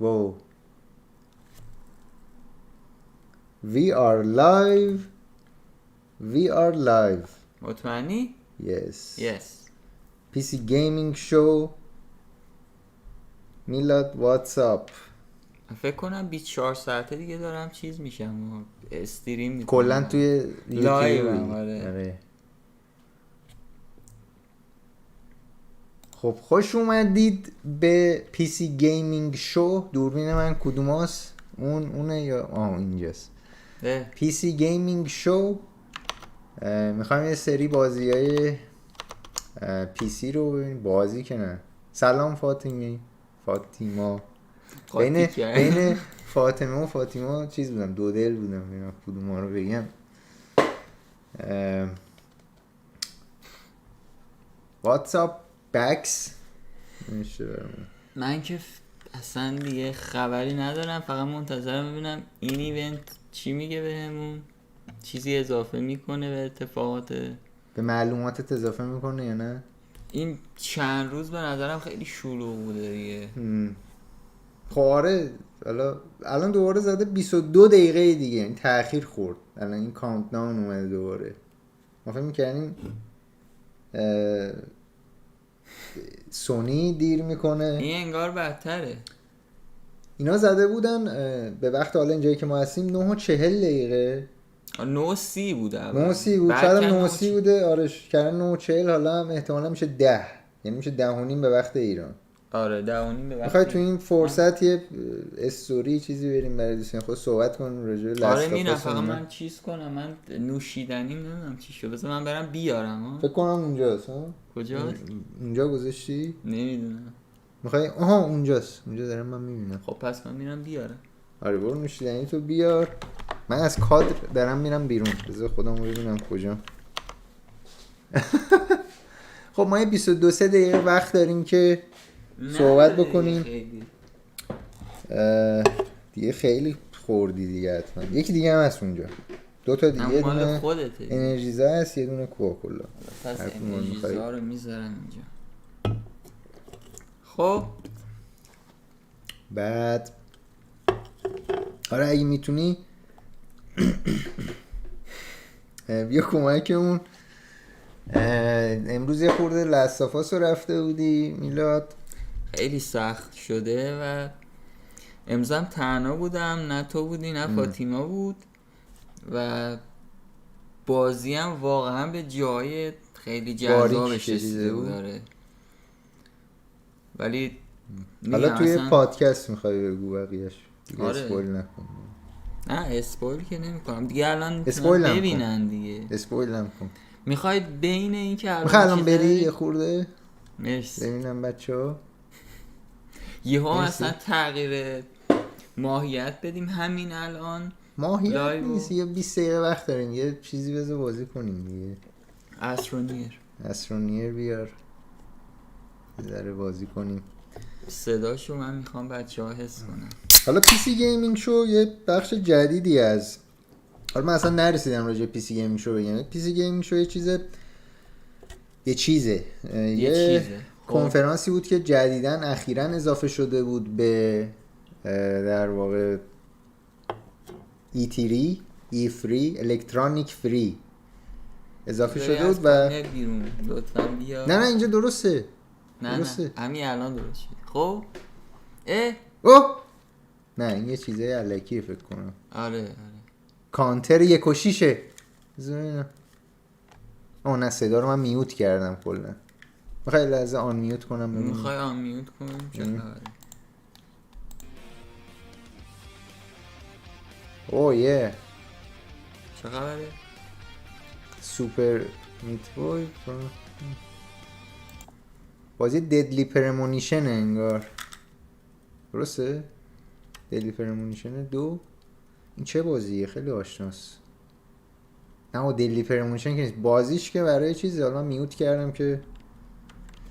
واو. We are live. We are live. مطمئنی؟ Yes. Yes. پیسی گیمینگ شو. میلاد واتساپ. فکر کنم 24 ساعته دیگه دارم چیز میشم و استریم میکنم کلا توی لایو. آره. خب خوش اومدید به پیسی گیمینگ شو. دوربین من کدوماست؟ اونه یا اینجاست. پیسی گیمینگ شو. میخوایم یه سری بازی های پیسی رو ببینیم. بازی که نه. سلام فاطیما. بین فاطمه و فاطیما چیز بودم، دو دل بودم، ببینم کدوم رو بگم. واتساپ بکس من که اصلا دیگه خبری ندارم، فقط منتظرم ببینم این ایونت چی میگه بهمون، چیزی اضافه میکنه به اتفاقات، به معلوماتت اضافه میکنه یا نه. این چند روز به نظرم خیلی شلوغ بوده دیگه. آره الان دوباره زده 22 دقیقه دیگه، این تأخیر خورد. الان این کانت داون اومده دوباره. ما فکر می‌کردیم سونی دیر میکنه. این انگار بدتره. اینا زده بودن به وقت حالا اینجایی که ما هستیم 9:40 دقیقه. 9:30 بوده. 9:30 بود. شاید 9:30 بوده. آره کردن 9:40. حالا هم احتمالا میشه 10. یعنی میشه 10:30 به وقت ایران. آره 10:30 به وقت. میخوای تو این فرصت یه استوری چیزی بریم برای دوستان خود صحبت کنیم راجع به لست. آره میرم فقط من چیز کنم. من نوشیدنیم نمیدونم چی شد. بذار من برم بیارم. فکر کنم اونجاست. کجاست؟ اونجا گذاشتی؟ نمیدونم. میخوای اونجاست. اونجا دارم من میبینم. خب پس من میرم بیارم. آره برو نوشیدنی تو بیار. من از کادر دارم میرم بیرون. بذار خودم رو ببینم کجا. خب ما 22-23 دقیقه وقت داریم که صحبت بکنیم. دیگه خیلی خوردی دیگه حتما. یکی دیگه هم هست اونجا. 2 تا دیگه. دونه انرژیزا هست، یه دونه کوکاکولا. پس انرژیزا رو میذارم اینجا. خب بعد آره اگه میتونی بیا کمکمون. امروز یه خورده لستافاس رو رفته بودی میلاد. خیلی سخت شده و امروزم تنها بودم، نه تو بودی نه فاطیما بود و بازی هم واقعا به جای خیلی جذابش رسیده بود. ولی حالا توی پادکست میخوای بگو بقیه‌اش دیگه. آره. اسپویل نکن. نه اسپویل که نمیکنم دیگه. الان ببینن دیگه. اسپویل نکن. میخواید بین این که الان بری یه خورده مرسی ببینم بچه‌ها یهو اصلا تغییر ماهیت بدیم همین الان. ماهیت نیست، یه 20 دقیقه وقت داریم یه چیزی بذار بازی کنیم دیگه. استرونیر بیار ذره بازی کنیم. صداشو من میخوام بچه‌ها حس کنم. حالا پیسی گیمینگ شو یه بخش جدیدی از، حالا من اصلا نرسیدم راجع پیسی گیمینگ شو بگم. پیسی گیمینگ شو یه چیزه کنفرانسی بود که جدیدن اخیراً اضافه شده بود به در واقع E3 الکترونیک فری اضافه شده بود و لطفاً بیا. نه اینجا درسته. نه همین الان درست شد. خب نه این یه چیزای الکی فکر کنم. آره کانتر 1.6 زمینه. نه صدا رو من میوت کردم کلا. میخوای لحظه آن میوت کنم ببینم. میخوای آن میوت کنم چه خبره؟ یه چه خبره؟ سوپر میت بوی بازی ددلی پرمونیشن انگار. درسته؟ ددلی پرمونیشن 2. این چه بازیه؟ خیلی آشناست. نه ددلی پرمونیشن که نیست. بازیش که برای چیزی حالا من میوت کردم که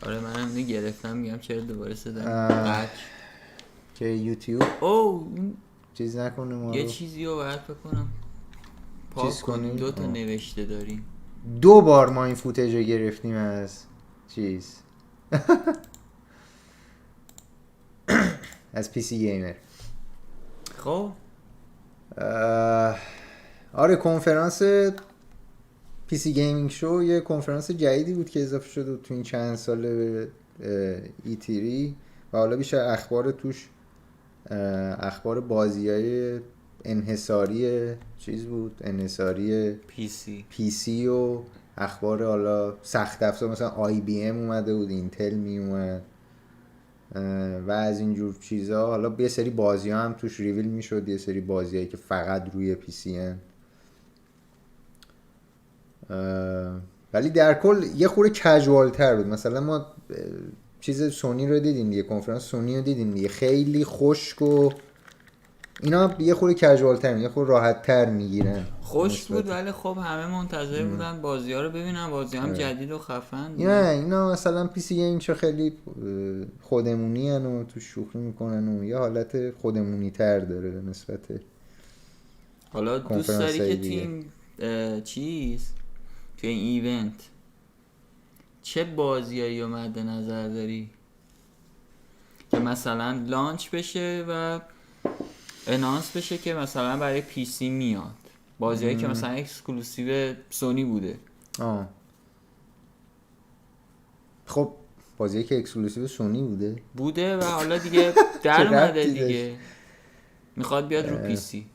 آره منم گرفتم میگم چرا دوباره صدا که یوتیوب چیز نکنه ما رو. یه چیزی رو باید بکنم پاک کنیم. 2 تا نوشته داریم. 2 بار ما این فوتیج رو گرفتیم از چیز از پی سی گیمر. خب آره کنفرانس پی سی گیمینگ شو یه کنفرانس جدیدی بود که اضافه شده تو این چند ساله به ایتیری و حالا بیشتر اخبار توش اخبار بازیای انحصاری چیز بود، انحصاری پی سی و اخبار حالا سخت افزار مثلا آی بی ام اومده بود، اینتل می اومد و از اینجور چیزا. حالا یه سری بازی ها هم توش ریویل می شد، یه سری بازی هایی که فقط روی پی سی هن. ولی در کل یه خورده کژوال تر بود. مثلا ما چیز سونی رو دیدیم دیگه، کنفرانس سونی رو دیدیم دیگه، خیلی خشک و اینا یه خورده کژوال تر، یه خورده راحت تر میگیرن. خوش بود ولی خب همه منتظر بودن بازی ها رو ببینن، بازی هم جدید و خفن. اینا مثلا پی سی گیمینگ چه خیلی خودمونی هن و تو شوخی میکنن و یه حالت خودمونی تر داره به نسبت. حالا دوست داری که تیم توی این ایونت چه بازیایی رو مد نظر داری که مثلا لانچ بشه و انانس بشه که مثلا برای پی سی میاد، بازیایی که مثلا اکسکلوسیو سونی بوده؟ خب بازیایی که اکسکلوسیو سونی بوده و حالا دیگه در اومده دیگه میخواد بیاد رو پی سی،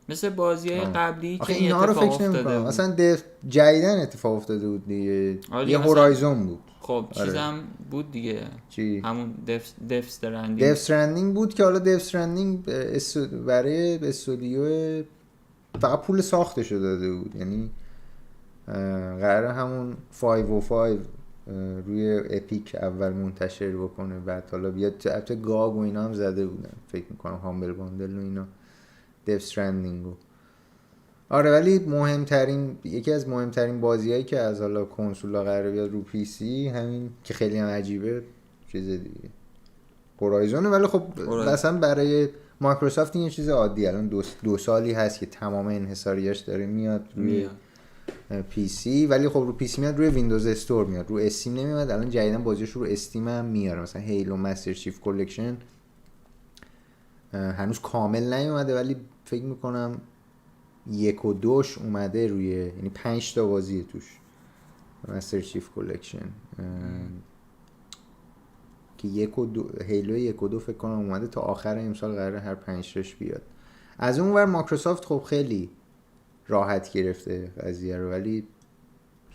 مثل بازیای قبلی که این اتفاق افتاده بود. مثلا جدیدن اتفاق افتاده بود دیگه، یه هورایزون بود. خب چیزم بود دیگه، چی؟ همون دف استرندینگ بود که حالا دف استرندینگ برای استودیو فقط پول ساختشو داده بود، یعنی قراره همون 505 روی اپیک اول منتشر بکنه، بعد حالا بیاد البته گاگ و اینا هم زده بودن فکر میکنم، هامبل باندل و اینا دف استرندینگو. آره ولی یکی از مهمترین بازیایی که از حالا کنسولا قراره بیاد رو پی سی، همین که خیلی هم عجیبه، چیز دیگه هورایزونه. ولی خب مثلا برای مایکروسافت این یه چیز عادیه، الان دو سالی هست که تمام انحصاریاش داره میاد روی پی سی، ولی خب رو پی سی میاد روی ویندوز استور میاد، رو استیم نمیاد. الان جدیدن بازیش رو استیم هم میاره، مثلا هیلو مستر چیف کلکشن هنوز کامل نیومده ولی فکر میکنم 1 و 2 اومده روی، یعنی 5 تا بازی توش مستر چیف کلکشن که 1 و 2 هیلو 1 و 2 فکر کنم اومده، تا آخر امسال قراره هر 5 تاش بیاد. از اون ور مایکروسافت خب خیلی راحت گرفته قضیه رو، ولی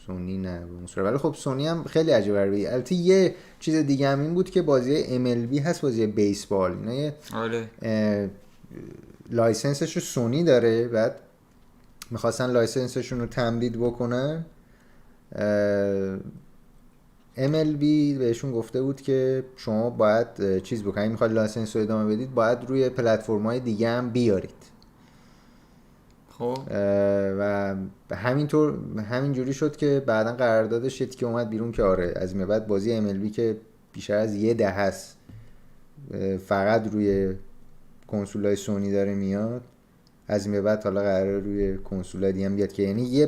سونی نه. ولی خب سونی هم خیلی عجیبه. البته یه چیز دیگه هم این بود که بازی MLB هست، بازی بیسبال، اینا یه لایسنسش رو سونی داره، بعد میخواستن لایسنسشون رو تمدید بکنن. MLB بهشون گفته بود که شما باید چیز بکنید، میخواید لایسنس رو ادامه بدید باید روی پلتفرم‌های دیگه هم بیارید. خب و همینجوری شد که بعداً قراردادش شد که اومد بیرون که آره از این بعد بازی MLB که بیشتر از 10 هست فقط روی کنسولای سونی داره میاد، از این بعد حالا قراره روی کنسولای دیگه هم بیاد که یعنی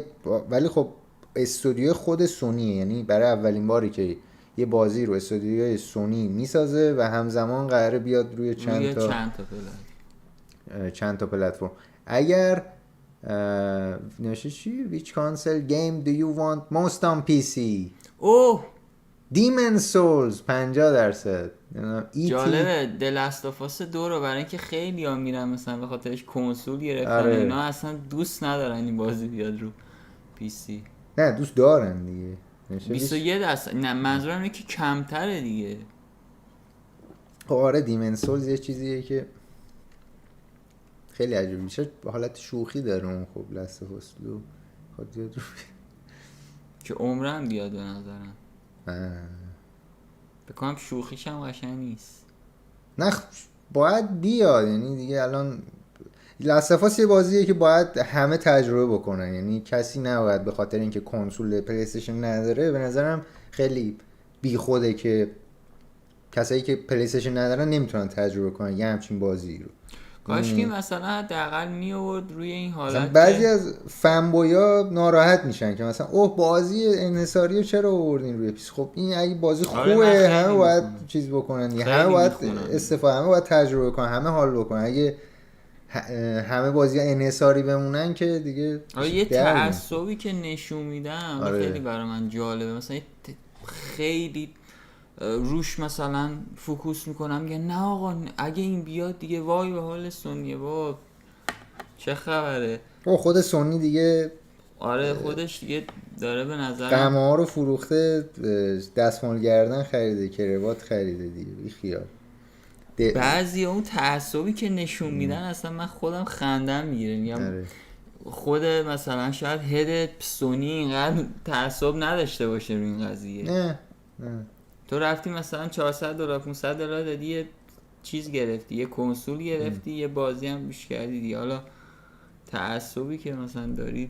ولی خب استودیو خود سونیه، یعنی برای اولین باری که یه بازی رو استودیوی سونی میسازه و همزمان قراره بیاد روی چند تا پلتفرم. اگر نوشته چی؟ Which console game do you want most on PC؟ Demon Souls 50%. جالبه دلستافاس 2 رو برای اینکه خیلی ها میرن مثلا به خاطرش کنسول گرفتن، اینا اصلا دوست ندارن این بازی بیاد رو پی سی. نه دوست دارن دیگه. 21%. نه منظورم اینه که کمتره دیگه. آره دیمن سولز یه چیزیه که خیلی عجیبه میشه، حالت شوخی داره اون. خب لاستافاس 2 خاطر که عمرم بیاد به نظرم. بکنم شوخیش هم قشنگ نیست. نه باید بیاد، یعنی دیگه الان لاستافاس یه بازیه که باید همه تجربه بکنن، یعنی کسی نباید به خاطر اینکه کنسول پلی استیشن نداره. به نظرم خیلی بیخوده که کسایی که پلی استیشن ندارن نمیتونن تجربه کنن یه همچین بازی رو. کاش که مثلا حداقل می آورد روی این حالت. بعضی از فنبویا ناراحت میشن که مثلا اوه بازی انحصاری رو چرا آوردین روی پیس. خب این اگه بازی خوبه همه باید چیز بکنن دیگه، همه باید استفاده، همه باید تجربه کنن، همه حال بکنن. اگه همه بازی انحصاری بمونن که دیگه یه تعصبی که نشون میدم خیلی برای من جالبه. مثلا خیلی روش مثلا فوکوس میکنم، میگه نه آقا اگه این بیاد دیگه وای به حال سونیه، با چه خبره. خود سونی دیگه خودش دیگه داره به نظر قمه ها رو فروخته، دستمال گردن خریده، کراوات خریده دیگه، بی خیال. بعضی اون تعصبی که نشون میدن اصلا من خودم خندم میگیره. میگم خود مثلا شاید هد سونی اینقدر تعصب نداشته باشه روی این قضیه. نه تو رفتی مثلا $400 $500 دادی یه چیز گرفتی، یه کنسول گرفتی، یه بازی هم بیش کردی دیگه. حالا تعصبی که مثلا داری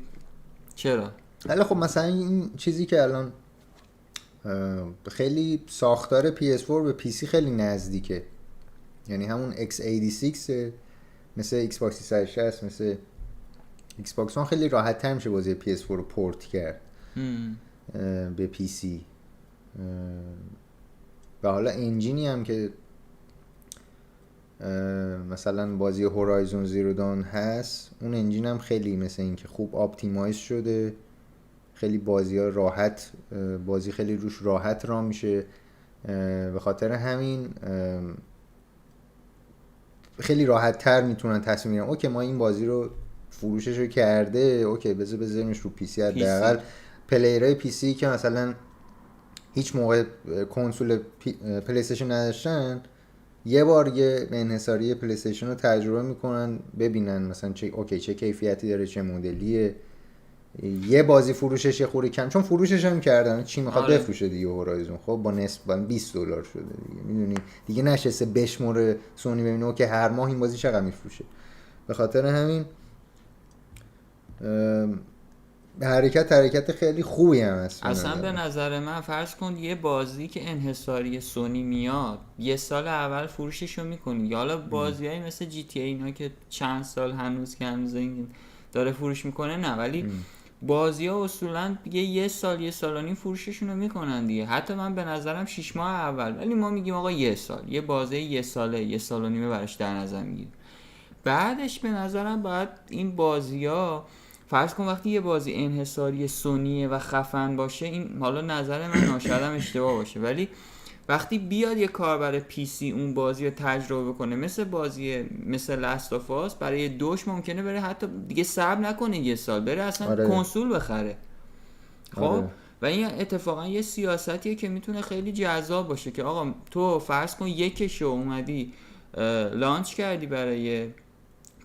چرا؟ ولی خب مثلا این چیزی که الان خیلی ساختار PS4 به PC خیلی نزدیکه، یعنی همون x86 مثل Xbox 360 مثل Xbox One خیلی راحت تر میشه بازی PS4 رو پورت کرد به PC. و حالا انجینی هم که مثلا بازی هورایزون زیرو دان هست، اون انجین هم خیلی مثل این که خوب آپتیمایز شده، خیلی بازی ها راحت، بازی خیلی روش راحت راه میشه. به خاطر همین خیلی راحت تر میتونن تصمیم بگیرن اوکی ما این بازی رو فروشش رو کرده، اوکی بذارمش رو پی سی. حداقل پلیرهای پی سی که مثلا هیچ موقع کنسول پلی استیشن نداشتن، یه بار یه انحصاری پلی استیشن رو تجربه میکنن، ببینن مثلا چه کیفیتی داره، چه مدلیه. یه بازی فروشش یه خوری کم، چون فروشش هم کردن، چی میخواد بفروشه دیگه هورایزون. خب با نسبت $20 شده دیگه، میدونی دیگه نشسته بشموره سونی ببینه که هر ماه این بازی چقدر میفروشه. به خاطر همین حرکت خیلی خوبی هم هست. اصلا به نظر من فرض کن یه بازی که انحصاری سونی میاد یه سال اول فروششو میکنی، یا حالا بازیایی مثل جی تی ای اینا که چند سال هنوز که هنوز داره فروش میکنه، نه ولی بازی‌ها اصولاً یه سال و نیم فروششون رو میکنن دیگه. حتی من به نظرم 6 ماه اول، ولی ما میگیم آقا یه سال، یه بازی یه سال و نیمه براش در نظر میگیریم. بعدش به نظرم باید این بازی‌ها فرض کن وقتی یه بازی انحصاری سونیه و خفن باشه، این حالا نظر من شاید هم اشتباه باشه، ولی وقتی بیاد یه کاربر پی سی اون بازی رو تجربه کنه، مثل لاست آف آس، برای دوش ممکنه بره حتی دیگه صبر نکنه یه سال، بره اصلا کنسول بخره. خب و این اتفاقا یه سیاستیه که میتونه خیلی جذاب باشه که آقا تو فرض کن یکشو اومدی لانچ کردی برای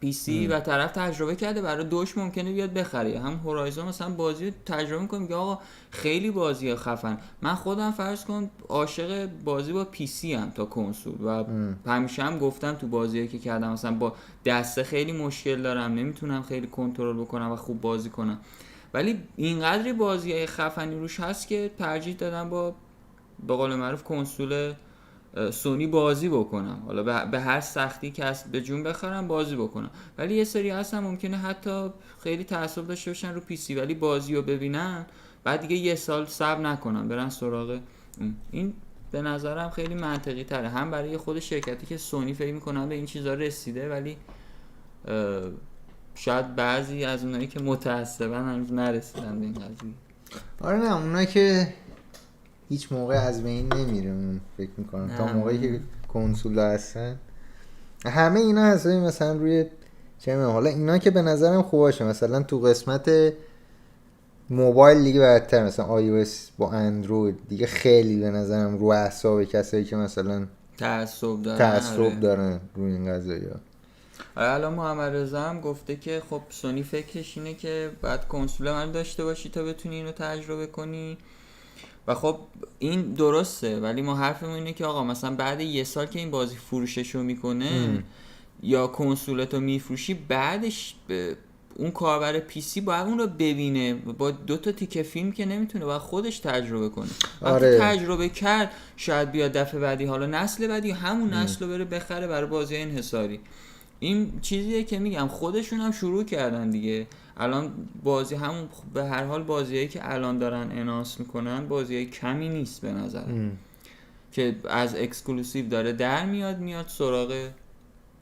پی سی و طرف تجربه کرده، برای دوش ممکنه بیاد بخره. هم هورایزون مثلا بازی رو تجربه می‌کنه میگه آقا خیلی بازی‌ها خفن. من خودم فرض کن عاشق بازی با پی سی ام تا کنسول و همیشه هم گفتم تو بازیایی که کردم مثلا با دسته خیلی مشکل دارم، نمیتونم خیلی کنترل بکنم و خوب بازی کنم، ولی اینقدر بازی‌های خفنی روش هست که ترجیح دادم با به قول معروف کنسول سونی بازی بکنم، حالا به هر سختی که هست به جون بخرم بازی بکنم. ولی یه سری هستن ممکنه حتی خیلی تعصب داشته باشن رو پی سی، ولی بازی رو ببینن بعد دیگه یه سال صبر نکنن برن سراغ این. به نظرم خیلی منطقی تره، هم برای خود شرکتی که سونی فکر میکنن به این چیزا رسیده، ولی شاید بعضی از اونایی که متعصبن هنوز نرسیدن به این قضیه. آره نه، اونا که هیچ موقع از بین نمیره فکر میکنم تا موقعی که کنسول هستن. همه اینا هستن مثلا روی چه میدونم، حالا اینا که به نظرم خوباشه، مثلا تو قسمت موبایل دیگه برتر، مثلا iOS با اندروید دیگه خیلی به نظرم رو اعصاب کسایی که مثلا تعصب دارن روی این قضایا. الان محمد رضا هم گفته که خب سونی فکرش اینه که بعد کنسول من داشته باشی تا بتونی اینو تجربه کنی و خب این درسته، ولی ما حرفمون اینه که آقا مثلا بعد یه سال که این بازی فروششو میکنه یا کنسولتو میفروشی، بعدش اون کاربر پی سی باید اون رو ببینه، با 2 تا تیکه فیلم که نمیتونه، باید خودش تجربه کنه. وقتی تجربه کرد شاید بیاد دفعه بعدی، حالا نسل بعدی همون نسل رو بره بخره برای بازی انحصاری. این چیزیه که میگم خودشون هم شروع کردن دیگه. الان بازی همون به هر حال بازیایی که الان دارن اناس میکنن بازیای کمی نیست به نظرم که از اکسکلوسیو داره در میاد سراغ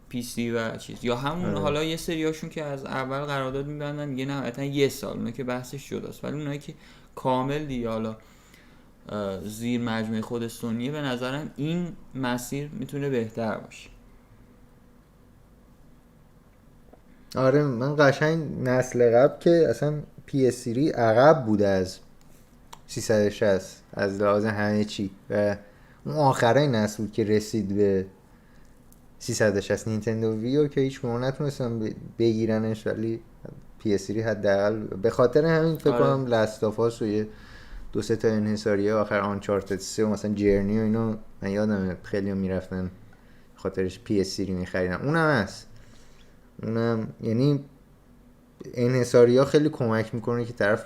پیسی و چیز، یا همون حالا یه سریاشون که از اول قرارداد میبندن میگه نهایتا یه سال، اونه که بحثش جداست، ولی اونایی که کامل دیگه حالا زیر مجموعه خود سونیه به نظرم این مسیر میتونه بهتر باشه. آره من قشنگ نسل قبل که اصلا PS3 عقب بوده از 360 از لحاظ همه چی و اون آخرای نسل بود که رسید به 360 نینتندو ویو که هیچ کدوم نتونستن بگیرنش، ولی PS3 حداقل به خاطر همین فکر کنم لاستافاس و یه دو سه تا انحصاریه آخر آنچارتد 3 و مثلا جرنی و اینو من یادمه خیلی هم میرفتن خاطرش PS3 میخریدن. اونم هست، اونم یعنی انحصاریه خیلی کمک میکنه که طرف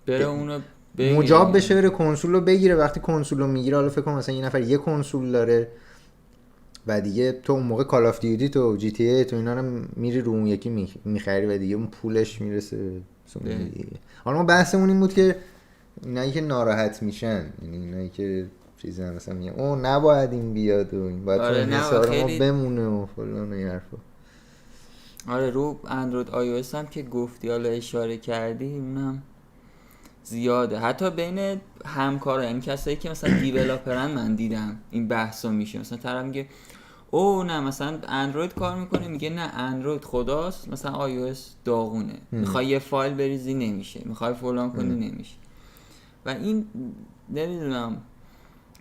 بره اونو مجاب بشه بره کنسول رو بگیره. وقتی کنسول رو میگیره حالا فکر کنم مثلا یه نفر یه کنسول داره و دیگه تو اون موقع کال آف دیوتی تو جی تی ای تو اینا رو میری رو اون یکی میخری و دیگه اون پولش میرسه دیگه. حالا ما بحثمون این بود که اینایی که ناراحت میشن، یعنی اینایی که چیزا مثلا میگن او نباید این بیاد و این باید انحصار ما بمونه و فلان و این حرفا. آره رو اندروید آی او اس هم که گفتی حالا اشاره کردی اونم زیاده، حتی بین همکارا، یعنی کسایی که مثلا دیولاپرن من دیدم این بحثا میشه، مثلا طرف میگه او نه مثلا اندروید کار میکنه، میگه نه اندروید خداست، مثلا آی او اس داغونه، میخوای یه فایل بریزی نمیشه، میخوای فلان کنی نمیشه. و این نمیدونم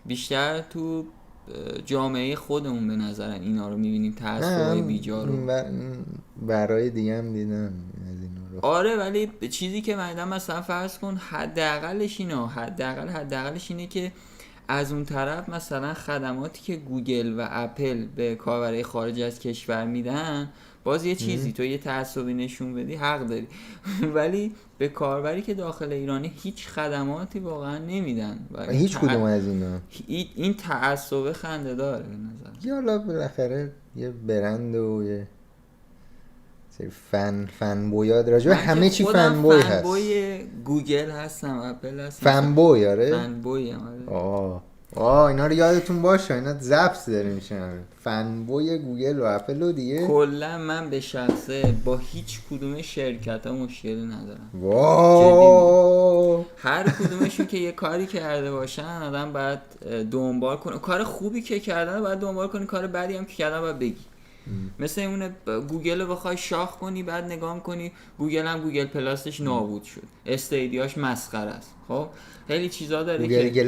بیشتر تو جامعه خودمون به نظرن اینا رو میبینیم، تعصبای بیجا رو برای دیگه هم دیدم از اینا رو. آره ولی چیزی که من مثلا فرض کن حداقلش اینه که از اون طرف مثلا خدماتی که گوگل و اپل به کاربرای خارج از کشور میدن باز یه چیزی تو یه تعصبی نشون بدی حق داری ولی به کاربری که داخل ایرانی هیچ خدماتی واقعا نمیدن و هیچ کدوم از اینا این تعصب خنده داره به نظر. یالا بالاخره یه برند و یه سری فن بویاد راجع همه چی فن بوی هست. فن بوی گوگل هستم، اپل هستم، فن بوی. آره فن بوی. آره اینا رو یادتون باشه، اینا ضبط داره میشن. فن بوی گوگل و اپل و دیگه کلا من به شخصه با هیچ کدوم شرکت‌ها مشکلی ندارم. هر کدومشون که یه کاری کرده باشن آدم باید دنبال کنه، کار خوبی که کردن باید دنبال کنی، کار بدی هم که کردن باید بگی. مثل اون گوگل رو بخوای شاخ کنی بعد نگاه کنی گوگل هم گوگل پلاسش نابود شد، استدیاش مسخره است. خب خیلی چیزا داره گوگل که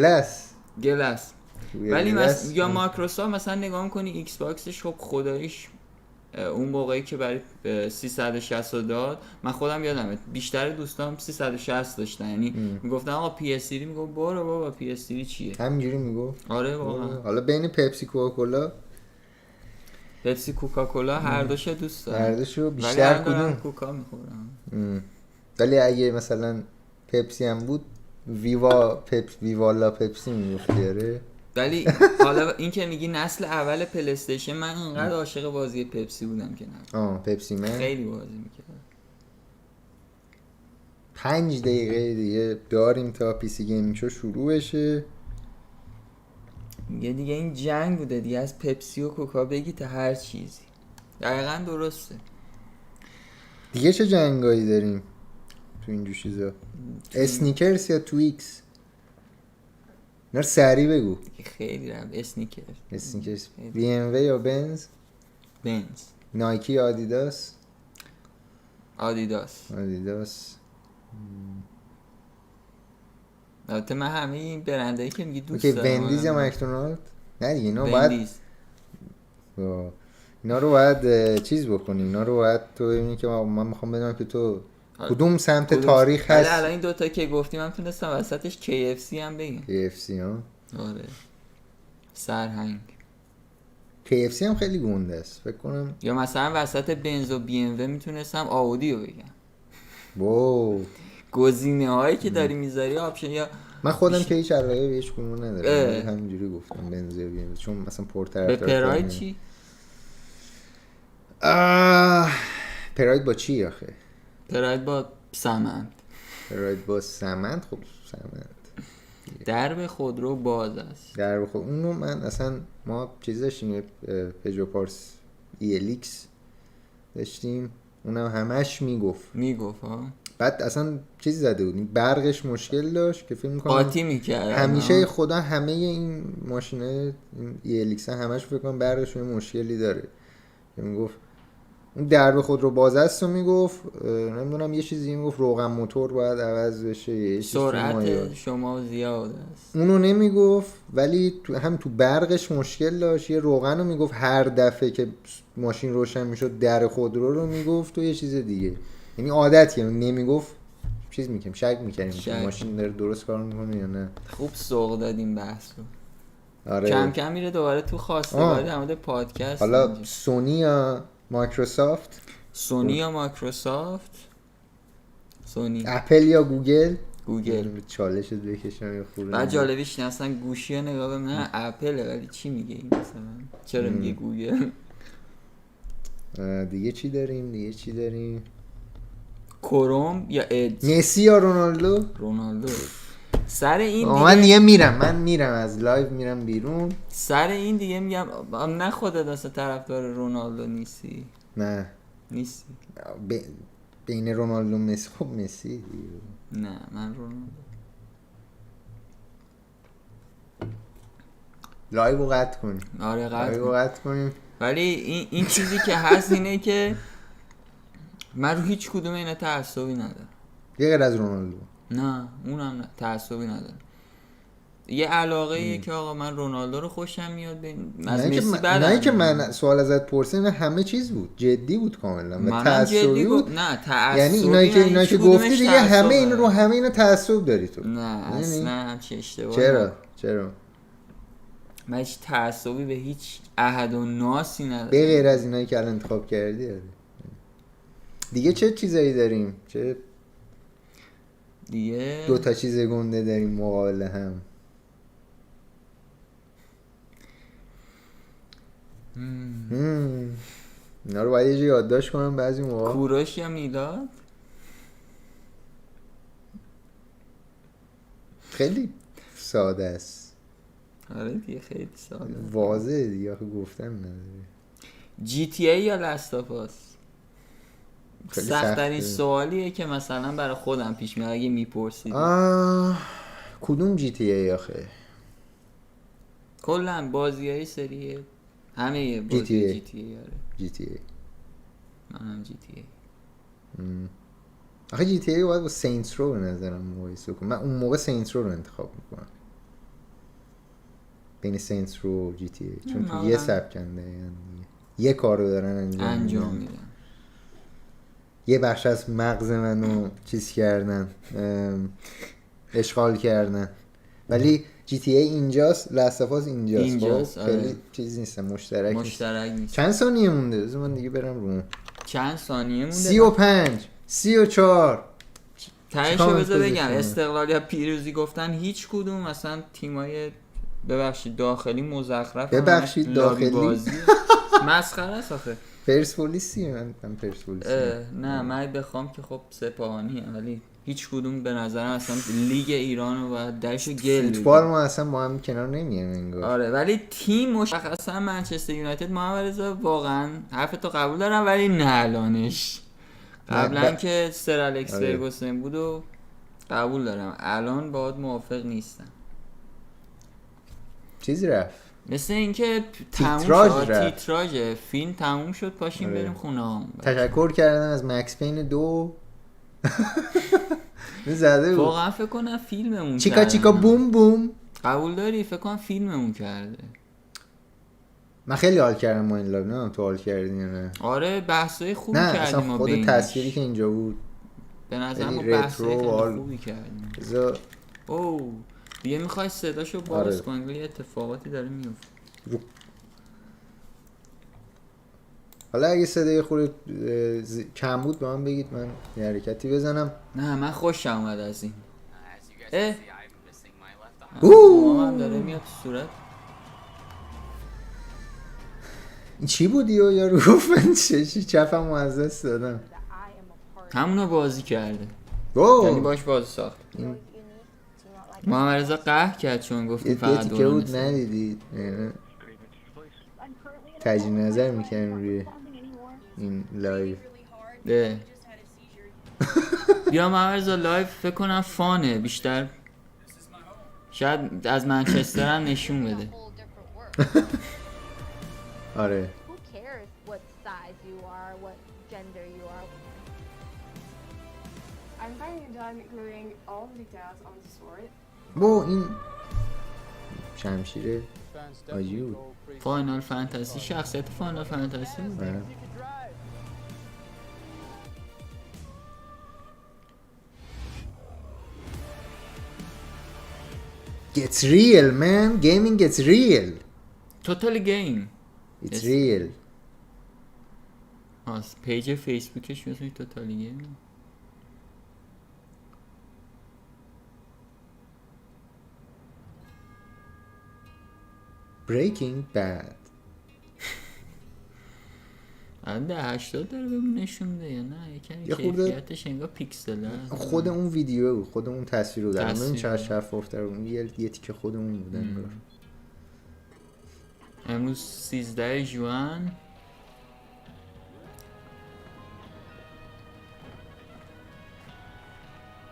گلس ولی یا مایکروسافت مثلا نگاه کنی ایکس باکسش خب خداییش اون موقعی که برای 360 داد من خودم یادمه بیشتر دوستام 360 داشتن، یعنی میگفتن آقا پی اس 3 میگفت برو بابا پی اس 3 چیه، همینجوری میگفت. آره واقعا. حالا بین پپسی کوکاکولا پپسی کوکاکولا هر دوشو دوست دارم، هر دوشو بیشتر کدوم کوکا میخورم. ولی اگه مثلا پپسی هم بود ویوالا پپسی میگفتی. آره ولی حالا این که میگی نسل اول پلی استیشن من انقدر عاشق بازی پپسی بودم که نه پپسی من خیلی بازی میکردم. 5 دقیقه دیگه داریم تا پیسی گیمینگ شو شروع بشه. دیگه این جنگ بوده دیگه، از پپسی و کوکا بگی تا هر چیزی. دقیقاً درسته. دیگه چه جنگایی داریم تو اینجور چیزا؟ اسنیکرز یا تویکس؟ اینا سریع بگو. خیلی رم. اسنیکرز. بی ام وی یا بنز؟ نایکی یا آدیداس؟ آدیداس. البته من همه این برندایی که میگی دوست دارم. وندیز یا مکدونالد؟ نه دیگه اینا باید اینا رو باید چیز بکنی، اینا رو باید تو ببینی که من میخوام بدونم که تو کدوم سمت تاریخ هست. الان این دوتا که گفتی من تونستم وسطش KFC هم بگم. KFC ها؟ آره سرهنگ. KFC هم خیلی گنده است فکر کنم. یا مثلا وسط بنز و بی ام و میتونستم آودی رو بگم. گزینه هایی که داری میذاری آپشن. یا من خودم که هیچ علاقه به هیچ کدوم ندارم، همینجوری گفتم بنز و بی ام، چون مثلا پرطرفدار. به پرای چی؟ پراید با چی آخه؟ پراید با سمند. پراید با سمند. خب سمند درب خودرو باز است. درب خود اونو من اصلا ما چیز داشتیم پژو پارس ایلیکس داشتیم، اونم همش میگفت ها. بعد اصلا چیز زده بود برقش مشکل داشت که فکر می‌کنم قاطی می‌کرد همیشه خدا همه این ماشینای ایلیکس همش فکر کنم برقشون مشکلی داره. میگفت اون درب خود رو باز است و میگفت نمیدونم یه چیزی میگفت روغن موتور باید عوض بشه، سرعت شما زیاد است. اونو نمیگفت ولی هم تو برقش مشکل داشت. یه روغن رو میگفت هر دفعه که ماشین روشن میشد در خودرو رو میگفت و یه چیز دیگه. یعنی عادتیه نمیگفت چیز میکنیم شک میکنیم ماشین داره درست کار میکنه یا نه. خوب سوق دادیم بحث رو. آره. کم کم میره دوباره تو خواستگاری در مورد پادکست. حالا سونی یا مایکروسافت؟ سونی یا مایکروسافت؟ سونی. اپل یا گوگل؟ گوگل. چالشت بکشم یا خوره. بعد جالبیش نه اصلا گوشی رو نگاه کنم نه اپل ولی چی میگه این مثلا؟ چرا میگه گوگل؟ دیگه چی داریم؟ کروم یا ادج؟ مسی یا رونالدو؟ سر این دیگه من دیگه میرم از لایو میرم بیرون. سر این دیگه میگم نه خودت اصلا طرفدار رونالدو نیستی؟ نه نیستی. بین رونالدو و مسی خب مسی. نه من رونالدو. لایو رو قطع کنیم. آره قطع کنیم. ولی این چیزی که هست اینه که من رو هیچ کدوم اینا تعصبی ندارم. یه غیر از رونالدو. نه اونم نه تعصبی ندارم. یه علاقه ایه که آقا من رونالدو رو خوشم میاد از مسی بعد. نه که من سوال ازت پرسیدم همه چیز بود جدی بود کاملا و تعصبی بود. نه تعصبی یعنی اینایی که گفتی دیگه همه این رو همه اینا تعصب داری تو. نه اصلا همچین اشتباهی. چرا من هیچ تعصبی به هیچ احد و ناسی ندارم به غیر از اینایی که الان انتخاب کردی. دیگه چه چیزایی داریم؟ چه دیگه دو تا چیز گنده داریم مقابل هم. اینا رو باید یه جایی یادداشت کنم بعضی موقع. کورش یا میلاد؟ خیلی ساده است. آره دیگه خیلی ساده واضحه دیگه آخه گفتم نداره. جی تی ای یا لاستافاس؟ سخت‌ترین سوالیه که مثلا برای خودم پیش میاد اگه میپرسید. کدوم جی تی ای آخه؟ کلا بازیای سری همه بازی جی تی ای. آره جی تی ای. منم جی تی ای. آخه جی تی ای باید با سینتس رو به نظرم مقایسه کنم. من اون موقع سینتس رو انتخاب میکنم بین سینتس رو و جی تی ای، چون تو یه سبکنده یعنی یه کارو دارن انجام میدن. یه بخش از مغز منو چیز کردن، اشغال کردن. ولی جی تی ای اینجاست، لاستافاس اینجاست. خیلی چیز نیست، مشترک نیست. چند ثانیه مونده؟ بذار من دیگه برم رو. چند ثانیه مونده؟ 35 34. تایشو بذار بگم استقلال یا پیروزی گفتن هیچ کدوم مثلا تیمای ببخشید داخلی مزخرف ببخشید داخلی بازی مسخره است آخه. پرسپولیسی من پرسپولیسی نه من بخوام که خب سپاهانیه ولی هیچ کدوم به نظرم اصلا لیگ ایران رو باید درشو گل فوتبال ما اصلا با هم کنار نمیایم انگار. آره ولی تیم مشخصا منچستر یونایتد محمد رضا واقعا حرفتو قبول دارم ولی نه الانش. قبلا که سر الکس فرگوسن بود و قبول دارم، الان باهات موافق نیستم. چیزی رفت مثل اینکه تیتراژ فیلم تموم شد پاشیم بریم خونه. تشکر کردن از مکس پین 2 زده بود. واقعا فکر کنم فیلممون چیکا چیکا بوم بوم. قبول داری؟ فکر کنم فیلممون کرده. من خیلی حال کردم ما این لایو. نه تو حال کردی یا نه؟ آره بحثای خوبی کردیم ما خود بینش. تصویری که اینجا بود به نظر ما بحثای خوبی کردیم. اوه دیگه میخوای صداشو باز کنی ولی اتفاقاتی داره میفته. حالا اگه صدای خورد کم بود به من بگید من یه حرکتی بزنم. نه من خوشم اومد از این. من داره میاد صورت. این چی بود یا گفت من چفم از دست دادم. همونو بازی کرده، یعنی یعنی باش بازی ساخت. محمد رضا قهر کرد چون گفتیم فقط دیگه بود ندیدید، تجدید نظر میکنم روی این لایو. بیا محمد رضا لایو فکر کنم فانه بیشتر، شاید از منچستر هم نشون بده. آره با این شمشیر آجی بود. فاینال فانتزی، شخصیت فاینال فانتزی بود. Gets real man, gaming gets real. Totally game. It's real. پیج فیسبوکش مثل توتالی گیم. Breaking Bad. الان 80 داره ببین نشون میده یا نه؟ یه کیفیتش انگار پیکسل است. خود اون ویدیو بود، خود اون تصویر رو دارم. این چقدر شفاف تر بود. یه تیکه خودمون بود انگار. امروز 13 ژوئن.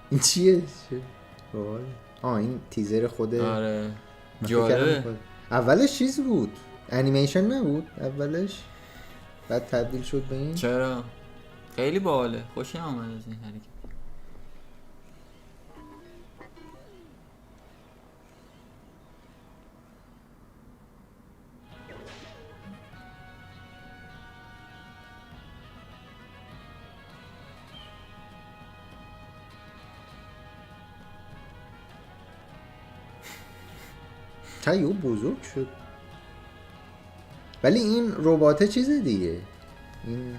این چیه؟ این تیزر خوده. آره جالبه. اولش چیز بود، انیمیشن نبود اولش، بعد تبدیل شد به این. چرا؟ خیلی باحاله، خوشم اومد از این حرکت. تایو بزرگ شد. ولی این رباته چیز دیگه، این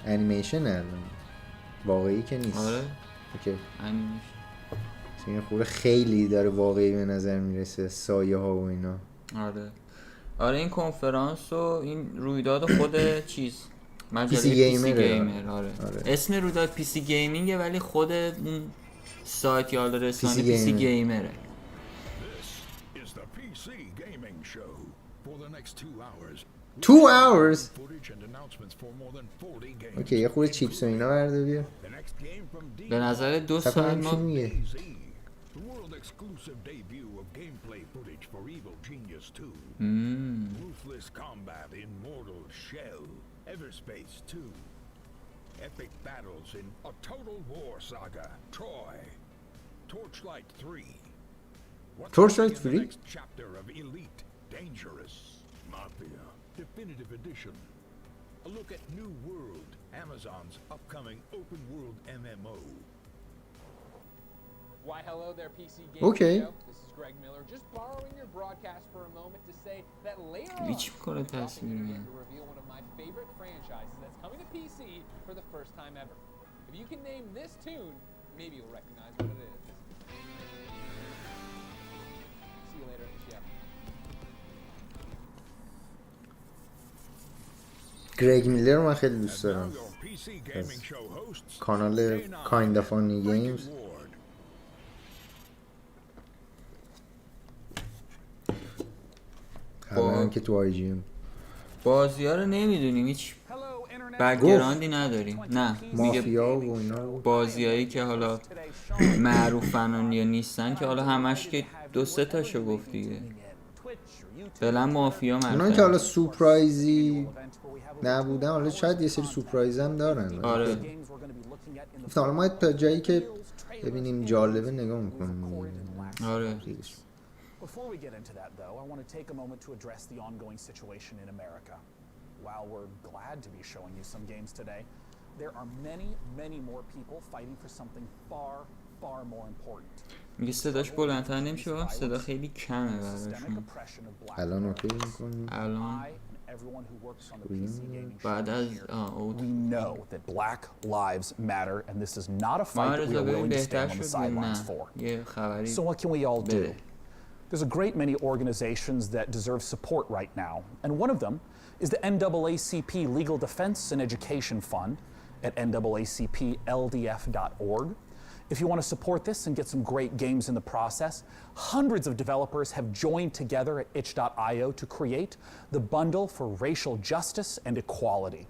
انیمیشن الان واقعی که نیست. آره اوکی انیمیشن. این خوره خیلی داره واقعی به نظر میرسه، سایه ها و اینا. آره این کنفرانس و این رویداد خود چیز مجله پیسی گیمر. آره اسم رویداد پیسی گیمینگه ولی خود اون سایت یا رسانه پیسی گیمره. Two hours. اوکی یه خورده چیپس و اینا برده بیا. به نظر 2 ساعت ما Epic battles in a total war saga. Troy. Torchlight 3. Torchlight 3? Next chapter of Elite Dangerous Mafia Definitive Edition. A look at New World, Amazon's upcoming open world MMO. Why hello there PC Gaming Show. This is Greg Miller just borrowing your broadcast for a moment to say that later on I'm going to reveal one of my favorite franchises that's coming to PC for the first time ever. If you can name this tune, maybe you'll recognize what it is. See you later at the show. گرگ میلر رو من خیلی دوست دارم. کانال Kind of Funny Games. خبرم که تو اوریجین بازی‌ها رو نمیدونیم، هیچ بک‌گراندی نداریم. نه مافیا و اینا بازیایی که حالا معروفن یا نیستن که حالا همش که 2-3 تاشو گفت دیگه. فعلا مافیا معروفه. اونا که حالا سورپرایزی نبودن، حالا شاید یه سری سورپرایز هم دارن. آره حالا ما تا جایی که ببینیم جالبه نگاه میکنیم. آره Before we get into that, though, I want to take a moment to address the ongoing situation in America. While we're glad to be showing you some games today, there are many, many more people fighting for something far, far more important. میگه صداش بلندتر نمیشه، صدا خیلی کمه براشون. الان اوکی میکنیم. الان بعد از We know that black lives matter and this is not a fight that we are willing to stand on the sidelines for. So what can we all do? There's a great many organizations that deserve support right now, and one of them is the NAACP Legal Defense and Education Fund at naacpldf.org. If you want to support this and get some great games in the process, hundreds of developers have joined together at itch.io to create the bundle for racial justice and equality.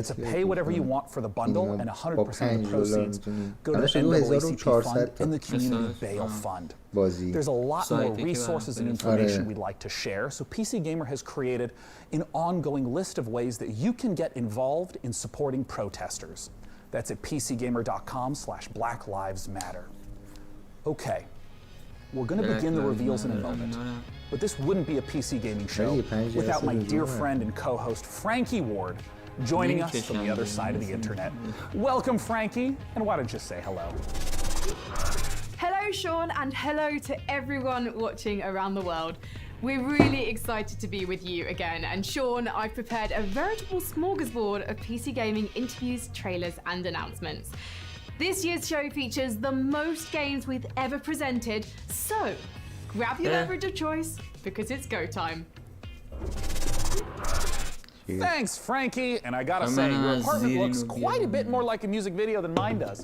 It's a pay whatever you want for the bundle, and 100% of the proceeds go to the NAACP Fund and the Community Bail Fund. There's a lot more resources and information we'd like to share, so PC Gamer has created an ongoing list of ways that you can get involved in supporting protesters. That's at pcgamer.com/Black Lives Matter. Okay, we're going to begin the reveals in a moment, but this wouldn't be a PC gaming show without my dear friend and co-host Frankie Ward joining us from the other side of the internet. Welcome, Frankie, and why don't you say hello? Hello, Sean, and hello to everyone watching around the world. We're really excited to be with you again, and Sean, I've prepared a veritable smorgasbord of PC gaming interviews, trailers, and announcements. This year's show features the most games we've ever presented, so grab your beverage of choice, because it's go time. Thanks, Frankie, and I gotta say, your apartment looks quite a bit more like a music video than mine does.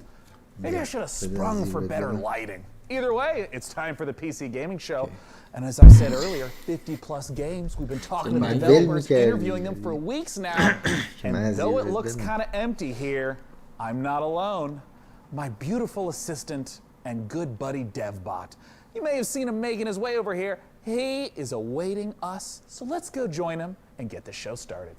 Maybe I should have sprung for better lighting. Either way, it's time for the PC Gaming Show. And as I said earlier, 50 plus games. We've been talking to developers, interviewing them for weeks now. And though it looks kind of empty here, I'm not alone. My beautiful assistant and good buddy DevBot. You may have seen him making his way over here. He is awaiting us. So let's go join him and get the show started.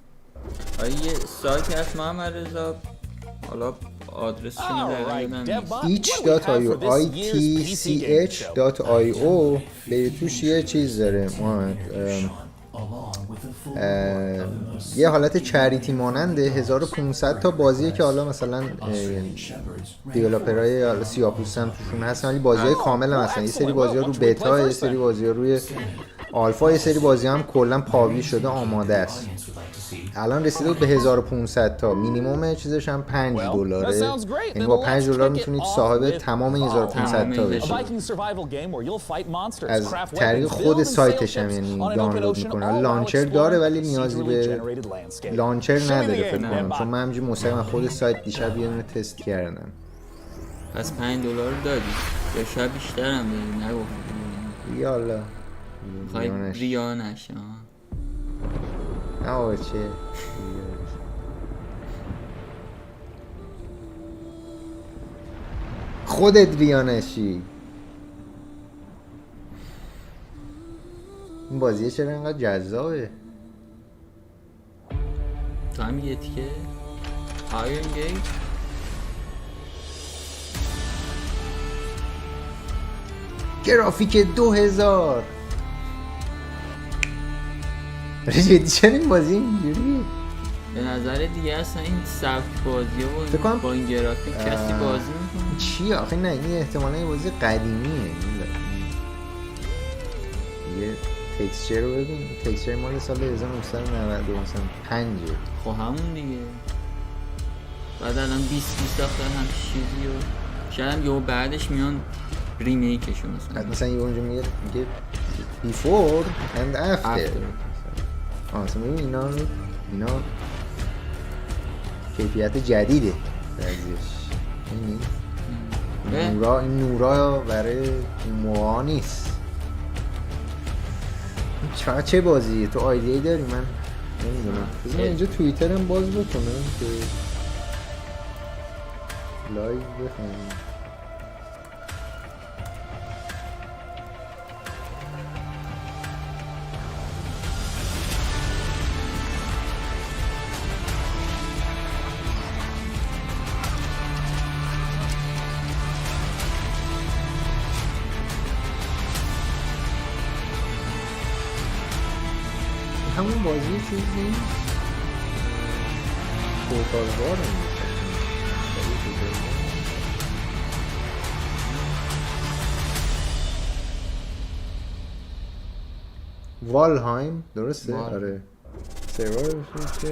itch.io itch.io به توش یه چیز داره یه حالت چریتی ماننده 1500 تا بازیه که حالا مثلا دیولپرای حالا سیاه‌پوست هم توشون هستن ولی بازی‌های کامل هم هستن. یه سری بازی‌ها رو بتا، یه سری بازی‌ها روی آلفا، یه سری بازی هم کلا پابلی شده آماده است. الان رسیده به 1500 تا، مینیمم چیزش هم $5. یعنی با $5 میتونید صاحب تمام این 1500 تا بشید. از طریق خود سایتش هم یعنی دانلود میکنه. لانچر داره ولی نیازی به لانچر نداره فکر کنم، چون من همینجوری مستقیما خود سایت دیشب یه دونه تست کردم. پس $5 دادی یا شاید بیشتر هم دادی نگفتی؟ یالا خواهی ریا نشه. آه چه خودت ریانشی. این بازیه چرا اینقدر جذابه؟ تو هم یه تیکه آیرن گیت گرافیک 2000 جدی چرا این بازی اینجوریه؟ به نظر دیگه اصلا این سبک بازیه و با این گرافیک کسی بازی میکنه چیه؟ آخه نه این احتمالا یه بازی قدیمیه. یه تکسچر رو ببین، تکسچر مال سال 1995 خب همون دیگه. بعد الان 20 ساختن هم چیزی و شاید هم یه بعدش میان ریمیکشون مثلا یه اونجا میگه before and after. اصلا ببین اینا کیفیت جدیده این نورا برای موها نیست. چه بازیه؟ تو آیدیایی داری؟ من نمیدونم. بذار اینجا توییترم باز بکنم که لایو بخونم. همون بازی چیز نیست؟ پورتالوار هم والهایم درسته؟ آره. The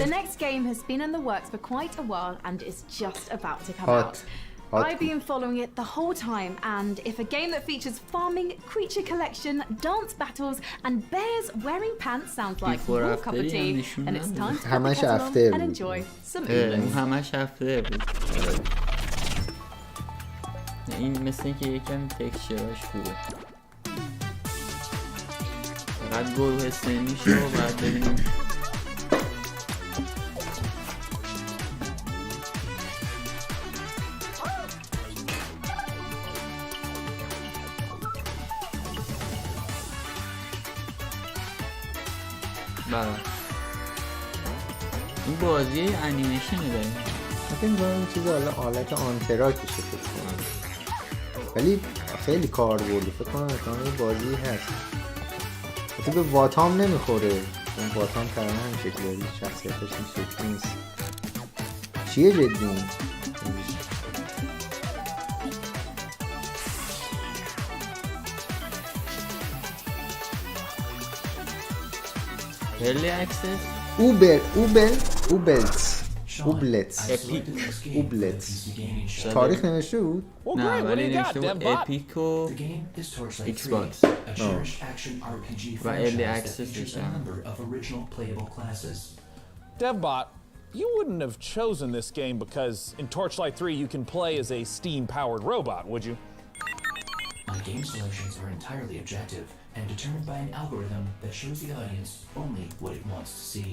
next game has been in the works for quite a while and is just about to come out. I've been following it the whole time, and if a game that features farming, creature collection, dance battles, and bears wearing pants sounds like your cup of tea, then it's time to put the kettle on and enjoy some oodles. همش افته بود. این مثل اینکه یکم تکسچراش خوبه. فقط گروه سنی شو و بعد ببینیم. این بازی انیمیشنه داره. فکر می‌کنم این چیز حالا حالت آنتراکشه فکر کنم. ولی خیلی کار برده فکر کنم احتمال بازی هست. حتی به واتام نمیخوره. اون واتام تقریبا همین شکلی شخصیتش این شکلی نیست. چیه جدی این؟ Early access اوبلتس تاریخ نوشته بود؟ نه ولی نوشته بود اپیک و ایکس باکس و ارلی اکسسش هم. DevBot, you wouldn't have chosen this game because in Torchlight 3 you can play as a steam-powered robot, would you? My game selections are entirely objective and determined by an algorithm that shows the audience only what it wants to see.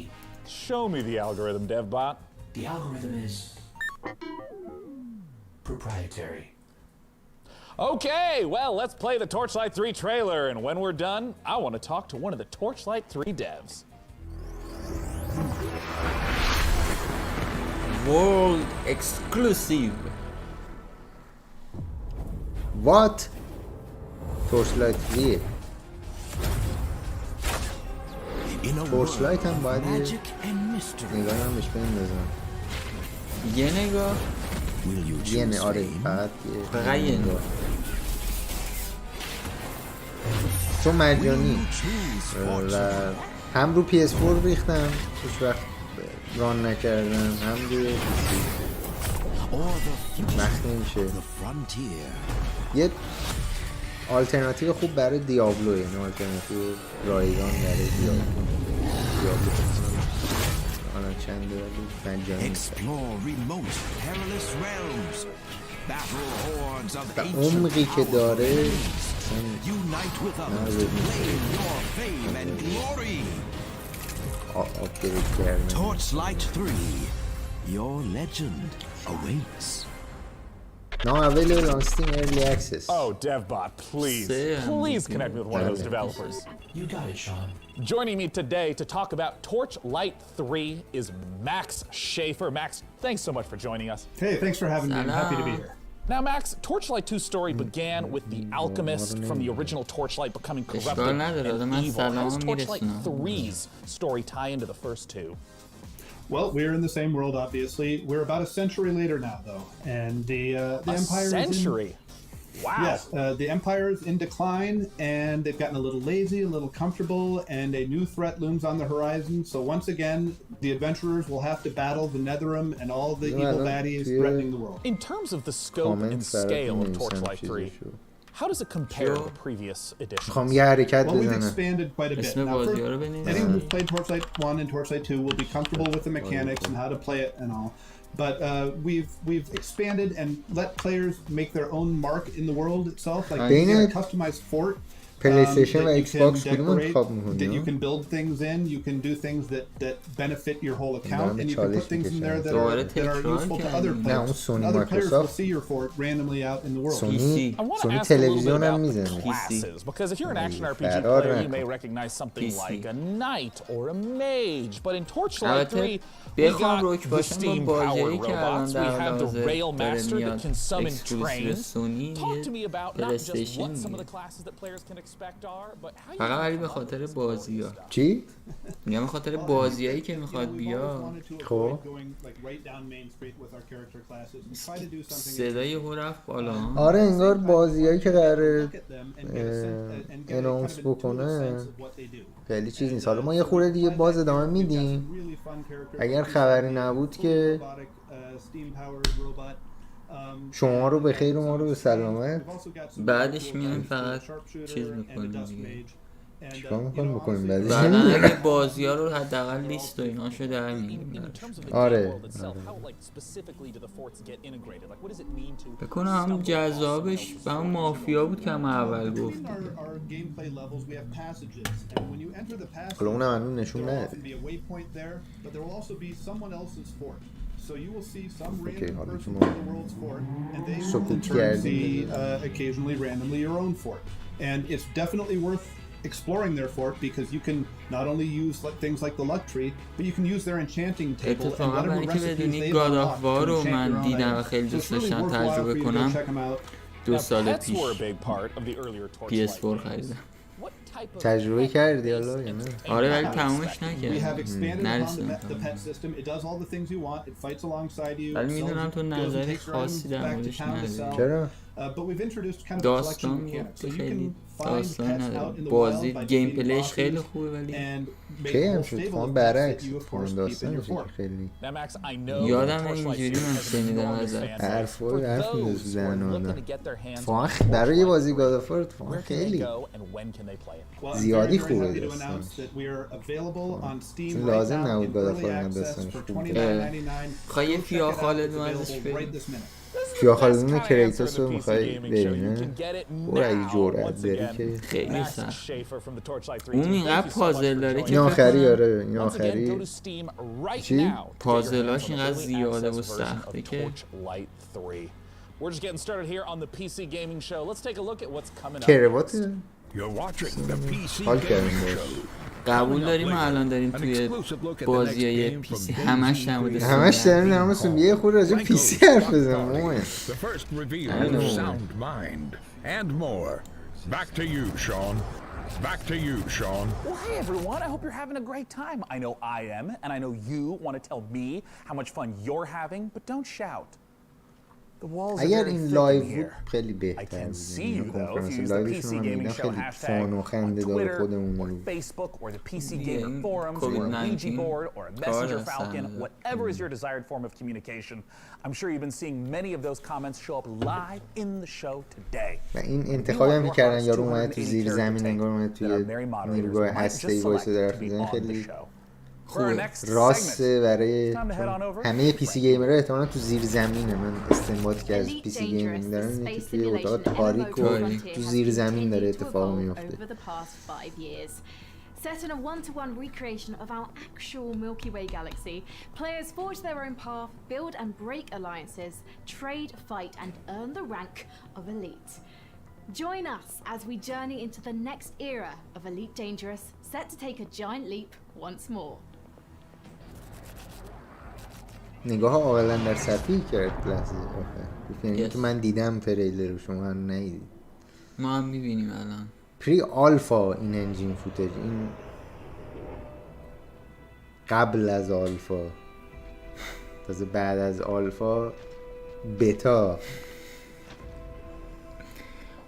Show me the algorithm, DevBot. The algorithm is proprietary. Okay, well, let's play the Torchlight 3 trailer, and when we're done, I want to talk to one of the Torchlight 3 devs. World exclusive. What? Torchlight 3 تورچلایت هم باید نگاه هم بهش بندازم. یه نگاه؟ آره فقط یه نگاه چون مجانی و هم رو PS4 ریختم هیچ وقت ران نکردم هم روی پیسی وقت نمیشه. یه آلترناتیو خوب برای دیابلو، یعنی آلترناتیو رایگان برای دیابلو حالا چنده ولی مجانی و عمقی که داره آپگرید کردن. Torchlight 3, your legend awaits. Now available on Steam Early Access. Oh, DevBot, please connect me with one of those developers. You got it, Sean. Joining me today to talk about Torchlight 3 is Max Schaefer. Max, thanks so much for joining us. Hey, thanks for having me. I'm happy to be here. Now, Max, Torchlight 2's story began with the alchemist from the original Torchlight becoming corrupted and evil. How does Torchlight 3's story tie into the first two? Well, we're in the same world, obviously. We're about a century later now, though, and the Empire is century. Wow. Yes, the Empire is in decline, and they've gotten a little lazy, a little comfortable, and a new threat looms on the horizon. So once again, the adventurers will have to battle the Netherim and all the evil baddies threatening the world. In terms of the scope and scale of Torchlight 3, how does it compare to the previous editions? Well, we've expanded quite a bit. Now, anyone who's played Torchlight 1 and Torchlight 2 will be comfortable with the mechanics and how to play it and all. But we've expanded and let players make their own mark in the world itself. Like you can customize fort. PlayStation و Xbox کدوم انتخاب می‌کنی؟ That you can build things in, you can do things that benefit your whole account, and you can put things in there that are useful to other players. And other players will see your fort randomly out in the world. سونی تلویزیون هم میزنه. Because if you're an action RPG player, you may recognize something like a knight or a mage, but in Torchlight 3, we got the steam-powered robots, we have the rail master that can summon trains. Talk to me about not just what some of the classes that players can فقط ولی به خاطر بازی ها. چی؟ میگم به خاطر بازی هایی که میخواد بیا. خب صدای هو رفت بالا. آره انگار بازی هایی که قراره اناونس بکنه خیلی چیز نیست. حالا ما یه خورده دیگه باز ادامه میدیم. اگر خبری نبود که شما رو به خیر و ما رو به سلامت. بعدش میایم فقط چیز میکنیم دیگه. چیکار میکنیم بکنیم بعدش؟ بعدا اگه بازی ها رو حداقل لیست و ایناشو در میگیم. آره بکنم همون جذابش به همون مافیا بود که همون اول گفت. حالا اونم هنون نشون نده. اوکی حالا که ما سکوت کردیم. And it's definitely worth exploring their fort because you can not only use things like the luck tree, but you can use their enchanting table and whatever recipes they گاد want آف وار رو من دیدم و خیلی دوست داشتم تجربه کنم. 2 سال پیش PS4 خریدم. تجربه کردی حالا یا نه؟ آره ولی تمومش نکردم. نرسیدم. ولی میدونم تو نظری خاصی در موردش نداری. چرا؟ داستان خیلی داستان نداره. بازی گیم پلیش خیلی خوبه ولی کی هم شد فان برعکس فان داستانش خیلی یادم اینجوری من شنیدم از حرف میزنن فان برای یه بازی گاد آف وار فان خیلی زیادی خوبه داستان. چون لازم نبود گاد آف وار هم داستانش خوبه. خواهی فیا خالد ازش بریم. فیا خالدون کریتوس رو میخوای بریم برو اگه جورت بری که خیلی سخت. اون اینقدر پازل داره که این آخری آره این آخری چی؟ پازلاش اینقدر زیاده و سخته که کرواته حال کردیم قبول داریم و الان داریم توی بازیای پیسی همش نموده همش داریم نموسیم یه خود راجع پیسی حرف بزنم Back to you, Sean. Well, hey everyone, I hope you're having a great time. I know I am, and I know you want to tell me how much fun you're having, but don't shout. اگر این لایو بود خیلی بهتر بود. کنفرانس لایوشون هم میدن خیلی فان و خنده دار خودمون بود. Facebook or the PC Gamer forums or a Ouija board or a Messenger Falcon, whatever is your desired form of communication. I'm sure you've been seeing many of those comments show up live in the show today. و این انتخابی هم می‌کردن یارو اومده تو زیر زمین انگار اومده توی نیروگاه هسته‌ای وایساده در حرف می‌زنه خیلی راسته برای همه پی سی گیمرها احتمالاً تو زیر زمینه. من استنباطی که از پی سی گیمینگ دارن اینه که توی اتاق تاریک و تو زیر زمین داره اتفاق میفته. Set in a one-to-one recreation of our actual Milky Way galaxy, players forge their own path, build and break alliances, trade, fight and earn the rank of elite. Join us as we journey into the next era of Elite Dangerous, set to take a giant leap once more. نگاه عاقلا در صفحه‌ای کرد لحظه آخر. یعنی که من دیدم تریلر رو شما هم ندیدید. ما هم می‌بینیم الان. پری آلفا این انجین فوتج این قبل از آلفا تازه بعد از آلفا بتا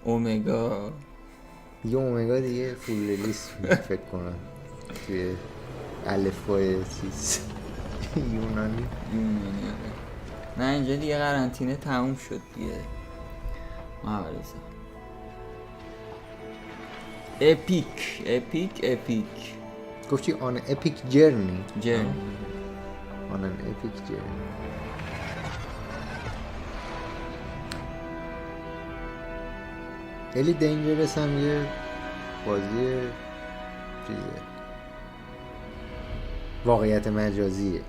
اومگا دیگه اومگا دیگه فول ریلیس فکر کنم توی الفبای چیز یونانی نه اینجا دیگه قرنطینه تموم شد دیگه مهارزه اپیک گفتی آن اپیک جرنی آن اپیک جرنی خیلی دنجرس هم یه بازی چیزه واقعیت مجازیه.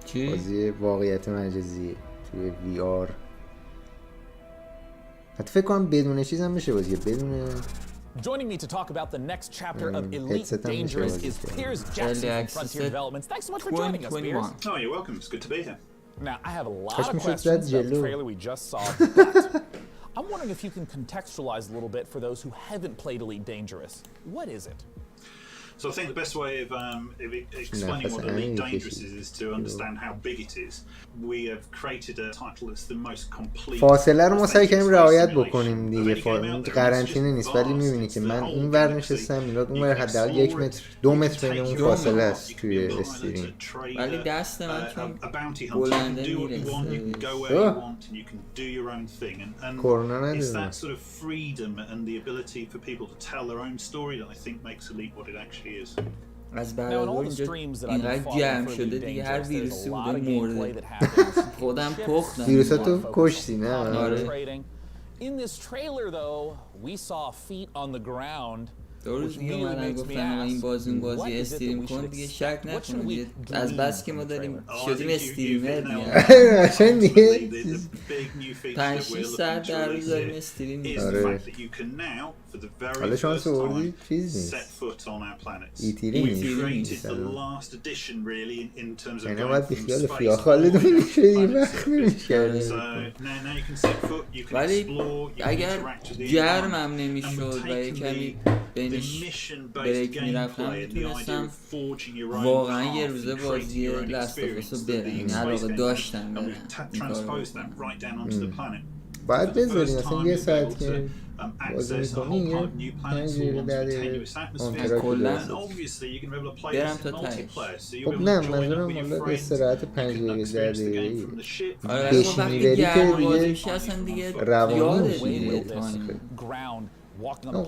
چی؟ بازی واقعیت مجازیه توی وی آر. حتی فکر کنم بدون چیز هم میشه بازی بدون. Joining me to talk about the next chapter of Elite Dangerous is Piers Jackson from Frontier Developments. Thanks so much for joining us, Piers. Oh, you're welcome. It's good to be here. Now, I have a lot of questions about the trailer we just saw, but I'm wondering if you can contextualize a little bit for those who haven't played Elite Dangerous. What is it? So I think the best way of explaining what Elite Dangerous is to understand how big it is. We have created a title that's the most complete. فاصله رو ما سعی کردیم رعایت بکنیم دیگه. قرنطینه نیست، ولی می‌بینی که من این ور نشستم، میلاد اون ور حداقل 1 متر 2 متر بین اون فاصله است توی استریم. ولی دست من چون بلنده میرسه. کرونا نداره. از برادر اینجا اینقدر گرم شده دیگه هر ویروسی بوده مرده. خودم پختم. ویروساتو کشتی نه؟ آره. In this trailer though, we saw feet on the ground. دو روز دیگه اومدن گفتن این بازی استریم کن دیگه شک نکنید از بس که ما داریم شدیم استریمر دیگه 5-6 ساعت در روز داریم استریم آره حالا شانس آوردی چیز نیست ایتیری نیست یعنی باید بیخیال فیا خالد میشه این وقت نمیشه ولی اگر گرمم نمیشد و یه کمی بینش بریک میرفتم میتونستم واقعا یه روزه بازی لستافس رو برم این علاقه داشتم برم این کار بکنم باید بذاریم اصلا یه ساعت که بازی میکنی یه 5 دقیقه کلا برم تا تایش خب نه منظورم مالا استراحت 5 دقیقه 10 دقیقه بشینی بری که دیگه روانی میشی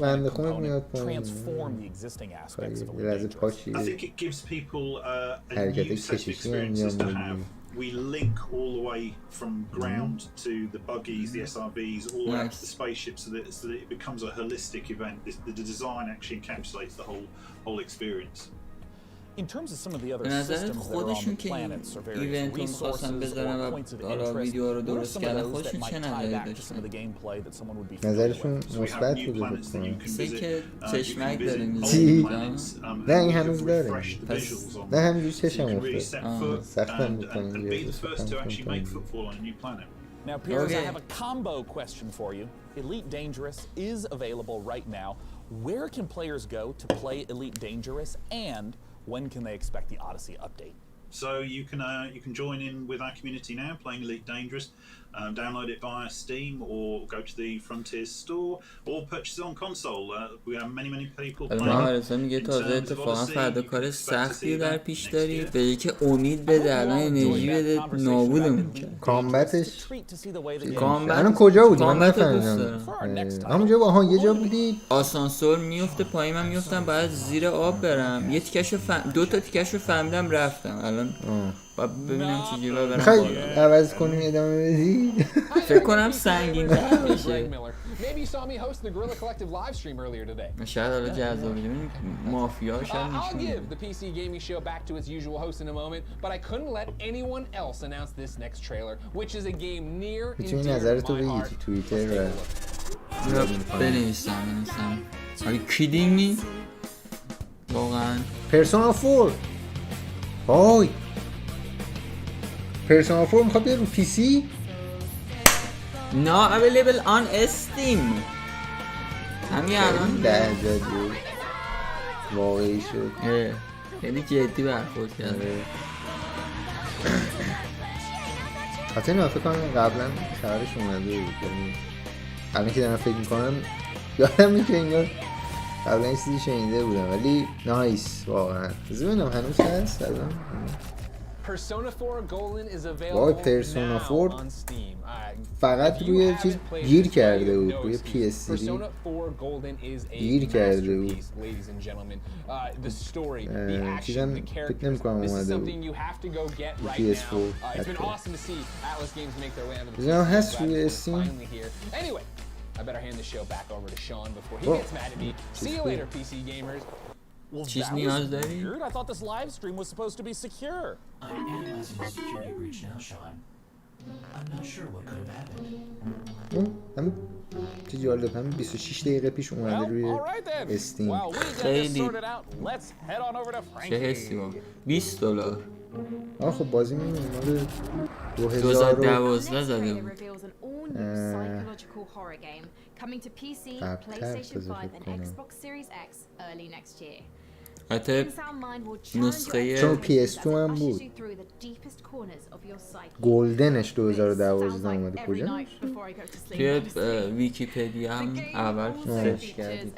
قند خونت میاد پایین لحظه پاشی حرکت کششی انجام We link all the way from ground to the buggies, the SRVs, all the way up to the spaceship, so that it becomes a holistic event. The design actually encapsulates the whole experience. In terms of some of the other systems that are on the planets are various resources or points of interest. What are some of those that might tie back to some of the gameplay that someone would be familiar with? نظرشون مثبت بوده مثل که چشمک داریم نه این هنوز داره نه همینجور چشم افتاد سختم بکنیم Now, Piers, I have a combo question for you. Elite Dangerous is available right now. Where can players go to play Elite Dangerous, and when can they expect the Odyssey update? So you can join in with our community now, playing Elite Dangerous. Download it via Steam or go to the Frontiers store or purchase it on console. We have many people playing. آره میگه تازه اتفاقا فردا کار سختی در پیش داری به یکی امید بده الان انرژی بده نابودمون کرد کامبتش الان کجا بودی من نفهمیدم همونجا با یه جا بودی آسانسور میفته پایین من میفتم باید زیر آب برم یه تیکشو دو تا تیکشو فهمیدم رفتم الان ببینم چجوری برم میخوای عوض کنیم ادامه بدی فکر کنم سنگین تر بشه Maybe you saw me host the Gorilla Collective live stream earlier today. شاید حالا جذاب ببینیم مافیا شاید I'll give the PC gaming show back to its usual host in a moment, but I couldn't let anyone else announce this next trailer, which is a game near and dear to my heart. توییتر بنویسم Are you kidding me? واقعا Persona 4 های Persona 4 میخواد بیاد رو پی سی؟ Not available on Steam. همین الان لحظه واقعی شد خیلی جدی برخورد کرده حتی این فکر کنم قبلا خبرش اومده بود الان که دارم فکر میکنم یادم میگه انگار قبلا این چیزی شنیده بودم ولی نایس واقعا ببینم هنوز هست الان Persona 4 Golden is وای available پرسونا now 4 on Steam. فقط روی چیز گیر کرده بود روی پی اس 3 Persona 4 Golden is a گیر کرده بود masterpiece, ladies and gentlemen. The story, the action, چیزم the فکر characters. نمی‌کنم This is اومده بود something you have to go get right PS4 now. It's been awesome to see Atlas Games make their way onto the بزنم PC. هست Glad روی it's استیم finally here. Anyway, I better hand the show back over to Sean before he gets mad at me. See you later, PC gamers. Well, چیز that نیاز was داری؟ weird. I thought this live stream was supposed to be secure. I'm analyzing the security breach now, Sean. I'm not sure what could have happened. همین چه جالب همین 26 دقیقه پیش اومده Well, روی all right then. استیم While we get this خیلی sorted out, let's head on over to چه حسی با $20 خب بازی می‌بینیم مال 2012 زده بود coming to PC, قبل‌تر PlayStation 5 فکر and کنم. Xbox Series X early next year. حتی نسخه چون PS2 هم بود. گلدنش 2012 اومده کجا؟ توی ویکی‌پدیا هم اول سرچ کردید.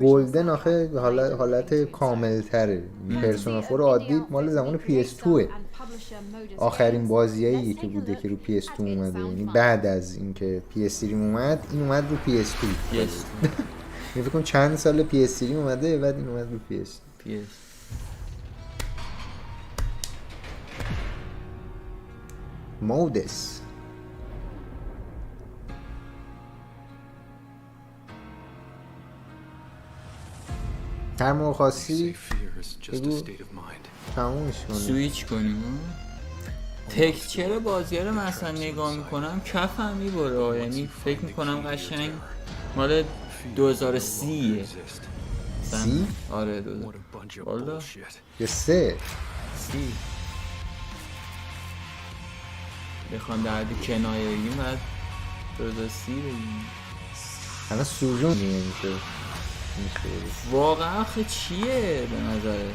گلدن آخه حالت کامل تره. پرسونا 4 عادی مال زمان PS2 آخرین بازیایی که بوده که رو PS2 اومده، یعنی بعد از اینکه PS3 اومد این اومد رو PS2. فکر کنم چند سال PS3 اومده بعد این اومد رو PS. مودس هر موقع خواستی بگو تمومش کنیم سویچ کنیم. تکسچر بازی رو مثلا نگاه میکنم کفم میبره، یعنی فکر میکنم قشنگ مال 2030 سی؟ آره 2000 والا یا سه سی بخوام در حد کنایه بگیم بعد 2030 بگیم. الان سوژون میشه واقعا آخه چیه به نظره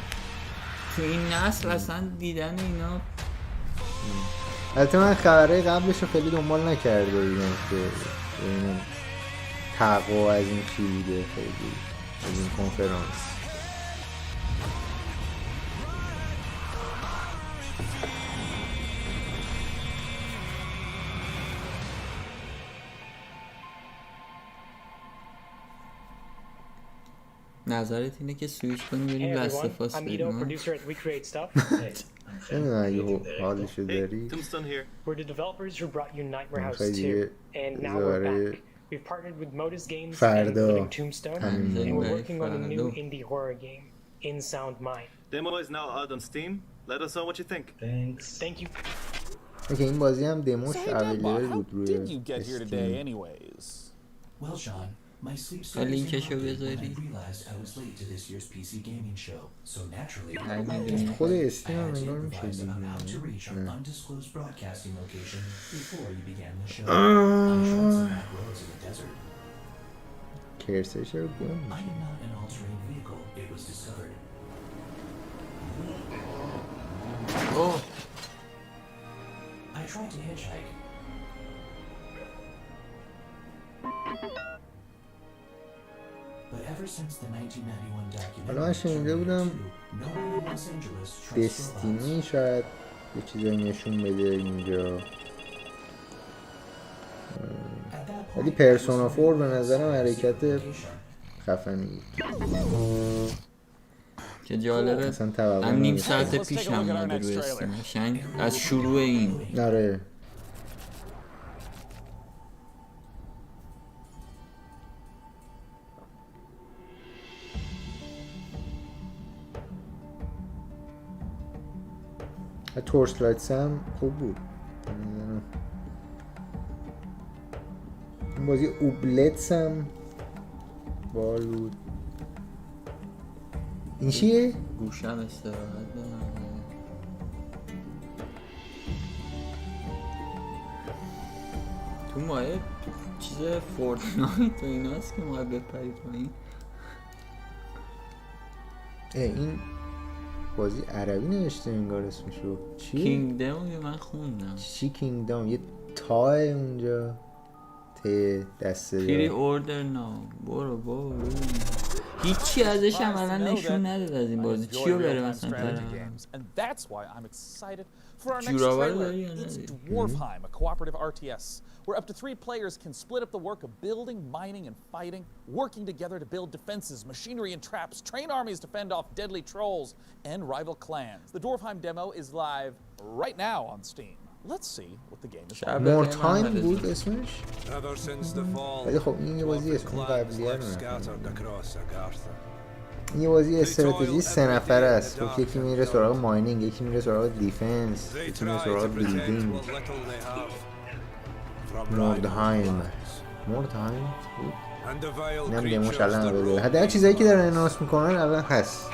تو این نسل اصلا دیدن اینا. البته من خبره قبلش رو خیلی دنبال نکرده بودم که ببینم تقوا از این چی بوده، خیلی از این کنفرانس. نظرت اینه که سویچ کنیم بریم لستفاس بگیم؟ نمیدونم اگه حالشو داری فردا اوکی این بازی هم دموش اویلیبل بود روی استیم. لینکشو بذاری خود استیم هم انگار میشه دیگه. کرسه چرا گم میشه؟ اوه حالا من شنیده بودم دستینی شاید یه چیزایی نشون بده اینجا، ولی پرسونا 4 به نظرم حرکت خفنی که جالبه هم نیم ساعت پیش هم اومده روی استیم از شروع این. آره تورچ لایتس هم خوب بود. این بازی اوبلتس هم بال بود. این چیه؟ گوشم استراحت دارم. تو مایه چیز فورتنایت و ایناست که مایه بپرید پایین. این بازی عربی نوشته انگار اسمشو چیه؟ کینگدم یه من خوندم. چی کینگدم؟ یه تاه اونجا ته دسته پری اوردر نام. برو هیچی ازش هم الان نشون نداد از این بازی چیو بره مثلا جوراوار داری یا It's Dwarfheim, a cooperative RTS, where up to 3 players can split up the work of building, mining, and fighting, working together to build defenses, machinery, and traps, train armies to fend off deadly trolls and rival clans. The Dwarfheim demo is live right now on Steam. Let's see what the game is like. مورتایم بود اسمش؟ ولی خب این یه بازی اسم قبلیه رو این یه بازی استراتژی 3 نفره است. خب یکی میره سراغ ماینینگ، یکی میره سراغ دیفنس، یکی میره سراغ بیلدینگ. مورتایم بود؟ اینم دموش الان بده. حتی هر چیزایی که دارن انانس میکنن الان هست.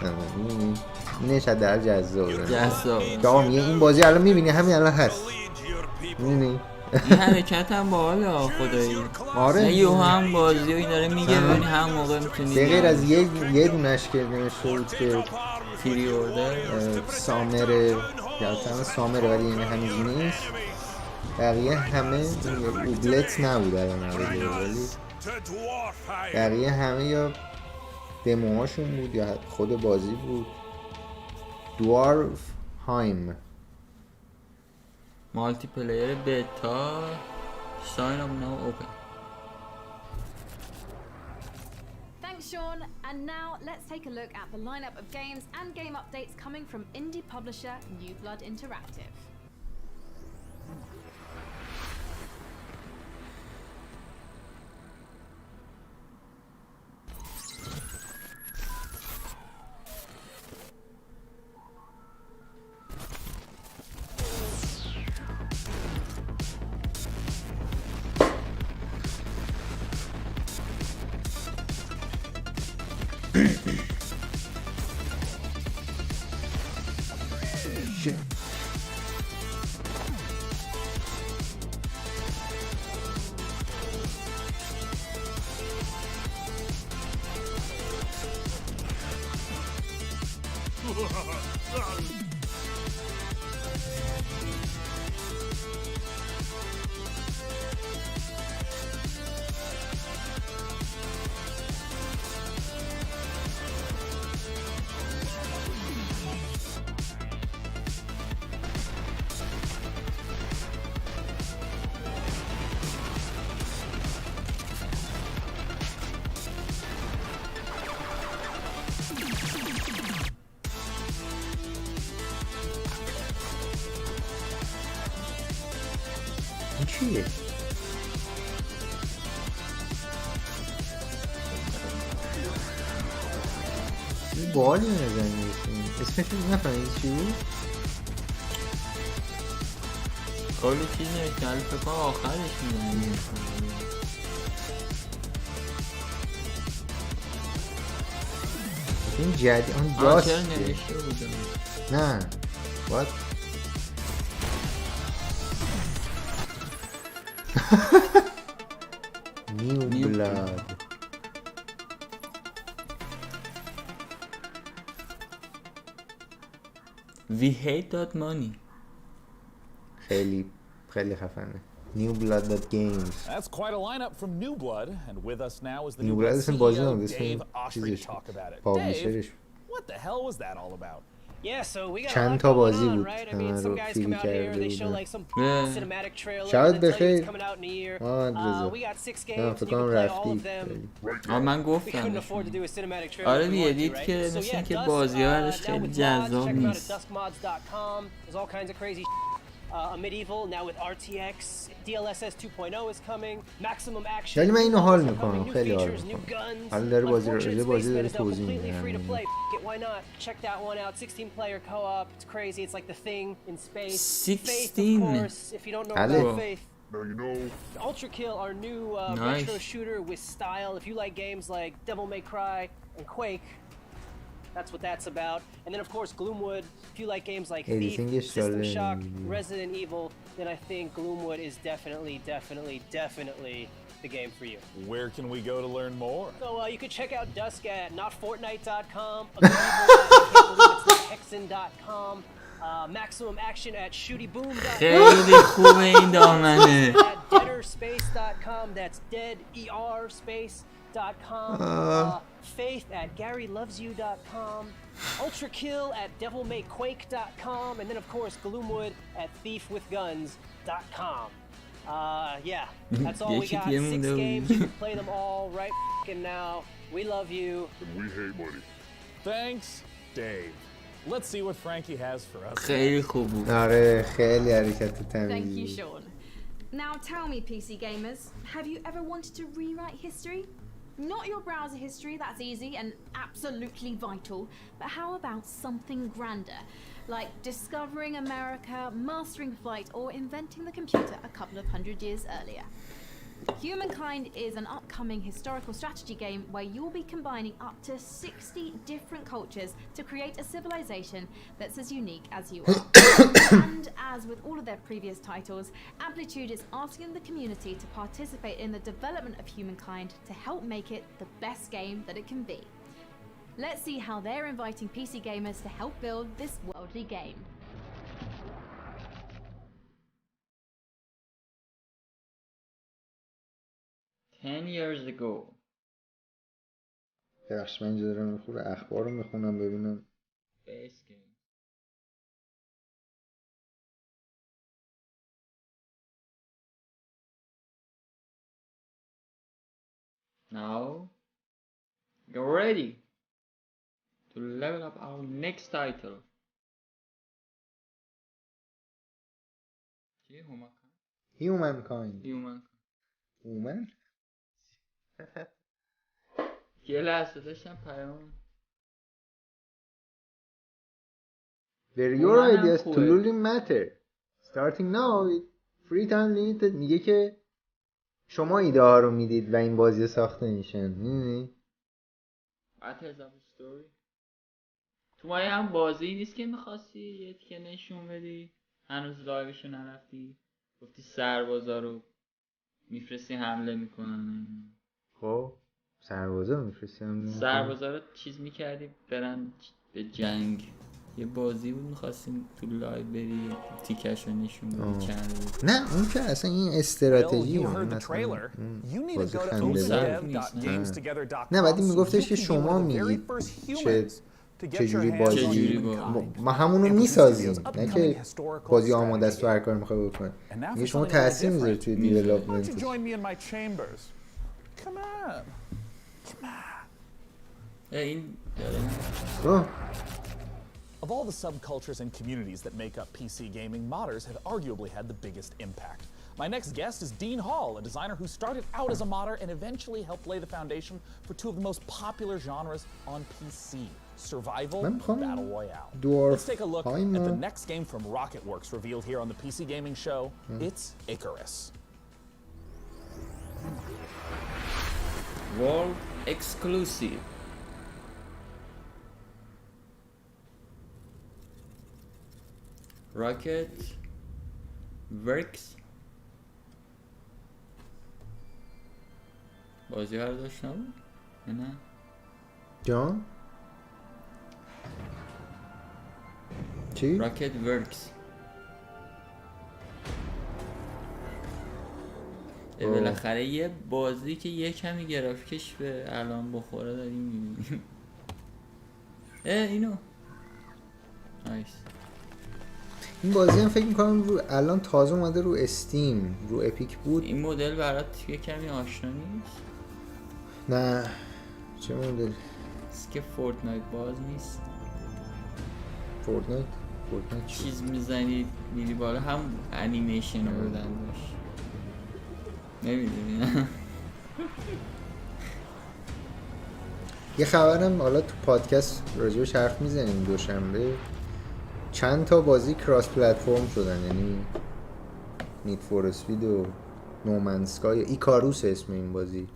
اینش حداقل جذابه. که آقا میگه این بازی الان میبینی همین الان هست. میبینی؟ این حرکت هم باحاله خدایی. آره یه هم بازی داره میگه ببین هم موقع میتونی به غیر از یه دونش که نوشته بود که پری اوردر سامره یادم سامره ولی این هنوز نیست. بقیه همه اوبلت نبود الان اولی ولی بقیه همه یا دموهاشون بود یا خود بازی بود. دوارف هایم مالتی پلیر بتا sign up now open. Thanks, Sean. And now let's take a look at the lineup of games and game updates coming from indie publisher New Blood Interactive. چیه؟ چیز باحالی نزنی اسمش رو نفهمید چی بود؟ کلی چیز نوشته ولی فکر کنم آخرش میدونی. این جدید آن داست چرا نوشته بودم؟ نه باید نیو بلاد We hate that money. خیلی خفنه. New Blood Games. That's quite a lineup from New Blood, and with us now is the New New Blood Blood isn't بازی CEO, نمیده Dave Ostrey, to talk about it. Dave, what the hell was that all about? Yeah, so we got چند تا بازی بود همه رو فیلی کرده بودن. شاید بخیر فکر کنم رفتی من گفتم آره دیگه دید که مثل این که بازی ها ازش خیلی جذاب نیست. A medieval now with RTX, DLSS 2.0 is coming, maximum action. ولی من اینو حال میکنم خیلی حال میکنم. حالا داره بازی داره توضیح میده. Why not? Check that one out. 16 player co-op. It's crazy. It's like the thing in space. 16. Faith, of course. If you don't know about Faith. Now you know. Ultra Kill, our new retro shooter with style. If you like games like Devil May Cry and Quake, that's what that's about. And then of course Gloomwood. If you like games like Thief, System Shock, Resident Evil, then I think Gloomwood is definitely the game for you. Where can we go to learn more? So you can check out Dusk at notfortnite.com, Hexen.com, Maximum Action at shootyboom.com. خیلی خوبه این دامنه. At deaderspace.com, that's deaderspace.com. Faith at GaryLovesYou.com, Ultra Kill at DevilMayQuake.com, and then of course Gloomwood at ThiefWithGuns.com. Yeah, that's all we got. 6 games, you can play them all right now. We love you. And we hate money. Thanks, Dave. Let's see what Frankie has for us. خیلی خوب بود. آره خیلی حرکت Thank تمیزی. you, Sean. Now tell me, PC gamers, have you ever wanted to rewrite history? Not your browser history, that's easy and absolutely vital, but how about something grander, like discovering America, mastering flight, or inventing the computer a couple of hundred years earlier? Humankind is an upcoming historical strategy game where you'll be combining up to 60 different cultures to create a civilization that's as unique as you are. And as with all of their previous titles, Amplitude is asking the community to participate in the development of Humankind to help make it the best game that it can be. Let's see how they're inviting PC gamers to help build this worldly game. Ten years ago. بخش من اینجا دارم میخوره اخبار رو میخونم ببینم. Base game. Now, get ready to level up our next title. Humankind. Human? یه لحظه داشتم پیام. Where your ideas truly matter. Starting now with free time limited. میگه که شما ایده ها رو میدید و این بازی ساخته میشن. میدونی؟ story. تو مایه هم بازی نیست که میخواستی یه تیکه نشون بدی؟ هنوز لایوشو نرفتی؟ گفتی سربازا رو میفرستی حمله میکنن. خب سربازا رو میفرستی حمله میکنن؟ سربازا رو چیز میکردی برن به جنگ. یه بازی بود میخواستیم تو لایو بری تیکش رو نشون بدی چند روز. نه اون که اصلا این استراتژی بازی خنده. نه بعدی میگفتش که شما میگید چجوری بازی ما همونو میسازیم، نه که بازی آماده است و هر کار میخوای بکنه. میگه شما تاثیر میذاره توی دیولپمنت. این Of all the subcultures and communities that make up PC gaming, modders have arguably had the biggest impact. My next guest is Dean Hall, a designer who started out as a modder and eventually helped lay the foundation for two of the most popular genres on PC, survival and battle royale. Let's take a look at the next game from Rocketworks revealed here on the PC Gaming Show. It's Icarus. World exclusive. Rocketworks بازی ها رو داشت نبود؟ نه جان؟ چی؟ Rocketworks بالاخره یه بازی که یه کمی گرافیکش به الان بخوره داریم میبینیم. اینو نایس. این بازی هم فکر میکنم رو الان تازه اومده رو استیم، رو اپیک بود. این مدل برات یه کمی آشنا نیست؟ نه چه مدل؟ که فورتنایت باز نیست. فورتنایت چیز میزنی میری بالا هم انیمیشن رو بودن داشت. نمیدونی؟ یه خبرم حالا تو پادکست راجبش حرف میزنیم دوشنبه. چند تا بازی کراس پلتفرم شدن، یعنی نید فور اسپید و نومنسکای، ایکاروس اسم این بازی.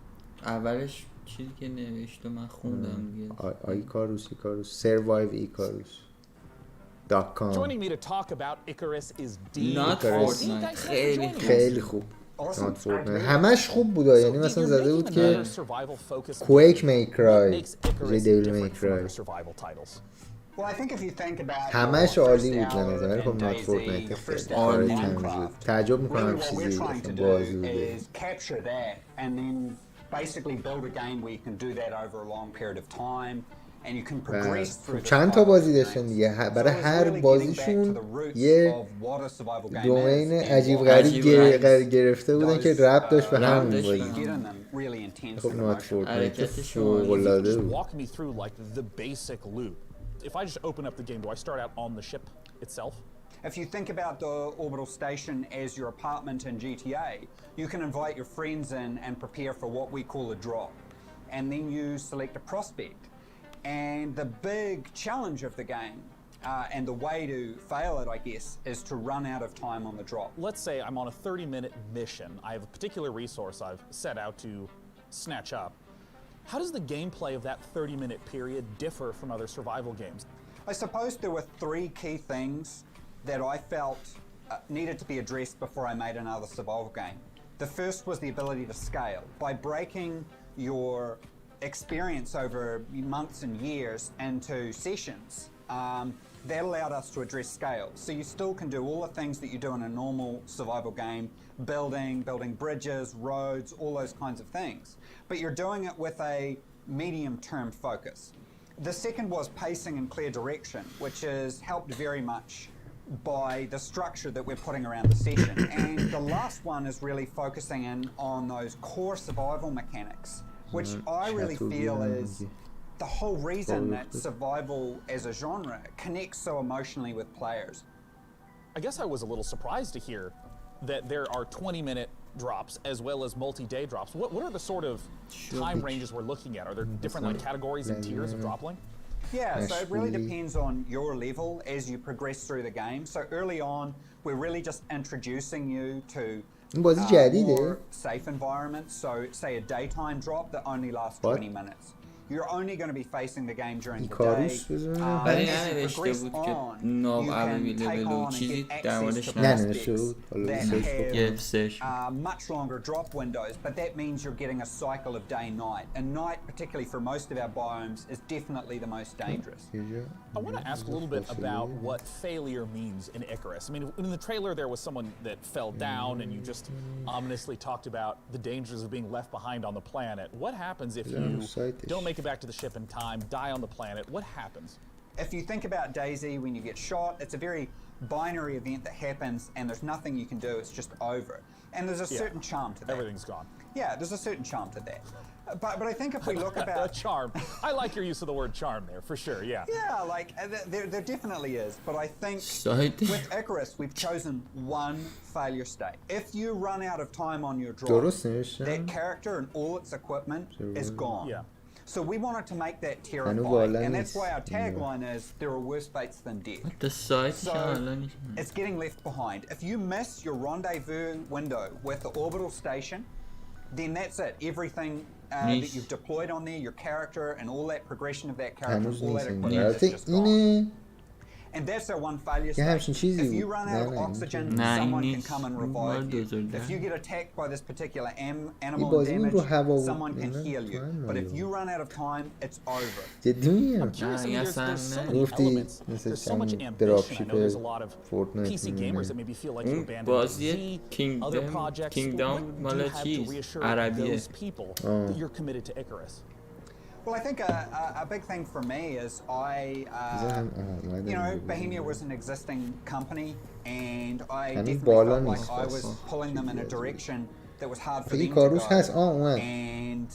اولش چیزی که نوشت و من خوندم دیگه. ایکاروس سروایو ایکاروس .com. Joining me to talk about Icarus is Dean. خیلی خوب. همش خوب بوده، یعنی مثلا زده بود که کویک میکرای، دیویل میکرای، همش عالی بود به نظر. خب نات فورتنایت خیلی عالی بود. تعجب میکنم چیزی بازی بوده. چند تا بازی داشتن دیگه، برای هر بازیشون یه دومین عجیب غریب گرفته بودن که ربط داشت به همون بازی. خب نات فورتنایت فوق‌العاده بود. If I just open up the game, do I start out on the ship itself? If you think about the orbital station as your apartment in GTA, you can invite your friends in and prepare for what we call a drop. And then you select a prospect. And the big challenge of the game, and the way to fail it, I guess, is to run out of time on the drop. Let's say I'm on a 30-minute mission. I have a particular resource I've set out to snatch up. How does the gameplay of that 30-minute period differ from other survival games? I suppose there were three key things that I felt needed to be addressed before I made another survival game. The first was the ability to scale. By breaking your experience over months and years into sessions, that allowed us to address scale. So you still can do all the things that you do in a normal survival game, building bridges, roads, all those kinds of things. But you're doing it with a medium-term focus. The second was pacing and clear direction, which is helped very much by the structure that we're putting around the session. And the last one is really focusing in on those core survival mechanics, which I really feel is the whole reason that survival as a genre connects so emotionally with players. I guess I was a little surprised to hear that there are 20-minute drops as well as multi-day drops. What are the sort of time ranges we're looking at? Are there different like categories and tiers of drop length? Yeah, so it really depends on your level as you progress through the game. So early on, we're really just introducing you to more safe environments. So say a daytime drop that only lasts 20 minutes. You're only going to be facing the game during the day. ولی ننوشته بود که ناب اویلیبل و چیزی در موردش ننوشته much longer drop windows, but that means you're getting a cycle of day-night. And night, particularly for most of our biomes, is definitely the most dangerous. I want to ask a little bit about what failure means in Icarus. I mean, in the trailer there was someone that fell down and you just ominously talked about the dangers of being left behind on the planet. What happens if you don't make it back to the ship in time, die on the planet? What happens? If you think about DayZ, when you get shot, it's a very binary event that happens and there's nothing you can do, it's just over. And there's a certain charm to that. Everything's gone. Yeah, there's a certain charm to that. But I think if we look about... charm. I like your use of the word charm there, for sure, yeah. Yeah, like, there definitely is. But I think with Icarus, we've chosen one failure state. If you run out of time on your drop, that character and all its equipment is gone. Yeah. So we wanted to make that terrifying, and that's why our tagline is, there are worse fates than death. So it's getting left behind. If you miss your rendezvous window with the orbital station, then that's it. Everything that you've deployed on there, your character, and all that progression of that character, all that equipment is just gone. And that's our one failure state. If you run out of oxygen, someone can come and revive you. If you get attacked by this particular animal damage, someone can heal you. But if you run out of time, it's over. I'm curious, I mean, there's so many elements, there's so much ambition. I know there's a lot of PC gamers that maybe feel like you abandoned DayZ, other projects. What do you have to reassure those people that you're committed to Icarus? Well, I think a big thing for me is Bohemia was an existing company, and I definitely felt like I was pulling them in a direction that was hard for them to go, and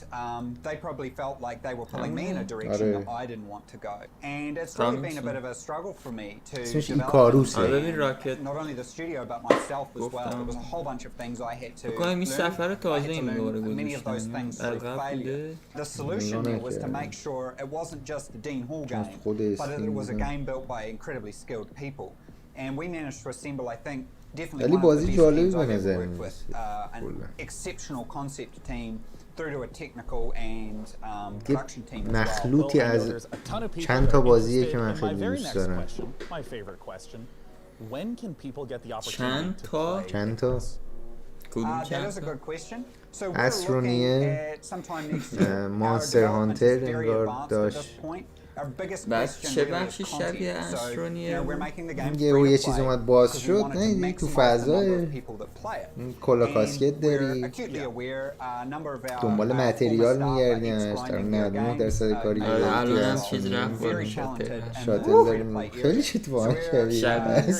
they probably felt like they were pulling me in a direction that I didn't want to go. And it's really been a bit of a struggle for me to develop not only the studio but myself as well. There was a whole bunch of things I had to learn. I had to learn many of those things through failure. The solution there was to make sure it wasn't just the Dean Hall game, but that it was a game built by incredibly skilled people. And we managed to assemble, I think, definitely one of the best teams I've ever worked with. An exceptional concept team through to a technical and production team as well. مخلوطی از چند تا بازیه که من خیلی دوست دارم. My favorite question. When can people get the opportunity to play? چند تا؟ That is a good question. So we're استرونیه looking at sometime next year. مانستر هانتر انگار داشت. چه بخشی شبیه استرونیه یه چیز اومد باز شد نه تو فضای کلا کاسکت داری دنبال متریال میگردیم 99% کاری الان هم چیز رفت باریم شاتل داریم خیلی چیت واقعا شبیه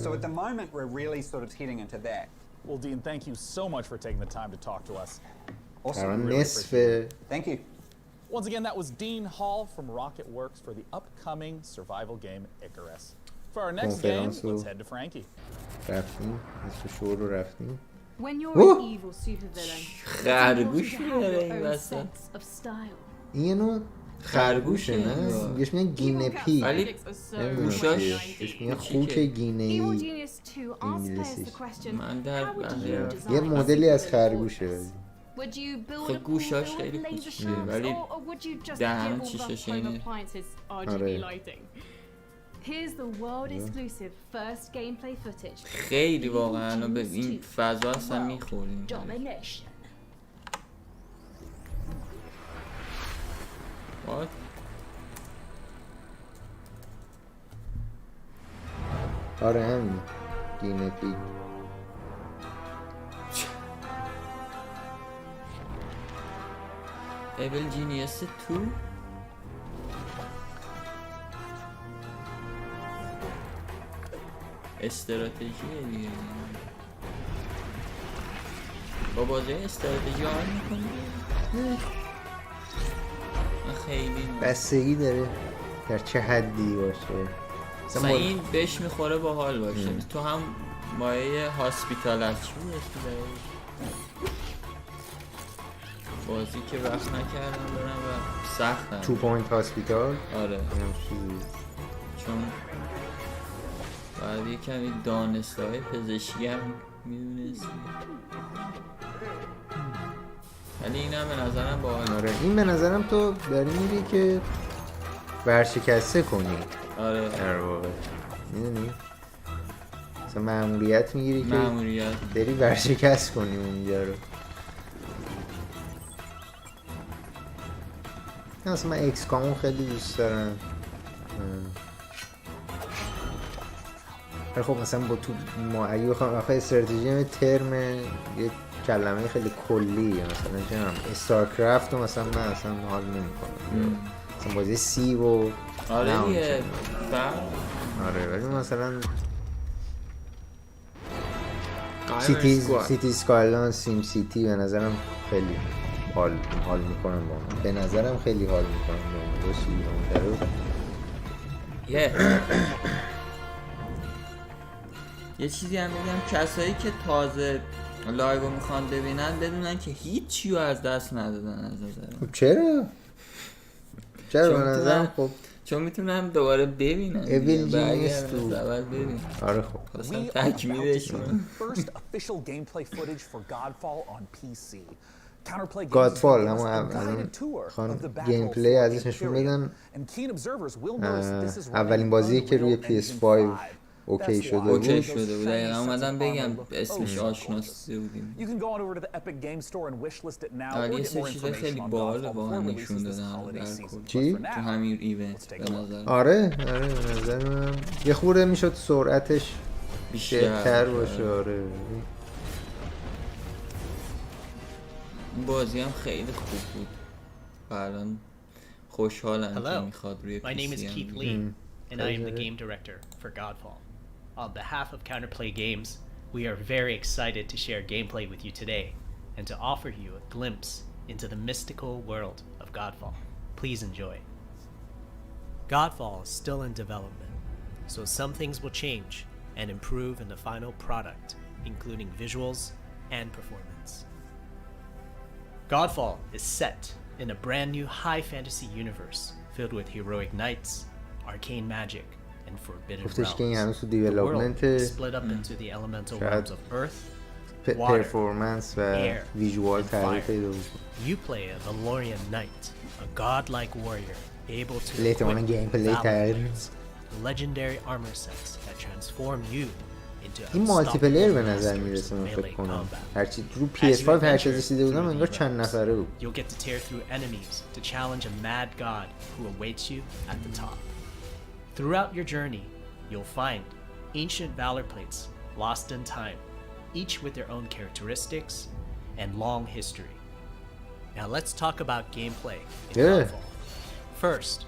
So at the moment we're really sort of heading into that. Well, Dean, thank you so much for taking the time to talk to us. Awesome. Really Thank you. Once again, that was Dean Hall from Rocket Works for the upcoming survival game Icarus. For our next game, let's head to Frankie. When you're an evil supervillain, you have your own sense of style. اینو خرگوشه نه؟ یش میگن گینه پی ولی گوشاش یش میگن خوک گینه ای من در یه مدلی از خرگوشه خب گوشاش خیلی کوچیکه ولی دهن چیشش اینه خیلی واقعا به این فضا اصلا میخوریم آره همین گیم اپیک. ایول جینیس 2 استراتژی دیگه با بازی استراتژی حال میکنی؟ خیلی بستگی داره در چه حدی باشه. مثلا این بهش میخوره با حال باشه. تو هم مایه هاسپیتال هست چی بود بازی که وقت نکردم برم و سختم. 2 پوینت هاسپیتال؟ آره چون بعد کمی دانسته های پزشکی هم میدونستی ولی این هم به نظرم باحال. آره این به نظرم تو داری میری که ورشکسته کنی. آره در واقع میدونی مثلا مأموریت میگیری که داری ورشکست کنی اونجا رو. مثلا من ایکس کامو خیلی دوست دارم. خب مثلا با تو ما اگه بخوام آخه استراتژی ترم یه کلمه خیلی کلیه مثلا چنم استارکرافت و مثلا من اصلا حال نمی‌کنم. مثلا بازی سی و آره دیگه آره ولی مثلا سیتی اسکایلاین سیم سیتی به نظرم خیلی حال میکنم با من. به نظرم خیلی حال میکنم با من. یه چیزی هم بگم کسایی که تازه لایو رو میخوان ببینن بدونن که هیچ چی رو از دست ندادن از نظرم. چرا به نظرم خب چون میتونم دوباره ببینم اویل جینیس تو ببین. آره خب تکمیلش گادفال همون گیم پلی ازش نشون بدن. اولین بازی که روی PS5 اوکی شده بود. دقیقا اومدم بگم اسمش آشناسی بودیم. ولی یه چیزای خیلی باحال با هم نشون دادن. چی؟ تو همین ایونت به نظر. آره به نظر من یه خورده میشد سرعتش بیشتر باشه. آره این بازی هم خیلی خوب بود. الان خوشحالم که میخواد روی My name is Keith Lee and I am the game director for Godfall. On behalf of Counterplay Games, we are very excited to share gameplay with you today and to offer you a glimpse into the mystical world of Godfall. Please enjoy. Godfall is still in development, so some things will change and improve in the final product, including visuals and performance. Godfall is set in a brand new high fantasy universe filled with heroic knights, arcane magic, and forbidden realms. The world is split up into the elemental realms of earth, water, air, and fire. You play a Valorian knight, a godlike warrior able to equip valor, legendary armor sets that transform you into این مالتی پلیر به نظر میرسه. من فکر کنم هرچی رو PS5 هر چیزی دیده بودم انگار چند نفره بود. You'll get to tear through enemies to challenge a mad god who awaits you at the top. Throughout your journey, you'll find ancient valor plates lost in time, each with their own characteristics and long history. Now let's talk about gameplay in Godfall. First,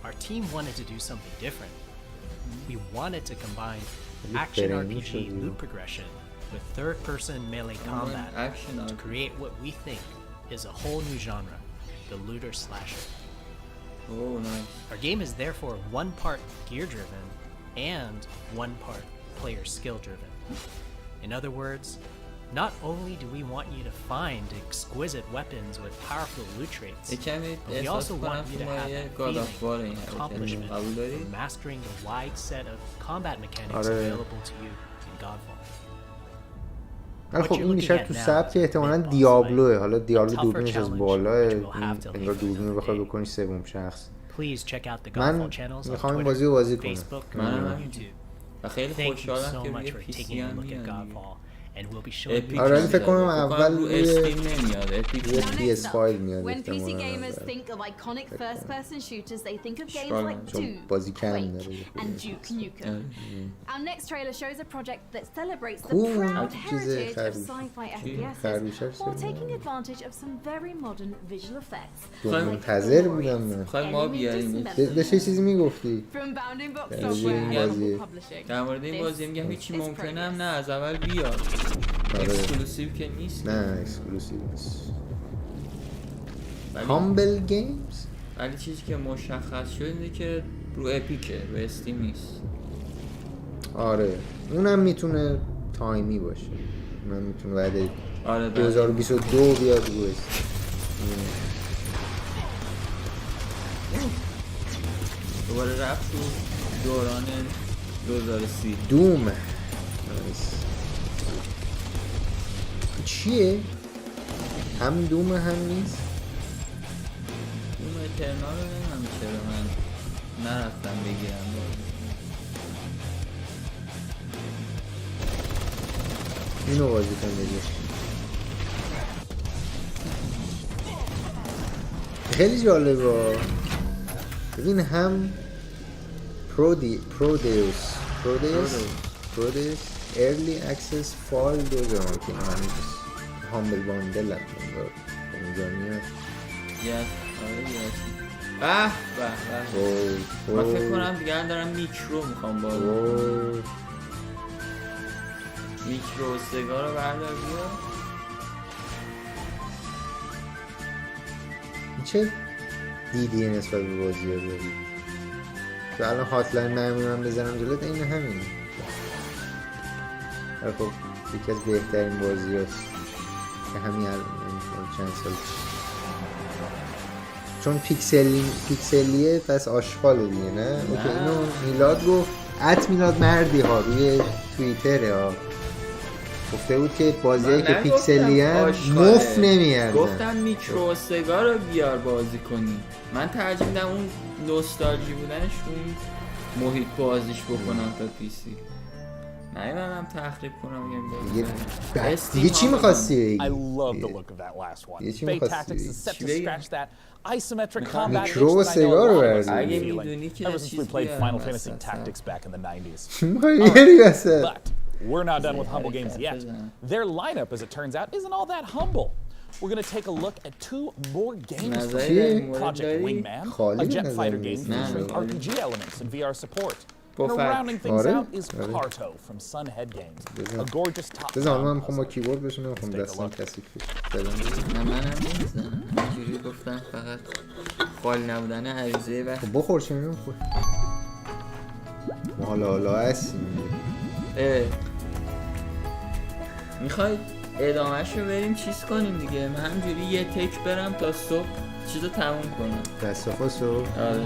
our team wanted to do something different. We wanted to combine action RPG loot progression with third-person melee combat to create what we think is a whole new genre, the looter slasher. Oh, nice. Our game is therefore one part gear-driven and one part player skill-driven. In other words, not only do we want you to find exquisite weapons with powerful loot traits, but we also want you to have that feeling of accomplishment from mastering the wide set of combat mechanics available to you in Godfall. خب این میشه تو سبک احتمالاً دیابلوه. حالا دیابلو دوربینش از بالاه، انگار دوربین بخوای بکنی سوم شخص. من میخوام این بازی رو بازی کنم. و خیلی خوشحالم که روی پیسی هم میاد. and we'll be showing you آره فکر کنم اول روی استیم نمیاد اپیک PS5 میاد. When PC gamers think of iconic first-person shooters, they think of games like Doom, بازی کم Quake, داره. and Duke Nukem. Our next trailer shows a project that celebrates the proud heritage of sci-fi FPSs while taking advantage of some very modern visual effects. منتظر بودم من. ما بیاریم. داشتی چیزی میگفتی؟ From Bounding Box Software and Publishing. در مورد این بازی میگم هیچی ممکنه هم نه از اول بیاد. اکسکلوسیو که نیست. نه اکسکلوسیو نیست. هامبل گیمز؟ ولی چیزی که مشخص شد اینه که رو اپیکه، رو استیم نیست. آره اونم میتونه تایمی باشه. اونم میتونه بعد آره 2022 بیاد رو استیم. دوباره رفت تو دوران 2030. دوم چیه؟ هم دوم هم نیست؟ دوم اترنال رو نمیم چرا من نرفتم بگیرم اینو بازی کن بگیر. خیلی جالبه. ببین هم پرودیوس ارلی اکسس فایل دوزم که هنوز هامبل باندل هم اونجا میاد. من فکر کنم دیگه دارم میکرو میخوام بازی میکرو سگا رو بردار بیا. چه دیدی نسبت به بازی ها داری؟ که الان هاتلاین معمولم بزنم جلوت این همینه. خب یکی از بهترین بازی هست که همین چند سال چون پیکسلیه پس آشغاله دیگه نه؟ اوکی اینو میلاد گفت میلاد مردی ها روی توییتره ها گفته بود که بازیایی که پیکسلی هم مف نمیارزن. گفتم میکرو سگا رو بیار بازی کنی. من ترجیح میدم اون نوستالژی بودنش اون محیط بازیش بکنم تا پیسی. نه منم تخریب کنم دیگه چی می‌خواستی؟ I love the look of that last one. Fate Tactics is set to scratch that isometric combat itch that I know a lot of us have been feeling ever since we played Final Fantasy Tactics back in the 90s. But we're not done with humble games yet. Their lineup, as it turns out, isn't all that humble. We're going to take a look at two more games from Project Wingman, a jet fighter game featuring RPG elements and VR support. And rounding things out is Carto from Sunhead Games, a gorgeous top. بذار من میخوام با کیبورد بشونم میخوام دستم کثیف بشه. نه منم نمیزنم. اینجوری گفتم فقط خال نبودن عریضه و بخور چه نمیخور. حالا هستیم. میخواید ادامهش رو بریم چیز کنیم دیگه. من همجوری یه تک برم تا صبح چیزو تموم کنم. دست و صبح؟ آره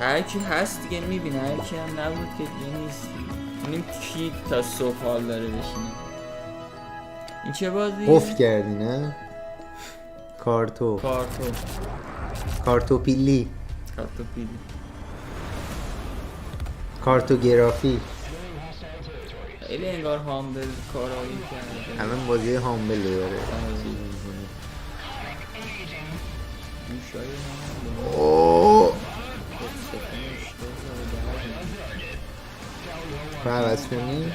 هر کی هست دیگه میبینه، هر کی هم نبود که دیگه نیست. ببینیم کی تا صبح حال داره بشینه. این چه بازی؟ قفل کردی نه؟ کارتوپیلی کارتوگرافی. خیلی انگار هامبل کارایی کرده. الان بازی هامبل داره. اوه عوض کنی؟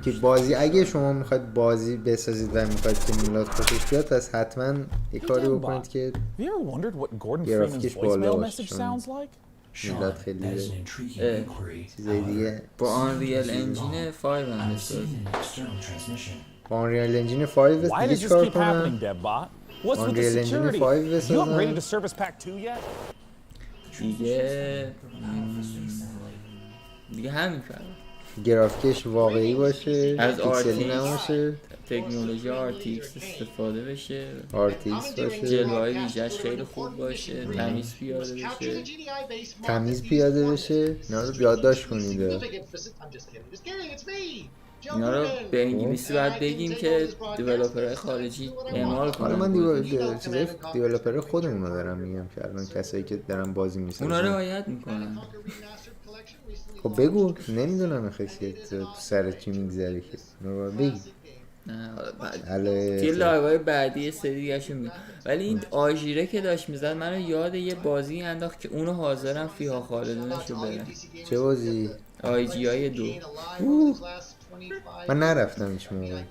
که بازی اگه شما میخواید بازی بسازید و میخواید که میلاد خوشش بیاد پس حتما یه کاری بکنید که گرافیکش بالا باشه. میلاد خیلی چیزای دیگه با آنریل انجین 5 هم بسازید. با آنریل انجین 5 دیگه چیکار کنم؟ آنریل انجین 5 بسازم دیگه همین فرق. گرافیکش واقعی باشه، پیکسلی نباشه، تکنولوژی RTX استفاده بشه، RTX باشه، جلوه‌های ویژه‌اش خیلی خوب باشه، تمیز پیاده بشه. اینا رو یادداشت کنید. اینا رو به انگلیسی باید بگیم که دیولپرهای خارجی اعمال کنن. من دیولپر خودمون رو دارم میگم که الان کسایی که دارن بازی میسازن اونا رعایت میکنن. خب بگو، نمیدونم خیلی تو سرت چی میگذره که رو بگی. توی لایوهای بعدی یه سری دیگه‌شو میگم. ولی این آژیره که داشت میزد منو یاد یه بازی انداخت که اونو حاضرم فیها خالدونشو برم. چه بازی؟ های 2. من نرفتم هیچ موقع.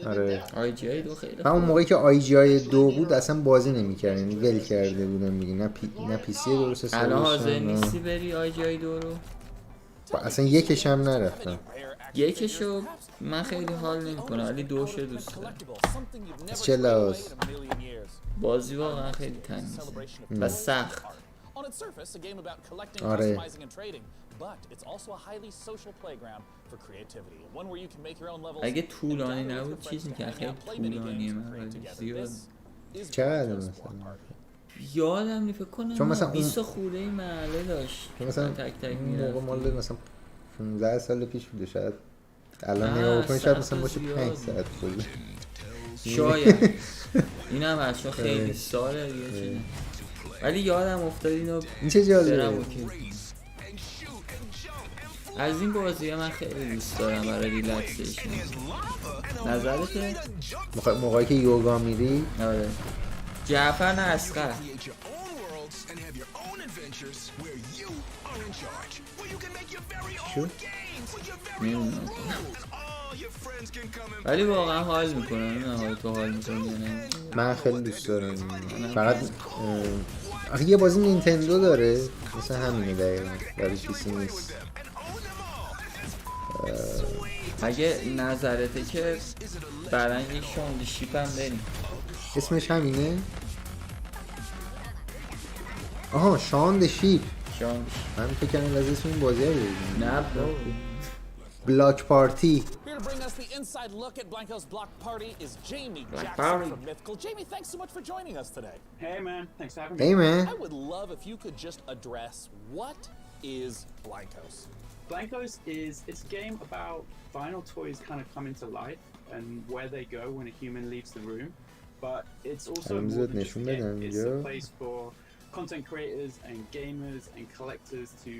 آره های 2 خیلی. من اون موقعی که های 2 بود اصلا بازی نمی‌کردم، یعنی ول کرده بودم دیگه. نه پیسی درست حسابی. الان حاضر نیستی بری های 2 رو؟ اصلا یکش هم نرفتم. یکشو من خیلی حال نمی‌کنم ولی 2شو دوست دارم. از چه لحاظ؟ بازی واقعا خیلی تنگ و سخت. آره. اگه طولانی نبود چیز می‌کنم، خیلی طولانیه من زیاد. چقدر مثلا؟ یادم نی فکر کنم چون مثلا 20 خورده این محله داشت. مثلا تک تک موقع مال مثلا 15 سال پیش بوده، شاید الان نگاه بکنی شاید مثلا باشه 5 ساعت کله. شاید اینم اصلا خیلی ساله دیگه. ولی یادم افتاد اینو. این چه جالبه. از این بازی من خیلی دوست دارم برای ریلکسیشن. نظرته؟ موقعی که یوگا میری؟ آره. جعفر نه اسقر. چو؟ ولی واقعا حال میکنم. نه حال تو حال میکنم یا نه؟ من خیلی دوست دارم. فقط آخه یه بازی نینتندو داره مثلا همینه دقیقا، برای پیسی نیست. اگه نظرته که برای یک شاند شیپ هم بریم. اسمش همینه؟ آها شاند شیپ. من فکر کنم از اسم این بازی رو بگیم. نه بلاک پارتی. Here to bring us the inside look at Blanco's block party is Jamie Jackson from Mythical. Jamie, thanks so much for joining us today. Hey man, thanks for having me. Hey man. I would love if you could just address what is Blankos. Blankos is it's a game about vinyl toys kind of coming to life and where they go when a human leaves the room. But it's also more than just a game. It's a place for content creators and gamers and collectors to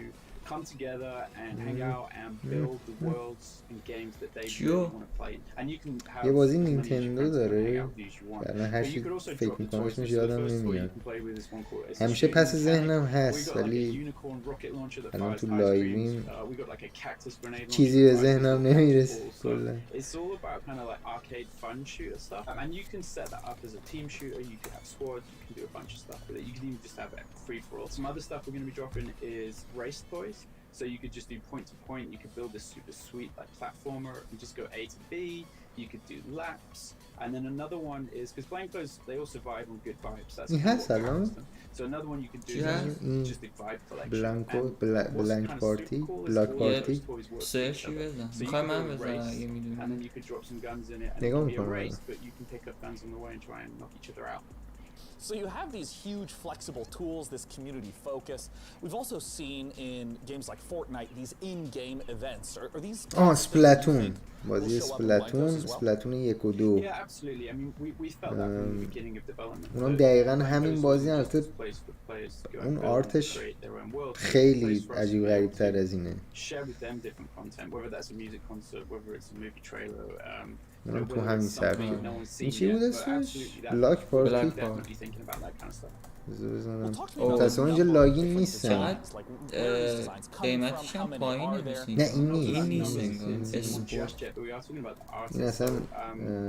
come together and hang out and build the worlds and games that they really want to play. And you can have یه بازی نینتندو داره. الان هر چی فکر می‌کنم اسمش یادم نمیاد. همیشه پس ذهنم هست ولی الان تو لایویم چیزی به ذهنم نمیرسه کلا. It's all about kind of like arcade fun shooter stuff. And you can set that up as a team shooter. You can have squads. You can do a bunch of stuff with it. You can even just have it free for all. Some other stuff we're going to be dropping is race toys. So you could just do point to point. You could build this super sweet like platformer and just go A to B. You could do laps. And then another one is because Blankos they all survive on good vibes. That's so another one you can do is just the vibe collection. Blank party, block party. سرچ بزن. میخوای من بزنم اگه میدونی. And then you could drop some guns in it and it'll be a race, but you can pick up guns on the way and try and knock each other out. So you have these huge flexible tools, this community focus. We've also seen in games like Fortnite these in-game events. Are these Splatoon. بازی سپلاتون 1 و 2. Yeah, absolutely. I mean, we felt that from the beginning of development. اونم دقیقاً همین بازی البته اون آرتش خیلی عجیب غریب تر از اینه. Share with them different content, whether that's a music concert, whether it's a movie trailer. اونم تو همین سبکه. این چی بود اسمش؟ بلاک پارتی. بزنم تصمیم اینجا لاگین نیستم. قیمتش هم پایینه. نه این نیست. این اصلا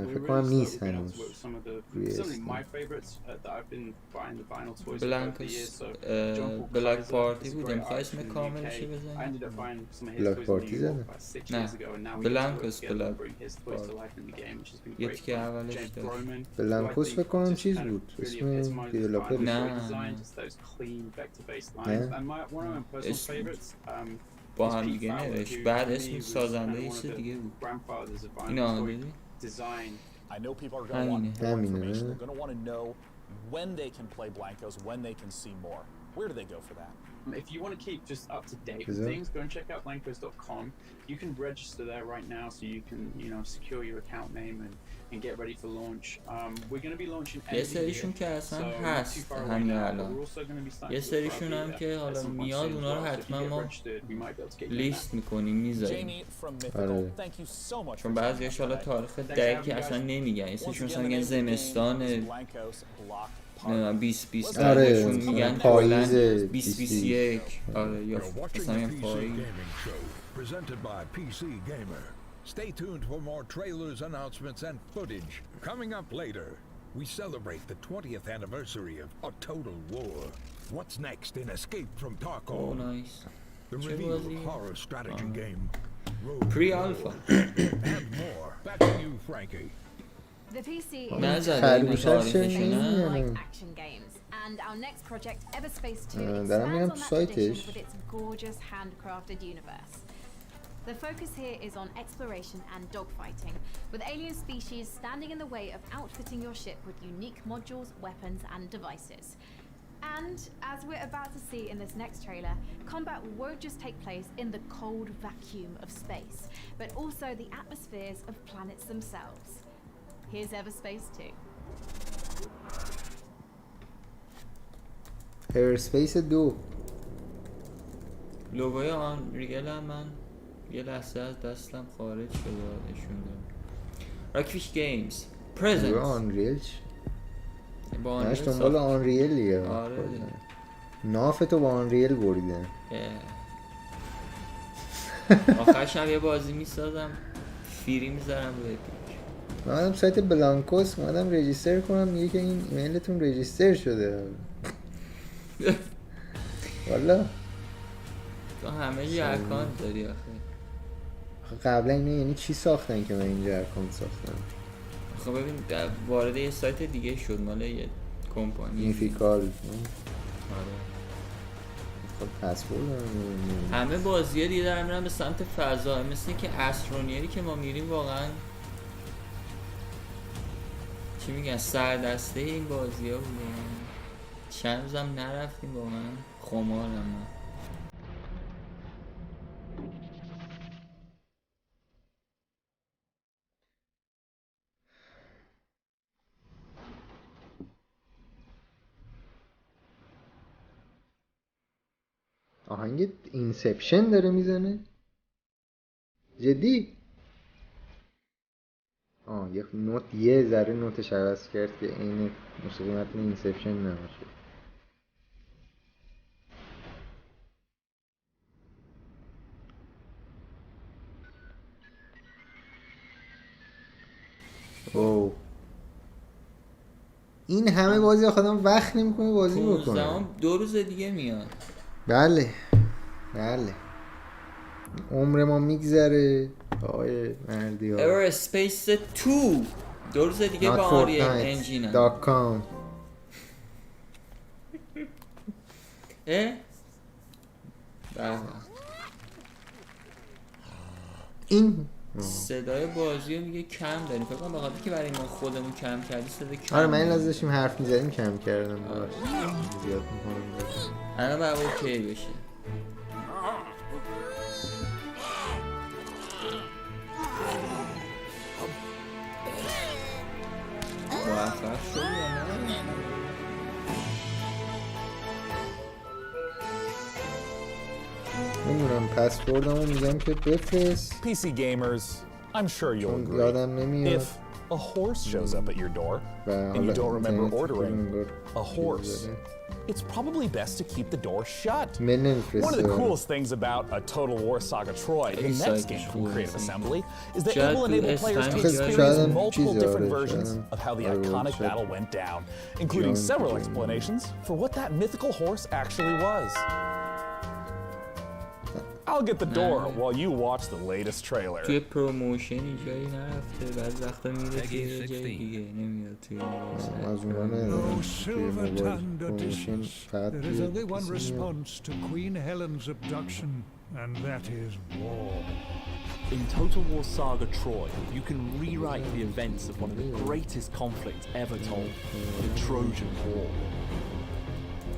فکر کنم نیست هنوز. بلاک پارتی بوده. میخوای اسم کاملشی بزنی؟ بلاک پارتی زده؟ نه بلانکوس بلاک یکی که اولش داشت. بلانکوس فکر کنم چیز بود اسم دیولپر. نه با هم دیگه نوشت بعد اسم سازنده یه چیز دیگه بود. این آهنگی همینه. When they can play Blankos, when they can see more. Where do they go for that? If you want to keep just up to date with things, go and check out blankos.com. You can register there right now, so you can, secure your account name and get ready for launch. We're going to be launching یه سریشون که اصلا هست همین الان، یه سریشون هم که حالا میاد اونا رو حتما ما لیست میکنیم میذاریم، چون بعضیش حالا تاریخ دقیقی که اصلا نمیگن، یه سریشون مثلا میگن زمستان 2020 بعضیشون میگن پاییز 2021 آره یا مثلا میگن پاییز. Presented by PC Gamer. Stay tuned for more trailers, announcements, and footage. Coming up later, we celebrate the 20th anniversary of A Total War. What's next in Escape from Tarkov? Oh, nice. The reveal of horror strategy game. Pre-alpha. And more. Back to you, Frankie. The PC خرگوشش action games, and our next project, Everspace 2, دارم میرم تو expands on that سایتش. tradition with its gorgeous handcrafted universe. The focus here is on exploration and dogfighting, with alien species standing in the way of outfitting your ship with unique modules, weapons, and devices. And, as we're about to see in this next trailer, combat won't just take place in the cold vacuum of space, but also the atmospheres of planets themselves. Here's Everspace 2. Everspace 2 لوگوی آن ریل هم من یه لحظه از دستم خارج شده نشوندم. راکفیش گیمز پرزنت آنریل با آنریل ساخت دنبال آنریلیه. آره نافتو با آنریل بریدن. آخرش هم یه بازی میسازم فری میذارم روی اپیک. من سایت بلانکوس اومدم رجیستر کنم میگه که این ایمیلتون رجیستر شده. والا تو همه یه اکانت داری آخه. قبلا اینه یعنی چی ساختن که من اینجا اکانت ساختم؟ خب ببین وارد یه سایت دیگه شد مال یه کمپانی میفیکال. آره خب پسورد همه بازی‌ها دیگه دارن میرن به سمت فضا، مثل که استرونیری که ما میریم واقعا چی میگن سردسته این بازی‌ها بودن. چند روزم نرفتیم واقعا خمارم. آهنگ اینسپشن داره میزنه جدی. یه نوت یه ذره نوتش عوض کرد که این موسیقی متن اینسپشن نباشه. اوه این همه بازی خودم وقت نمیکنه بازی بکنم. 2 روز دیگه میاد. بله عمر ما میگذره آقای مردی ها. Everspace 2 2 روز دیگه با آنریل انجین .com این صدای بازی رو میگه کم داریم فکر کنم بخاطر که برای ما خودمون کم کردی صدا کم. آره من این لحظه داشتیم حرف میزدیم کم کردم. زیاد میکنم الان باید اوکی بشه. موفق شد یا نه؟ نمیدونم پسوردمو میگم که بفرست. PC gamers, I'm sure you'll agree. یادم نمیاد. If a horse shows up at your door and you don't remember ordering a horse, it's probably best to keep the door shut. One of the coolest things about a Total War Saga Troy, the next game from Creative Assembly, is that it will enable players to experience multiple different versions of how the iconic battle went down, including several explanations for what that mythical horse actually was. I'll get the door while you watch the latest trailer. توی پروموشنی جایی نرفته بعد وقتا میره توی جایی دیگه نمیاد توی از اونها ندارم توی موبایل پروموشن فقط There is only one response to Queen Helen's abduction, and that is war. In Total War Saga Troy, you can rewrite the events of one of the greatest conflicts ever told, the Trojan War.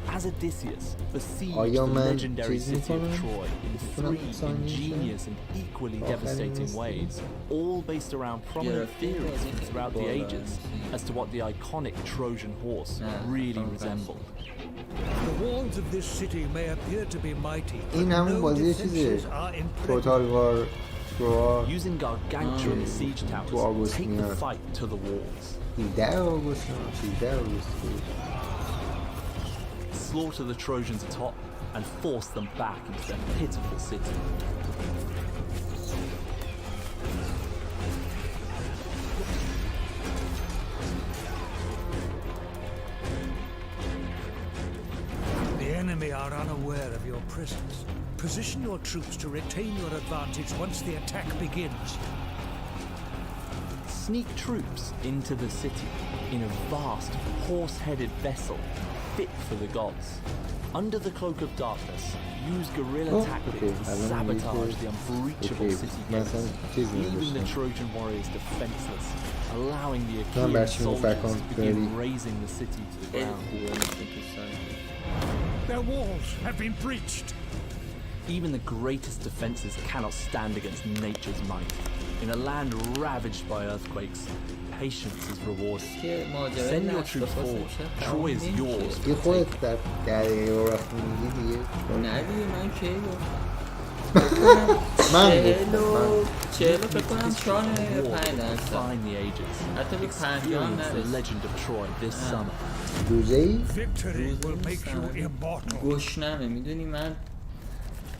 As Odysseus besieged آیا the من legendary چیز city of میکنم؟ Troy in 3 ingenious and equally devastating ways, all based around prominent theories throughout the ages as to what the iconic Trojan horse really resembled. The walls of this city may appear to be mighty. این همون بازی چیزه توتال وار Using gargantuan siege towers, take the fight to the walls. 17 آگوست Slaughter the Trojans atop and force them back into their pitiful city. The enemy are unaware of your presence. Position your troops to retain your advantage once the attack begins. Sneak troops into the city in a vast, horse-headed vessel fit for the gods. Under the cloak of darkness, use guerrilla tactics to sabotage the unbreachable city gates, leaving the Trojan warriors defenseless, allowing the Achaean soldiers to begin razing the city to the ground. Their walls have been breached. Even the greatest defenses cannot stand against nature's might. In a land ravaged by earthquakes, patience is rewarded. Send your troops forward. Troy is yours. یه خودت در دقیقه رو رفت میگی دیگه نه دیگه من کی چهلو فکر کنم 4-5%. حتی به 50 هم نرسید. روزه ای؟ گشنمه میدونی من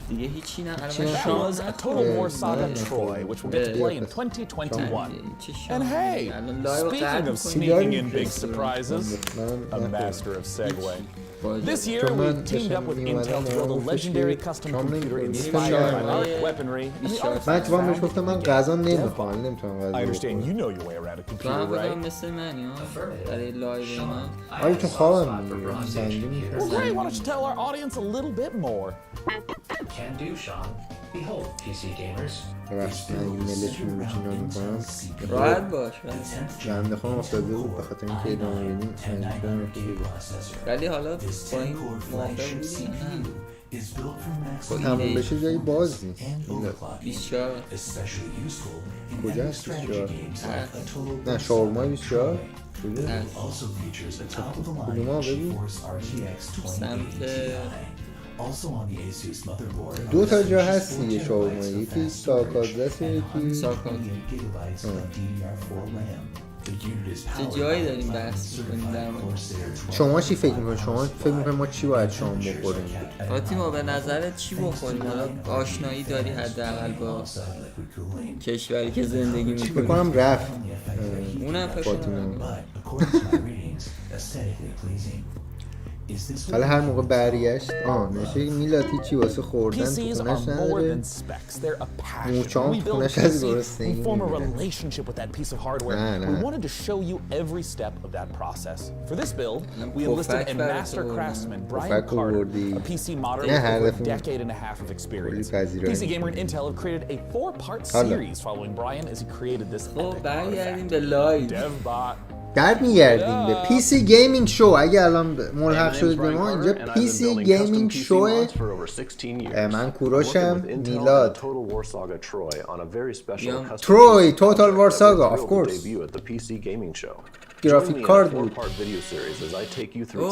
دیگه هیچی نه was a total war saga Troy, which will get to play in 2021. And hey, speaking of sneaking in big surprises, a master of segue. This year, we've teamed up with Intel to build a legendary custom computer inspired by art, weaponry, and the artifacts found. I understand you know your way around a computer, right? Well, great. Why don't you tell our audience a little bit more? Can do, Sean. Behold, PC gamers. راحت باش بنده خودم افتاده بود به خاطر اینکه ادامه بدیم ولی حالا با این موافق بودی همون بشه جایی باز نیست 24 کجا هست 24 نه شاورمای 24 کدوم ها بگو سمت دو تا جا هست دیگه شاورما یکی ساکازده است یکی چه جایی داریم بحث می‌کنیم در مورد شما چی فکر می‌کنید؟ شما فکر می‌کنید ما چی باید شام بخوریم؟ فاطیما به نظرت چی بخوریم؟ حالا آشنایی داری حداقل با کشوری که زندگی می‌کنی؟ فکر کنم رفت اونم فکر کنم حالا هر موقع برگشت نشه میلاد هیچی واسه خوردن تو خونش نداره موچام تو خونش از گرسنگی We wanted to show you every step of that process. For this build, we enlisted a master craftsman, Brian Carter, a PC moderator with a decade and a half of experience. PC Gamer and Intel have created a 4-part series following Brian as he created this epic DevBot. در میگردیم به پیسی گیمینگ شو. اگه الان ملحق شدید به ما اینجا پیسی گیمینگ شو من کوروشم میلاد تروی توتال وار ساگا of course گرافیک کارد بود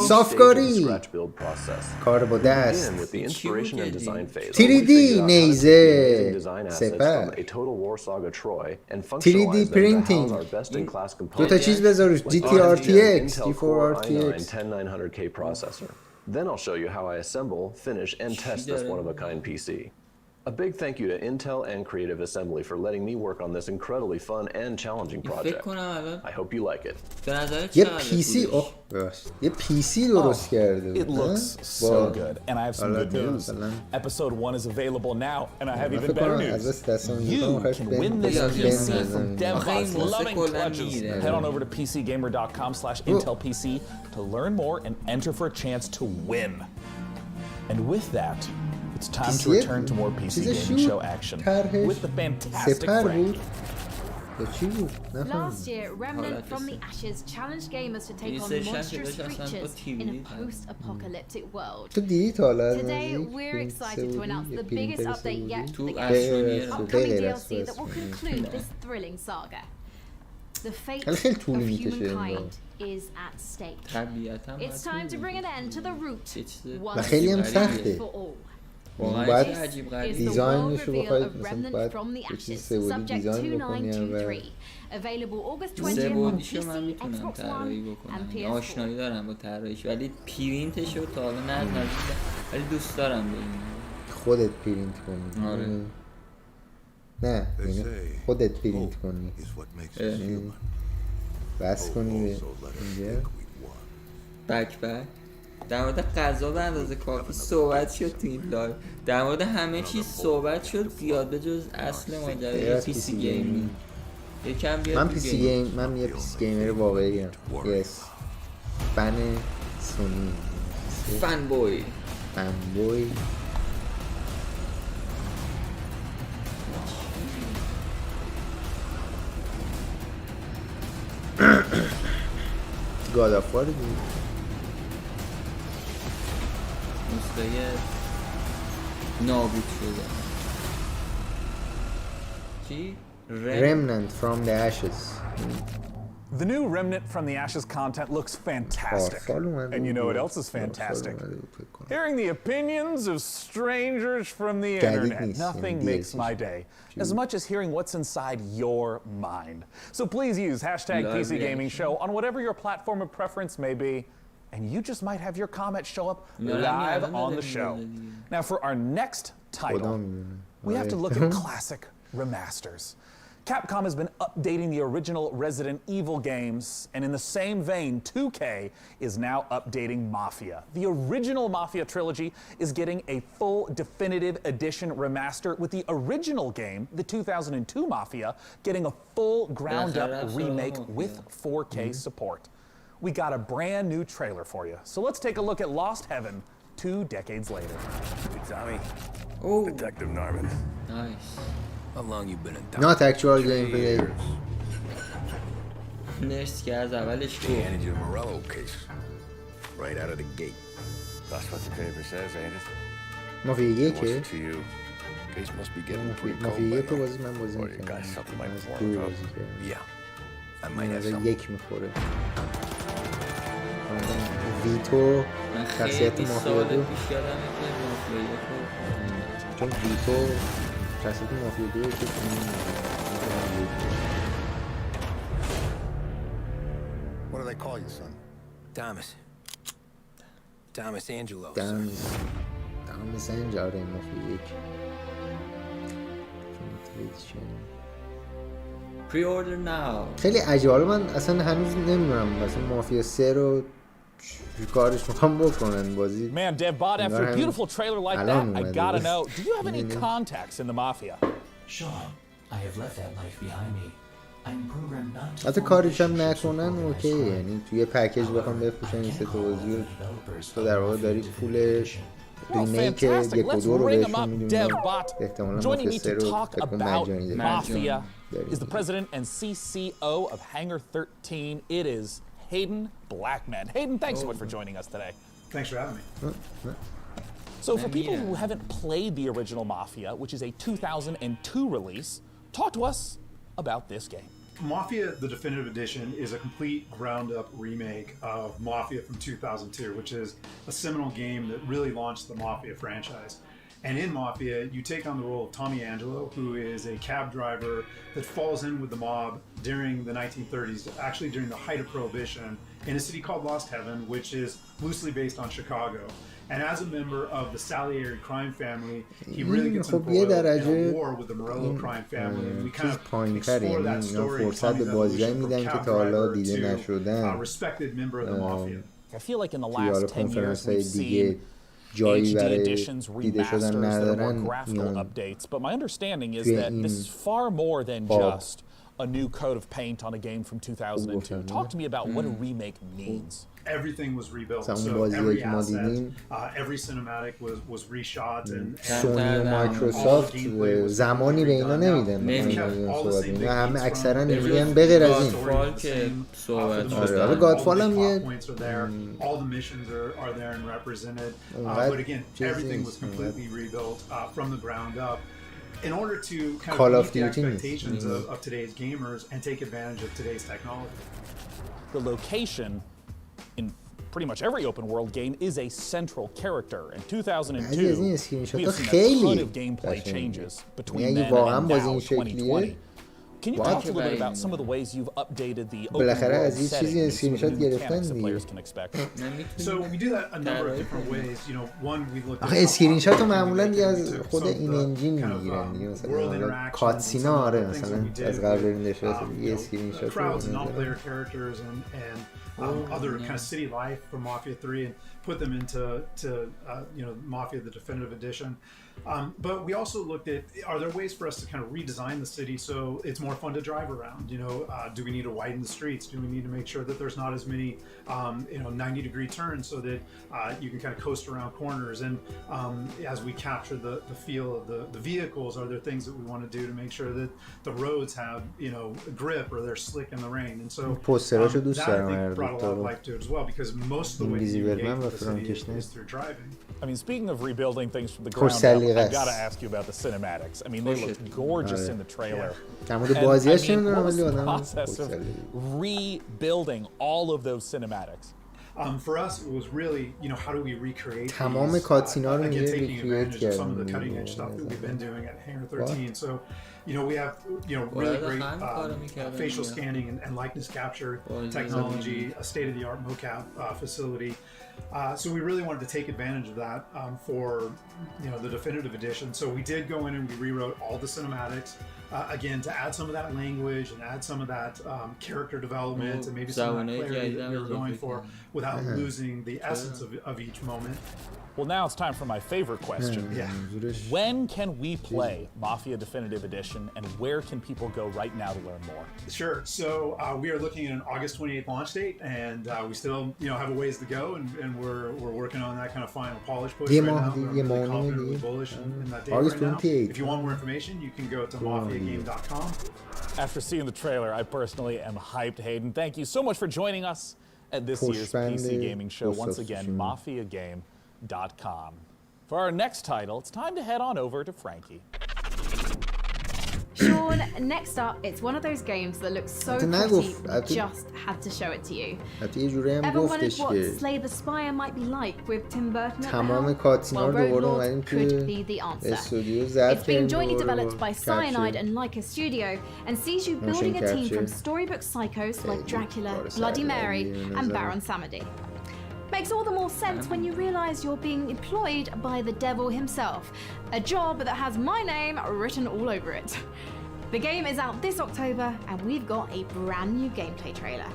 صافکاری کار با دست 3D نیزه سپر 3D پرینتینگ دو تا چیز بذار GT RTX G4 RTX Then I'll show you how I assemble, finish, and test this one-of-a-kind PC. A big thank you to Intel and Creative Assembly for letting me work on this incredibly fun and challenging project. I hope you like it. یه پیسی درست کرده. It looks so good, and I have some good news. Episode 1 is available now, and I have even better news. You can win this PC from DevBot's loving clutches. Head on over to PCGamer.com/IntelPC to learn more and enter for a chance to win. And with that, it's time to return to more PC Gaming Show action with the fantastic Frank. چی بود؟ Last year, Remnant from the Ashes challenged gamers to take on monstrous creatures in a post-apocalyptic world. Today, we're excited to announce the biggest update yet to the game, upcoming DLC that will conclude this thrilling saga. The fate of humankind is at stake. It's time to bring an end to the root once and for all. باید دیزاینش رو بخواید مثلا باید یه چیز سه‌بعدی دیزاین بکنیم و سه‌بعدیشو من میتونم طراحی بکنم، آشنایی دارم با طراحیش، ولی پرینتش رو تا حالا ندیدم، ولی دوست دارم ببینم. خودت پرینت کنی؟ آره. نه خودت پرینت کنی، بس کنی به اینجا بک در مورد غذا به اندازه کافی صحبت شد تو این لایو، در مورد همه چیز صحبت شد زیاد به جز اصل ماجرای پی سی گیمینگ. یکم بیاد من یه پی سی گیمر واقعی ام. یس فن سونی، فن بوی گاد آف وار بود. موسیقی نابود شده چی؟ Remnant from the Ashes. The new Remnant from the Ashes content looks fantastic. And you know what else is fantastic? Hearing the opinions of strangers from the internet. Nothing makes my day as much as hearing what's inside your mind. So please use hashtag PC Gaming Show on whatever your platform of preference may be. And you just might have your comments show up live on the show. Now for our next title, we have to look at classic remasters. Capcom has been updating the original Resident Evil games, and in the same vein, 2K is now updating Mafia. The original Mafia trilogy is getting a full definitive edition remaster, with the original game, the 2002 Mafia, getting a full ground-up remake with 4K support. We got a brand new trailer for you. So let's take a look at Lost Heaven 2 decades later. Hey, Tommy. Detective Norman. Nice. How long you been in town? Not actual gameplay. Nerds که از اولش They handed you a Morello case right out of the gate. That's what the paper says, ain't it? Mafia 1 to you. Case must be getting pretty cold by now. Or you got something like form. Yeah. I might have something. یک میخوره. ویتو شخصیت مافیا دو، چون ویتو شخصیت مافیا دو که What do they call you, son? Thomas Angelo. Thomas Angelo مافیا یک. Pre-order now. خیلی عجیبه، من اصلا هنوز نمیدونم مثلا مافیا 3 رو کارش میخوام بکنن بازی. Man, Dev Bot, after a beautiful trailer like that, I gotta know, do you have any contacts in the Mafia? Sean, I have left that life behind me. I'm programmed not to. حتی کارش هم نکنن اوکی، یعنی توی پکیج بخوام بفروشن این سه تا بازی رو تو در واقع داری پول ریمیک یک و دو رو بهشون میدونی، احتمالا مافیا 3 رو بکن مجانی داری. Is the president and CCO of Hangar 13. It is Hayden Blackman. Hayden, thanks so much for joining us today. Thanks for having me. So for people who haven't played the original Mafia, which is a 2002 release, talk to us about this game. Mafia, the definitive edition, is a complete ground-up remake of Mafia from 2002, which is a seminal game that really launched the Mafia franchise. And in Mafia, you take on the role of Tommy Angelo, who is a cab driver that falls in with the mob during the 1930s, actually during the height of Prohibition, in a city called Lost Heaven, which is loosely based on Chicago. And as a member of the Salieri crime family, he really gets embroiled in a war with the Morello crime family. And we kind of explore that story. Tommy's a cab driver to a respected member of the Mafia. I feel like in the last 10 years we've seen جایی HD برای editions, دیده شدن remasters, ندارن graphical updates, but my understanding is that this is far more than just a new coat of paint on a game from 2002. Talk to me about what a remake means. Everything was rebuilt. So every asset, every cinematic was reshot and سونی و مایکروسافت زمانی به اینا نمیدن همه اکثرا میگن به غیر از این گادفال هم یه all the missions are there and represented but again everything was completely rebuilt from the ground up in order to kind of meet the expectations of today's gamers and take advantage of today's technology. The location in pretty much every open world game is a central character. In 2002, we have seen a ton of gameplay changes between then and now, 2020. Can you talk a little bit about some of the ways you've updated the open world setting and some of the new mechanics that players can expect? So we do that a number of different ways. You know, one we look at اسکرین شات رو معمولا دیگه از خود این انجین میگیرن دیگه مثلا کاتسینا آره مثلا از قبل نشه یه اسکرین شات crowds and non-player characters and other kind of city life from Mafia 3 and put them into you know Mafia the Definitive Edition. But we also looked at, are there ways for us to kind of redesign the city so it's more fun to drive around? You know, do we need to widen the streets? Do we need to make sure that there's not as many, you know, 90-degree turns so that you can kind of coast around corners? And as we capture the feel of the vehicles, are there things that we want to do to make sure that the roads have, you know, grip or they're slick in the rain? And so that I think brought a lot of life to it as well because most of the ways you engage with the city is through driving. I mean, speaking of rebuilding things from the ground up, I've got to ask you about the cinematics. I mean, they looked gorgeous in the trailer. And, I mean, what was the process of rebuilding all of those cinematics? For us, it was really, you know, how do we recreate تمام کاتسینا رو again, taking advantage of some of the cutting edge stuff that we've been doing at Hangar 13. So, you know, we have, you know, really great facial scanning and likeness capture technology, a state-of-the-art mocap facility. So we really wanted to take advantage of that for, you know, the definitive edition. So we did go in and we rewrote all the cinematics again to add some of that language and add some of that character development and maybe some of that clarity that we were going for without losing the essence of each moment. Well, now it's time for my favorite question. When can we play Mafia Definitive Edition, and where can people go right now to learn more? Sure. So we are looking at an August 28th launch date, and we still, you know, have a ways to go, and we're working on that kind of final polish push right now. We're really confident and bullish in that date right now. If you want more information, you can go to mafiagame.com. After seeing the trailer, I personally am hyped, Hayden. Thank you so much for joining us at this year's PC Gaming Show. Once again, mafiagame.com. For our next title, it's time to head on over to Frankie. Sean, next up, it's one of those games that looks so pretty, we just had to show it to you. Ever wondered what Slay the Spire might be like with Tim Burton at the helm? Well, Road could be the answer. It's being jointly developed by Cyanide and Leica Studio and sees you building a team from storybook psychos like Dracula, Bloody Mary and Baron Samedi. Makes all the more sense when you realise you're being employed by the devil himself, a job that has my name written all over it. The game is out this October and we've got a brand new gameplay trailer.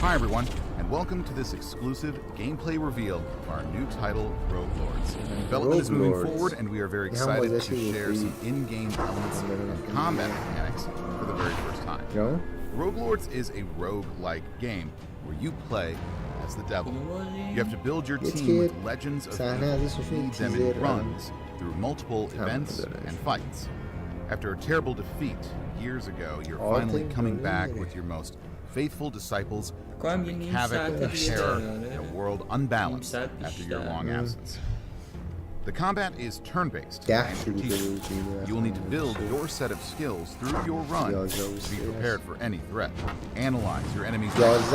Hi everyone, and welcome to this exclusive gameplay reveal of our new title, Rogue Lords. Development is moving forward and we are very excited to share some in-game elements and combat mechanics for the very first time. Rogue Lords is a rogue-like game where you play as the devil. You have to build your team with legends of evil, lead them in runs through multiple events and fights. After a terrible defeat years ago, you're finally coming back with your most faithful disciples to wreak havoc and terror in a world unbalanced after your long absence. The combat is turn-based and strategic. You will need to build your set of skills through your run to be prepared for any threat. Analyze your enemy's attacks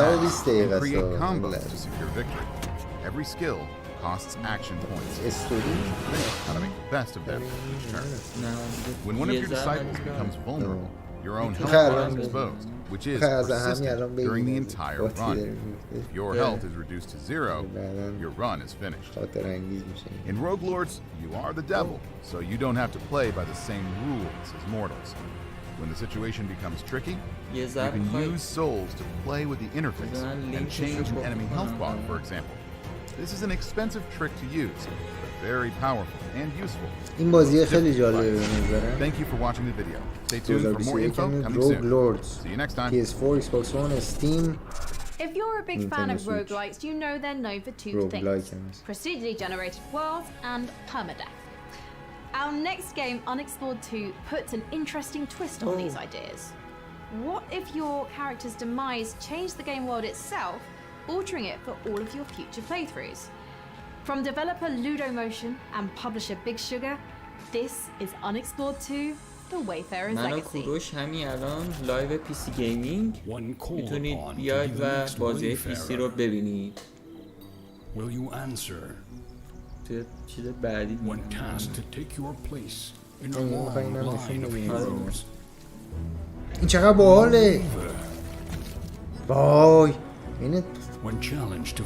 and create combos to secure victory. Every skill costs action points. How to make the best of them each turn. When one of your disciples becomes vulnerable, your own health bar is exposed, which is persistent during the entire run. If your health is reduced to 0, your run is finished. In Rogue Lords, you are the devil, so you don't have to play by the same rules as mortals. When the situation becomes tricky, you can use souls to play with the interface and change an enemy health bar, for example. This is an expensive trick to use, but very powerful and useful. این بازی خیلی جالبه به نظرم. Thank you for watching the video. Stay tuned for more info coming soon. See you next time. PS4, Xbox One, Steam. If you're a big fan of roguelikes, you know they're known for two things: procedurally generated worlds and permadeath. Our next game, Unexplored 2, puts an interesting twist on these ideas. What if your character's demise changed the game world itself, altering it for all of your future playthroughs? From developer Ludomotion and publisher Big Sugar, this is Unexplored 2, The Wayfarer's من و Legacy. کورش همین الان لایو پیسی گیمینگ میتونید بیاید و بازی پیسی رو ببینید. Will you answer? توی چیز بعدی When tasked to take your place in a long line of heroes. این چقدر باحاله. وای اینه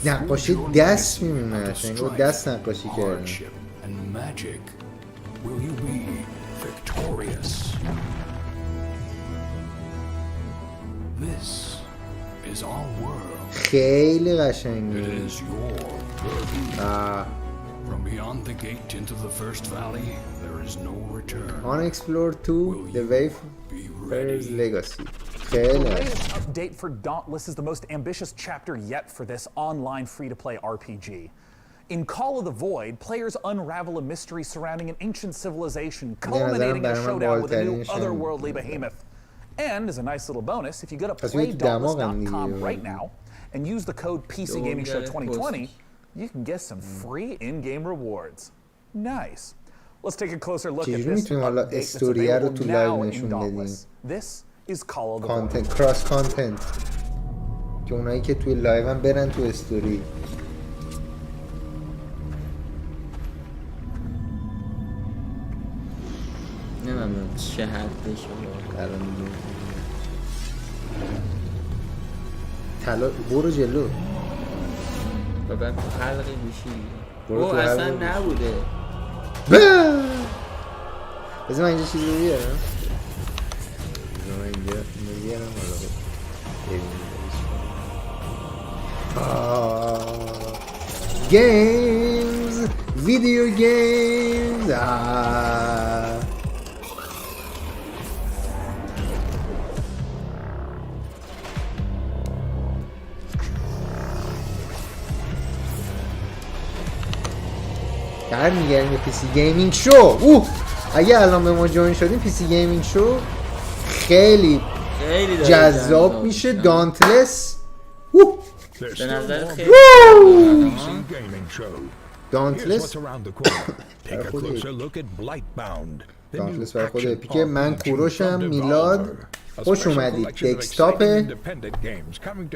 نقاشی دست میمونه، انگار دست نقاشی کرده. And magic. Will you be victorious? This is our world. خیلی قشنگه. It is your burden. From beyond the gate into the first valley, there is no return. Unexplored 2, The Wayfarer's Legacy. The latest update for Dauntless is the most ambitious chapter yet for this online free-to-play RPG. In Call of the Void, players unravel a mystery surrounding an ancient civilization, culminating in a showdown with a new otherworldly behemoth. And as a nice little bonus, if you go to playdauntless.com right now and use the code PCGamingShow2020, you can get some free in-game rewards. Nice. Let's take a closer look at this update that's available now in Dauntless. This is Call of the Void. Cross content. که اونایی که توی لایو هم برن تو استوری. نمیدونم چه حدش الان میگم. طلا برو جلو. بابا حلقه گوشی. او اصلا نبوده. بذار من اینجا چیزی بیارم. اینجا میگیرم games, video games. میگردیم به پیسی گیمینگ شو. اگه الان به ما جوین شدیم پیسی گیمینگ شو خیلی جذاب میشه. دانتلس به نظر خیلی دانتلس برای خود اپیک. من کوروشم. میلاد خوش اومدید. دکستاپ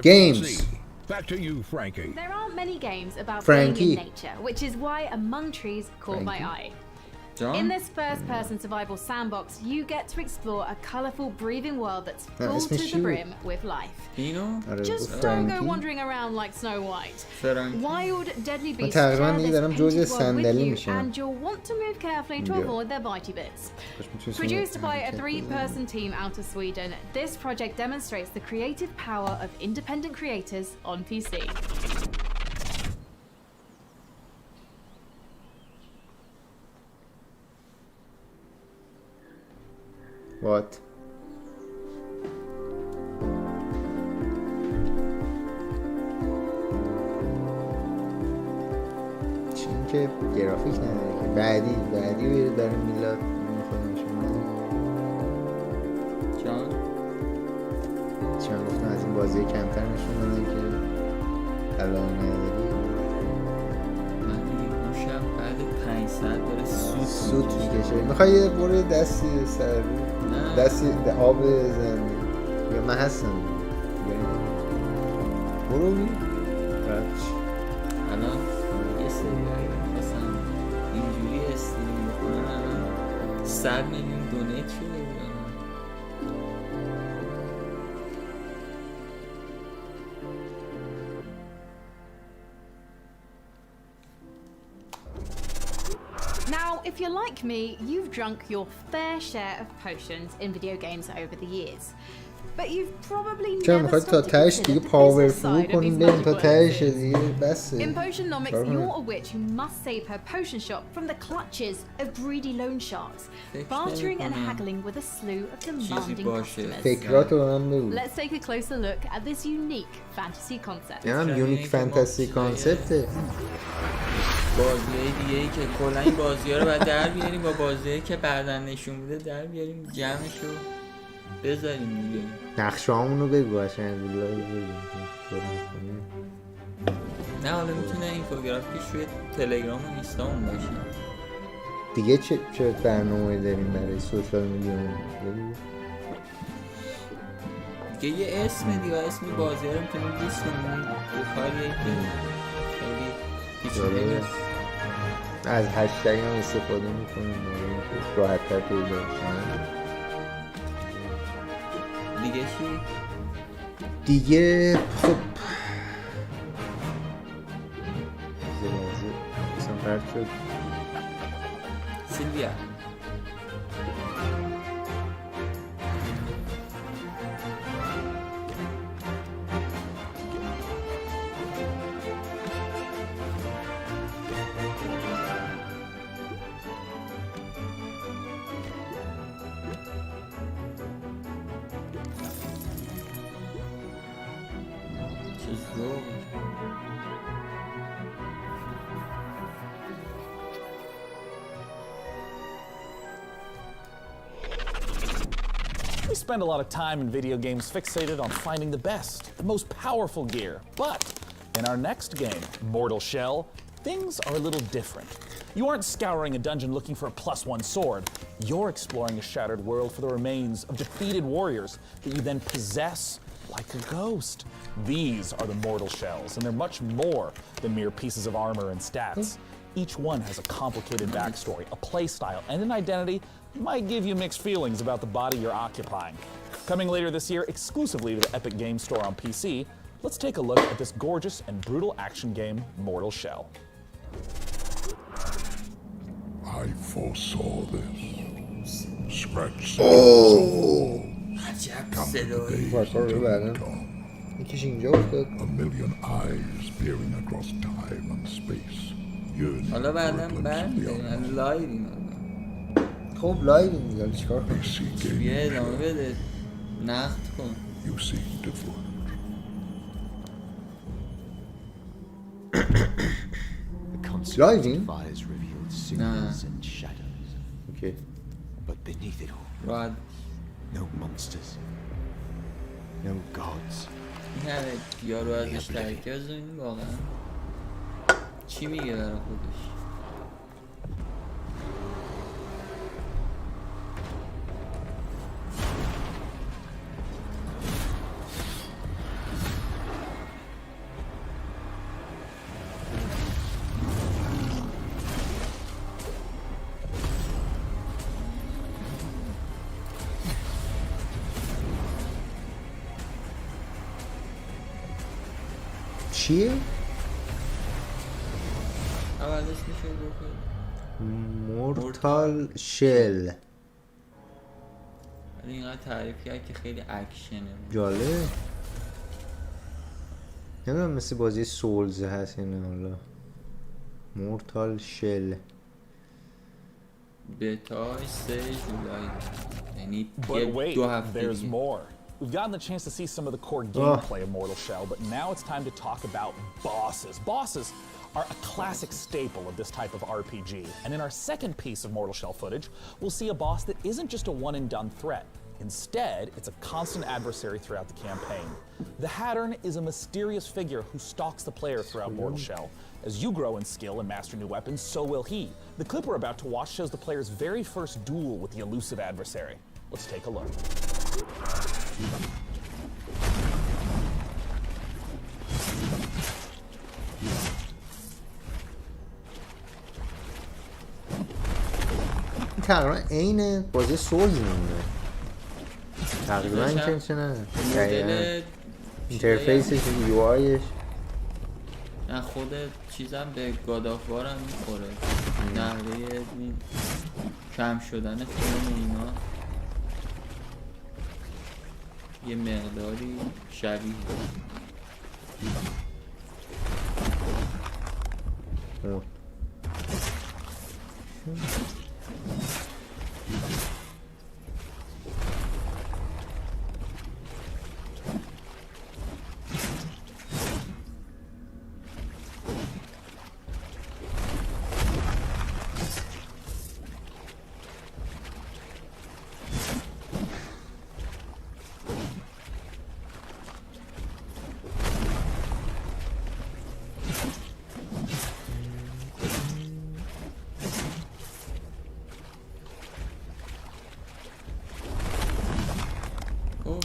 گیمز. Back to you, Frankie. There aren't many games about being in nature, which is why Among Trees caught my eye. In this first-person survival sandbox, you get to explore a colourful, breathing world that's full to the brim with life. Just don't go wandering around like Snow White. Wild, deadly beasts share this painted world with you, and you'll want to move carefully to avoid their bitey bits. Produced by a 3-person team out of Sweden, this project demonstrates the creative power of independent creators on PC. What? چین که گرافیک نداره. بعدی رو برای میلاد میخوام نشون بدم. چون گفتم از این بازی کمتر نشون بدم که الان نداری. من گوشم بعد 5 ساعت داره سوت میکشه. میخوای یه برو دستی سر دستی آب بزن یا من هستم برو بی الان یه سریعی میخواستم اینجوری استیم بکنم. الان 100 میلیون دونیت شده بودم. Now, if you're like me, you've drunk your fair share of potions in video games over the years. چرا میخواید تا تهش دیگه پاورفول کنیم بریم تا تهش دیگه بسه. In Potionomics, you're a witch who must save her potion shop from the clutches of greedy loan sharks, bartering and haggling with a slew of demanding customers. فکراتو به من بگو. Let's take a closer look at this unique fantasy concept. یعنی یونیک فانتزی کانسپته. بازی دیگه ای که کلا این بازی‌ها رو بعد در بیاریم با بازی‌ای که بعداً نشون میده در بیاریم جمعشو بذاریم دیگه. نقشه‌هامونو بگو قشنگ ویدیو بگو. نه حالا میتونه اینفوگرافیکش روی تلگرام و اینستامون باشه. دیگه چه برنامه‌ای داریم برای سوشال میدیا؟ دیگه یه اسم دیگه اسمی بازی‌ها رو میتونیم لیست کنیم. کاریه که خیلی پیچیده نیست. از هشتگ هم استفاده میکنیم راحت‌تر پیدا بشه. دیگه چی؟ دیگه خب اصلا پرد شد سیلویا We spend a lot of time in video games fixated on finding the best, the most powerful gear. But in our next game, Mortal Shell, things are a little different. You aren't scouring a dungeon looking for a +1 sword. You're exploring a shattered world for the remains of defeated warriors that you then possess like a ghost. These are the Mortal Shells, and they're much more than mere pieces of armor and stats. Each one has a complicated backstory, a play style, and an identity that might give you mixed feelings about the body you're occupying. Coming later this year exclusively to the Epic Games Store on PC, let's take a look at this gorgeous and brutal action game, Mortal Shell. I foresaw this. Scratch. Oh! Come the day a million eyes peering across time and space. حالا بعداً برمی‌داریم لایویم خب لایویم دیگه چیکار کنیم بیا ادامه بده نقد کن لایویم؟ نه اوکی راحت No monsters. No gods. این همه یارو ازش ترکیه بزنیم واقعا چی میگه برای خودش چیه؟ اولش میشه گفت مورتال شل ولی اینقدر تعریف کرد که خیلی اکشنه جالب نمیدونم مثل بازی سولز هست یا نه حالا مورتال شل بتای 3 جولای یعنی دو هفته دیگه We've gotten the chance to see some of the core gameplay of Mortal Shell, but now it's time to talk about bosses. Bosses are a classic staple of this type of RPG, and in our second piece of Mortal Shell footage, we'll see a boss that isn't just a one-and-done threat. Instead, it's a constant adversary throughout the campaign. The Hattern is a mysterious figure who stalks the player throughout Mortal Shell. As you grow in skill and master new weapons, so will he. The clip we're about to watch shows the player's very first duel with the elusive adversary. Let's take a look. تقریبا عین بازی سولز میمونه تقریبا که نه اینترفیسش یو آیش نه خود چیزم به گادافوار هم میخوره نحوه کم شدن فیلم اینا یه مقداری شبیه.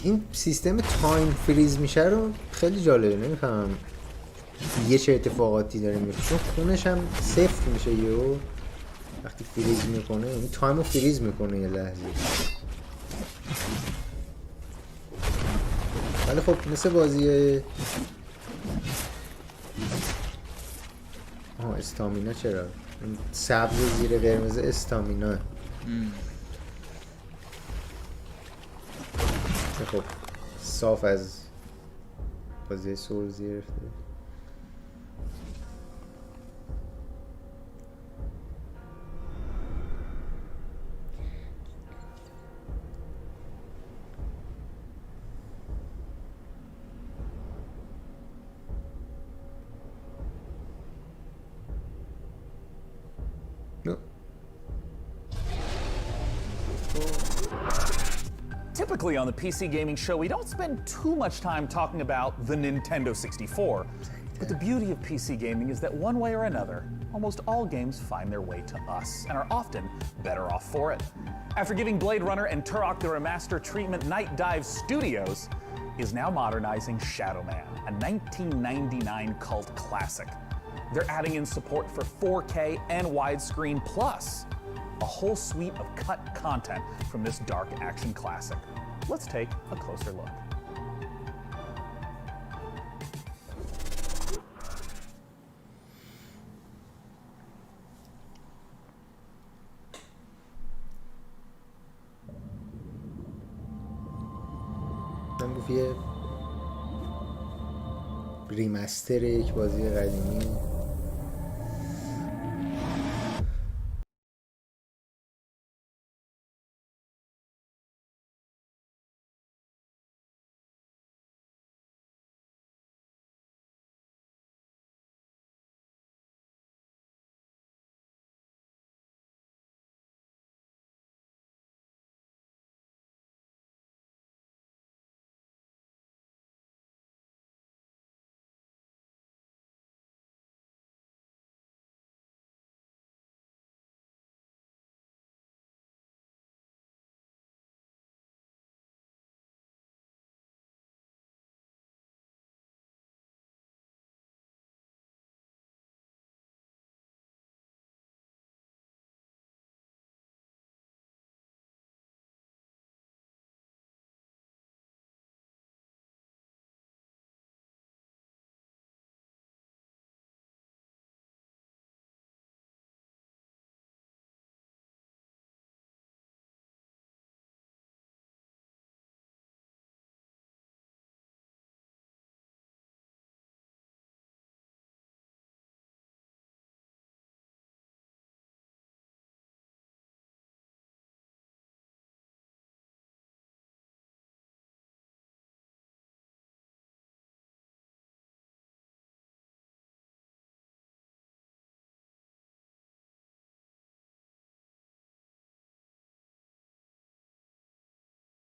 این سیستم تایم فریز میشه رو خیلی جالبه، نمیفهمم یه چه اتفاقاتی داره میفته، چون خونش هم صفر میشه یهو وقتی فریز میکنه، یعنی تایم رو فریز میکنه یه لحظه. ولی خب مثل بازی استامینا، چرا سبز زیر قرمز استامینا. خب صاف از بازی سولز گرفته. Typically on the PC Gaming Show, we don't spend too much time talking about the Nintendo 64. But the beauty of PC gaming is that one way or another, almost all games find their way to us and are often better off for it. After giving Blade Runner and Turok the remaster treatment, Night Dive Studios is now modernizing Shadow Man, a 1999 cult classic. They're adding in support for 4K and widescreen plus a whole suite of cut content from this dark action classic. Let's take a closer look. من گفت یه ریمستر یک بازی قدیمی.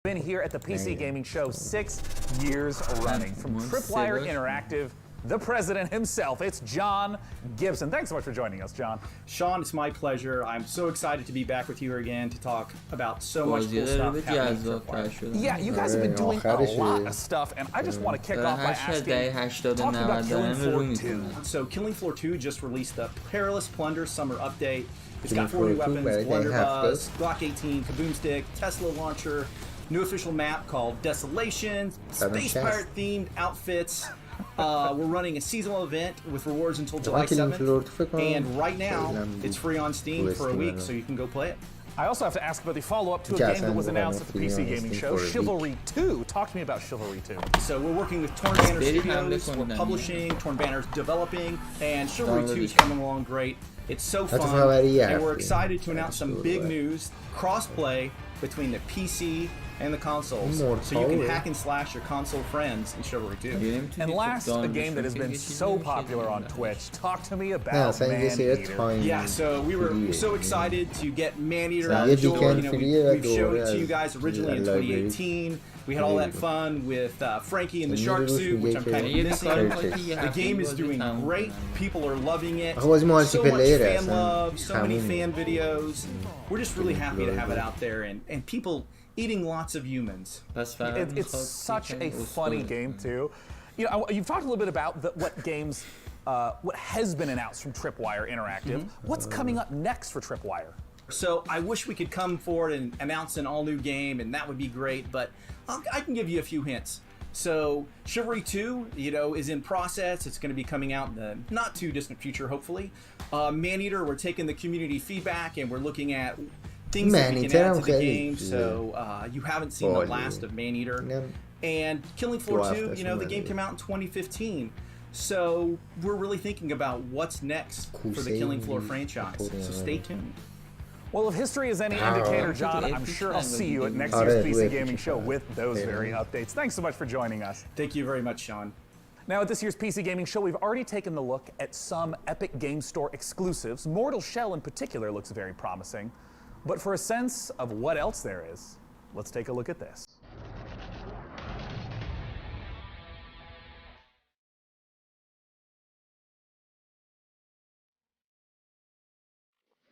Been here at the PC Gaming Show 6 years running. From Tripwire Interactive, the president himself, it's John Gibson. Thanks so much for joining us, John. Sean, it's my pleasure. I'm so excited to be back with you again to talk about so much cool stuff happening at Tripwire. Yeah, you guys have been doing a lot of stuff, and I just want to kick off by talking about Killing Floor 2. So Killing Floor 2 just released the Perilous Plunder Summer Update. It's got 4 new weapons, Blunderbuss, Glock 18, Kaboom Stick, Tesla Launcher, new official map called Desolation, Space Pirate themed outfits. We're running a seasonal event with rewards until July 7th. And right now, it's free on Steam for a week, so you can go play it. I also have to ask about the follow-up to a game that was announced at the PC Gaming Show, Chivalry 2. Talk to me about Chivalry 2. So we're working with Torn Banner Studios, we're publishing, Torn Banner's developing, and Chivalry 2 is coming along great. It's so fun, and we're excited to announce some big news, cross-play between the PC and the consoles, so you can hack and slash your console friends in Chivalry 2. And last, a game that has been so popular on Twitch. Talk to me about Maneater. Yeah, so we were so excited to get Maneater out the door. You know, we've shown it to you guys originally in 2018. We had all that fun with Frankie in the shark suit, which I'm kind of missing. The game is doing great. People are loving it. So much fan love, so many fan videos. We're just really happy to have it out there, and people eating lots of humans. It's such a funny game too. You know, you've talked a little bit about what games, what has been announced from Tripwire Interactive. What's coming up next for Tripwire? So I wish we could come forward and announce an all-new game, and that would be great, but I can give you a few hints. So Chivalry 2, you know, is in process. It's going to be coming out in the not too distant future, hopefully. Maneater, we're taking the community feedback and we're looking at things that we can add to the game. So you haven't seen the last of Maneater. And Killing Floor 2, you know, the game came out in 2015. So we're really thinking about what's next for the Killing Floor franchise. So stay tuned. Well, if history is any indicator, John, I'm sure I'll see you at next year's PC Gaming Show with those very updates. Thanks so much for joining us. Thank you very much, Sean. Now, at this year's PC Gaming Show, we've already taken a look at some Epic Game Store exclusives. Mortal Shell in particular looks very promising. But for a sense of what else there is, let's take a look at this.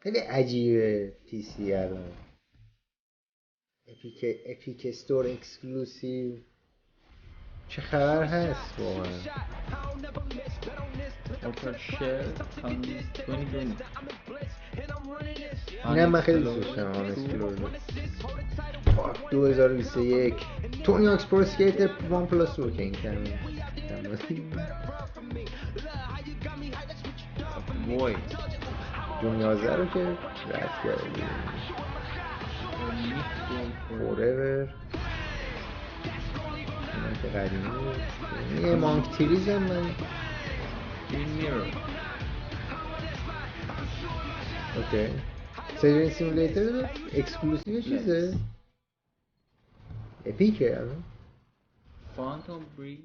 خیلی عجیبه پی سی الان اپیک استور اکسکلوسیو چه خبر هست واقعا اینم من خیلی دوست داشتم 2021 تونی آکس پرو اسکیتر 1 پلاس رو که این وای جون 11 رو که رد کردیم فوریور اینم که قدیمی بود یه مانک تیریز هم من اوکی سیجرین سیمولیتر اکسکلوسیو چیزه اپیکه الان فانتوم بریز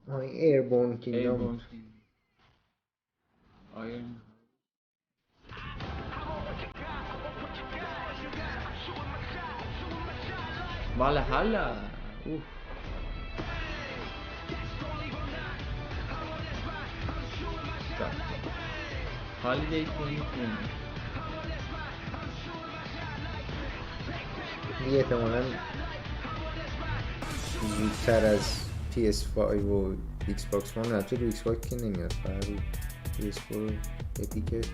این ایربورن کینگدام آیرن Valhalla. Holiday 2020. دیگه احتمالاً زودتر از PS5 و Xbox One البته رو Xbox که نمیاد فقط رو PS4 و اپیک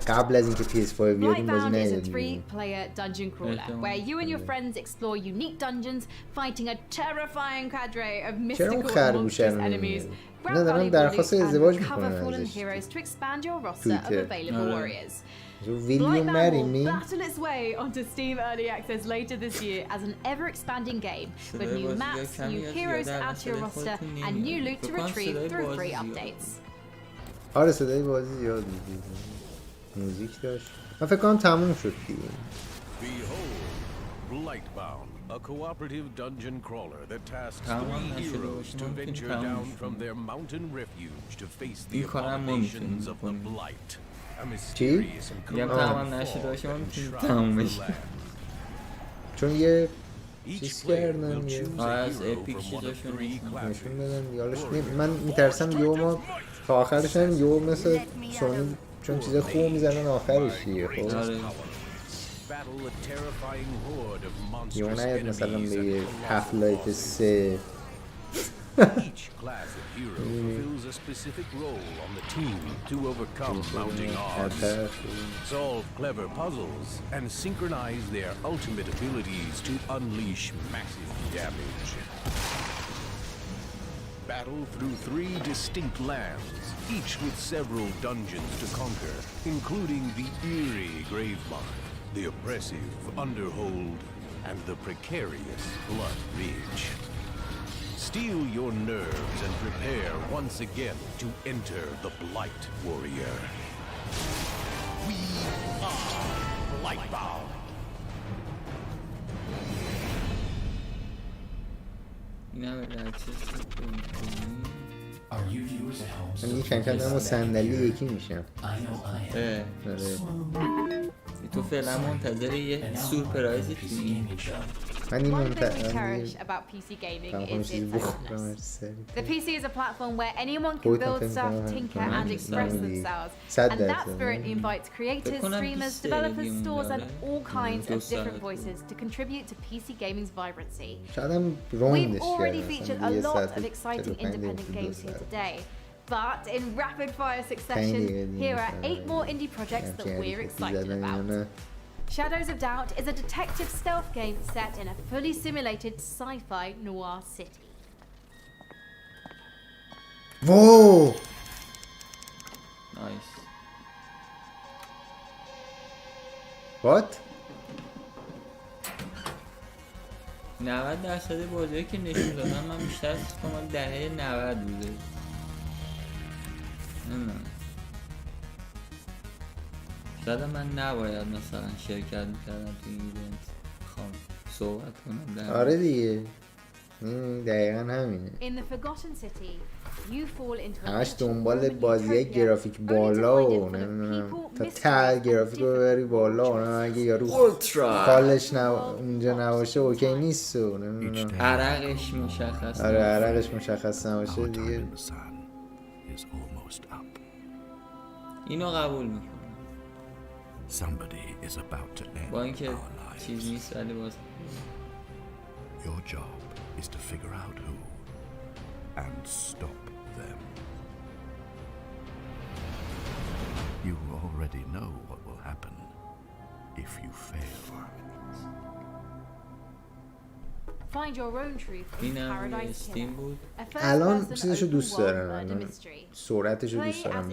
قبل از اینکه PS5 بیاد این بازی نیاد. Is a 3-player dungeon crawler where you and your friends explore unique dungeons, fighting a terrifying cadre of mystical and monstrous enemies. Grab valuable loot and cover fallen heroes to expand your roster of available warriors. Blightman will battle its way onto Steam Early Access later this year as an ever-expanding game with new maps, new heroes to add to your roster, and new loot to retrieve through free updates. آره صدای بازی زیاد بود موزیک داشت من فکر کنم تموم شد دیگه Behold, Blightbound, a cooperative dungeon crawler that tasks 3 heroes to venture down from their mountain refuge to face the abominations of the Blight. A mysterious and corrupt land. چون یه چیز کردن از اپیک چیزاشون نشون دادن من میترسم یهو ما تا آخرش هم یهو مثل سونی چون چیز خوب میزنن آخرش دیگه خب یهو نهید مثلا بگه هف لایف 3 Each class of hero fulfills a specific role on the team to overcome mounting odds, solve clever puzzles, and synchronize their ultimate abilities to unleash massive damage. battle through 3 distinct lands, each with several dungeons to conquer, including the eerie Gravemine, the oppressive Underhold, and the precarious Blood Ridge. Steel your nerves and prepare once again to enter the Blight Warrior. We are Blightbound. من یه کم با صندلی یکی میشم. تو فعلا منتظر یه سورپرایزی توی من این cherish about PC gaming is its openness. The PC is a platform where anyone can build stuff, tinker and express themselves. And that spirit invites creators, streamers, developers, stores and all kinds of different voices to contribute to PC gaming's vibrancy. We've already featured a lot of exciting independent games here today. But in rapid fire succession, here are 8 more indie projects that we're excited about. Shadows of Doubt is a detective stealth game set in a fully simulated sci-fi noir city. Whoa! Nice. What? 90% بازیایی که نشون دادن من بیشتر حس کنم دهه 90 بوده. شاید من نباید مثلا شرکت میکردم تو این ایونت، خواهم صحبت کنم. آره دیگه دقیقا همینه. همش دنبال بازیه گرافیک بالا و نمیدونم تا گرافیک رو ببری بالا و اگه یارو خالش اونجا نباشه اوکی نیست و نمیدونم عرقش مشخص. آره عرقش مشخص نباشه دیگه اینو قبول میکنم. Somebody is about to end با اینکه our lives. چیز نیست ولی باز Your job is to figure out who and stop them. You already know what will happen if you fail. Find your own truth in Paradise Killer. الان چیزشو دوست دارم، سرعتشو دوست دارم،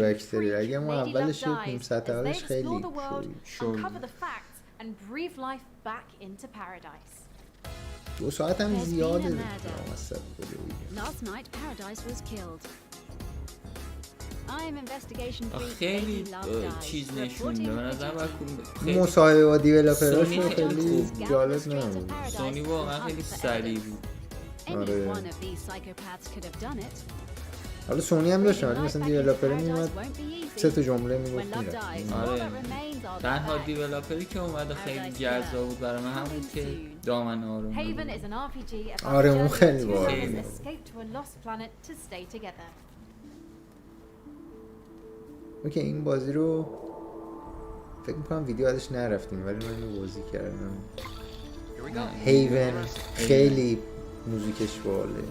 بکتری اگه ما اولش نیم ساعت اولش خیلی شوی 2 ساعت هم زیاده خیلی چیز نشونده به نظر مصاحبه با دیولاپراش خیلی جالب نبود. سونی واقعا خیلی سریع بود. آره حالا سونی هم داشت ولی مثلا دیولاپر میومد 3 تا جمله میگفت میره. آره تنها دیولاپری که اومد خیلی جذاب بود برای من همون که دامن آروم بود. آره اون خیلی باحال. اوکی این بازی رو فکر میکنم ویدیو ازش نرفتیم ولی من اینو بازی کردم. هیون خیلی موزیکش باحاله،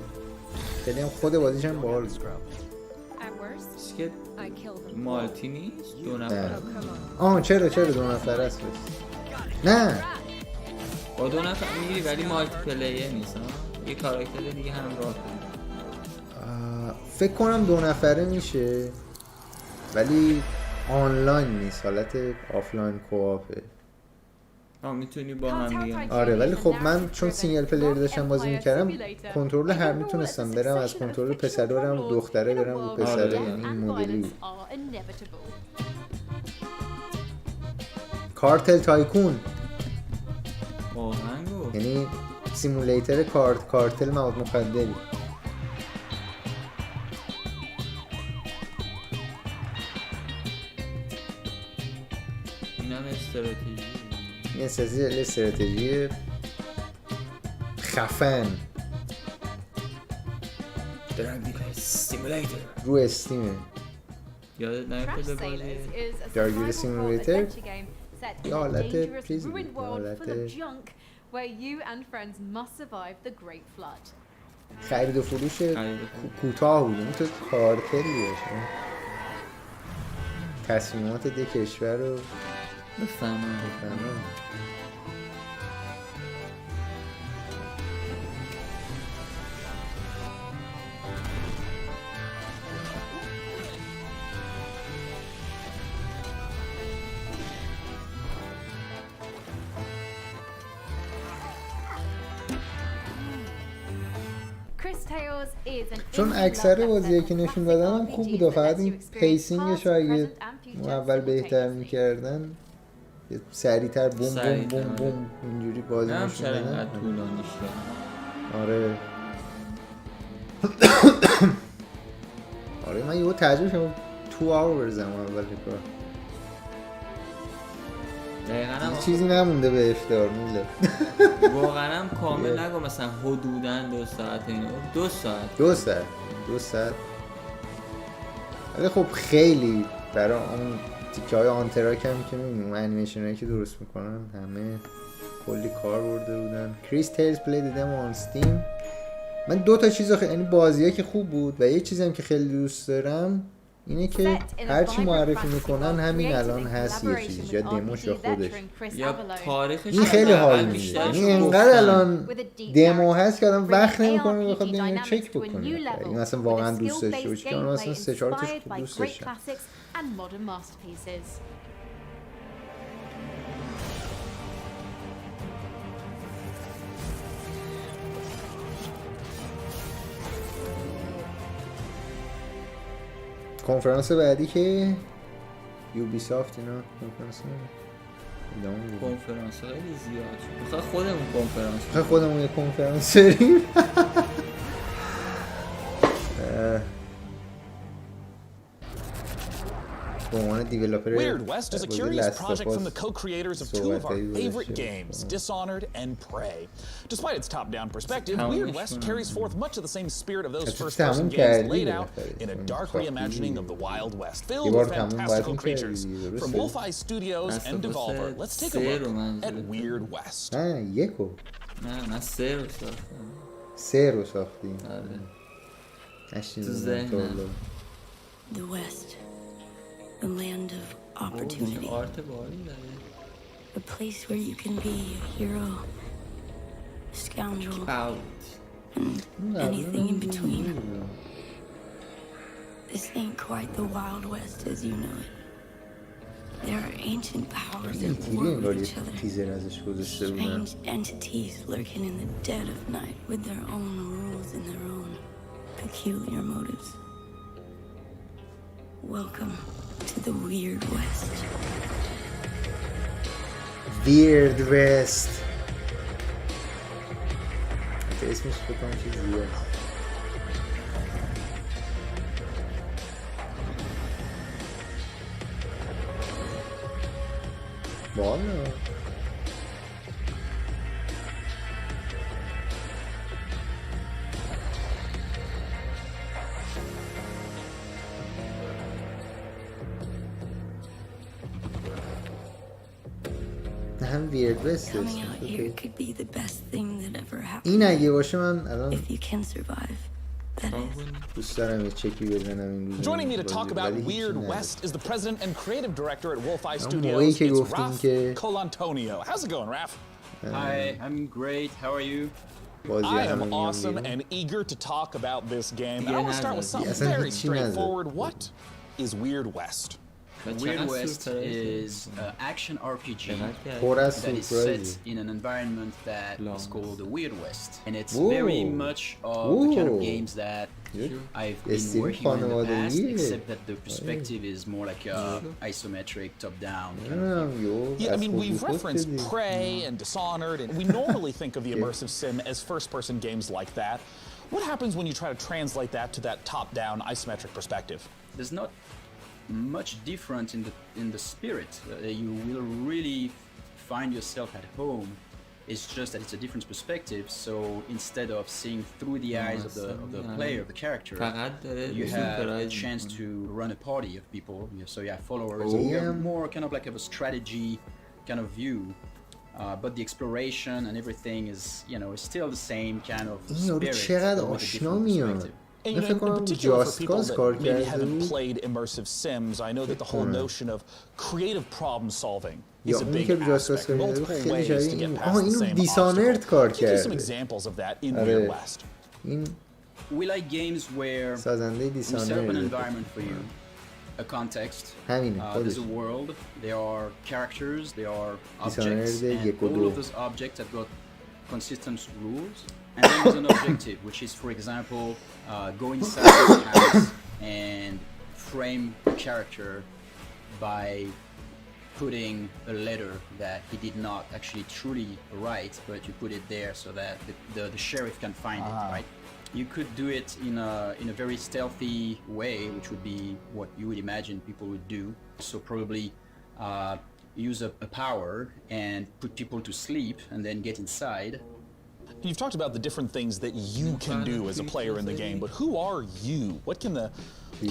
خیلی هم خود بازیش هم باحال بود. اسکت مالتی نیست 2 نفر؟ چرا 2 نفر است؟ نه با 2 نفر میگیری ولی مالتی پلیر نیست یه کاراکتر دیگه هم راه فکر کنم 2 نفره میشه ولی آنلاین نیست، حالت آفلاین کوآپه. میتونی با هم دیگه. آره ولی خب من چون سینگل پلیر داشتم بازی میکردم کنترل هر میتونستم برم از کنترل پسره برم رو دختره برم رو پسره، یعنی این مدلی بود. کارتل تایکون یعنی سیمولیتر کارتل مواد مخدری. اینم استراتژی، این استراتژی خفن سیمولیتر رو استیمه. یادت نیفتاده بازی درگیر سیمولیتر یه حالت چیز بود، حالت خرید و فروش کوتاه بود، اون تو کارتلیه تصمیمات ده کشور رو بفهمم. چون اکثر بازیایی که نشون دادن هم خوب بود، فقط این پیسینگش رو اگه اول بهتر میکردن سریعتر بوم بوم بوم بوم اینجوری بازی نشون دادن. آره آره من یهو تجربه شدم 2 hours اول کار دقیقاً چیزی نمونده به افطار میلاد. واقعا هم کامل نگو مثلا حدوداً 2 ساعت اینو 2 ساعت ولی خب خیلی برای اون تیکه‌های آنتراک هم که می‌بینیم انیمیشنایی که درست میکنن همه کلی کار برده بودن. کریس تیلز پلی دیدم اون استیم. من 2 تا چیزا یعنی بازیایی که خوب بود و یه چیزی هم که خیلی دوست دارم اینه که هر چی معرفی میکنن همین الان هست، یه چیزی یا دموش یا خودش یا تاریخش این خیلی حال میده. یعنی انقدر الان دمو هست که آدم وقت نمیکنه بخواد اینو چک بکنه. این مثلا واقعا دوست داشته باشه که من مثلا 3-4 تاش خوب دوست داشتم. کنفرانس بعدی که یوبی سافت اینا کنفرانس خیلی زیاد شد. میخوای خودمون یه کنفرانس بریم. Weird West is a curious project from the co-creators of 2 of our favorite games, Dishonored and Prey. Despite its top-down perspective, Weird West carries forth much of the same spirit of those first-person games laid out in a dark reimagining of the Wild West, filled with fantastical creatures. From Wolf-Eye Studios and Devolver, let's take a look at Weird West. نه 3 رو ساختیم. The West. The land of opportunity. A place where you can be a hero, a scoundrel, and anything in between. This ain't quite the Wild West as you know it. There are ancient powers that war with each other. Strange entities lurking in the dead of night with their own rules and their own peculiar motives. Welcome to the Weird West. Weird West. اسمش بکنم چیزیه. والا هم ویرد وست این اگه باشه من الان دوست دارم یه چکی بزنم این روز. Joining me to talk about Weird West is the president and creative director at Wolf-Eye Studios. It's Raf Colantonio. How's it going, Raf? Hi, I'm great. How are you? I am awesome and eager to talk about this game. And I want to start with something very straightforward. What is Weird West? Weird West is an action RPG that is set in an environment that is called the Weird West, and it's very much of the kind of games that I've been working on in the past, except that the perspective is more like a isometric top-down kind of thing. Yeah, I mean, we've referenced Prey and Dishonored, and we normally think of the immersive sim as first-person games like that. What happens when you try to translate that to that top-down isometric perspective? There's not much different in the spirit. You will really find yourself at home. It's just that it's a different perspective. So instead of seeing through the eyes of the player, of the character, you have a chance to run a party of people. So you have followers. You have more kind of like a strategy kind of view. But the exploration and everything is, you know, is still the same kind of spirit with a different perspective. In particular, for people that maybe haven't played immersive sims, I know that the whole notion of creative problem solving is a big aspect. Multiple ways to get past the same obstacle. Give me some examples of that in Weird West. We like games where we set up an environment for you, a context, there's a world, there are characters, there are objects, and all of those objects have got consistent rules. And then there's an objective, which is, for example, go inside the house and frame the character by putting a letter that he did not actually truly write, but you put it there so that the sheriff can find it, right? You could do it in a very stealthy way, which would be what you would imagine people would do. So probably use a power and put people to sleep and then get inside. You've talked about the different things that you can do as a player in the game, but who are you? What can the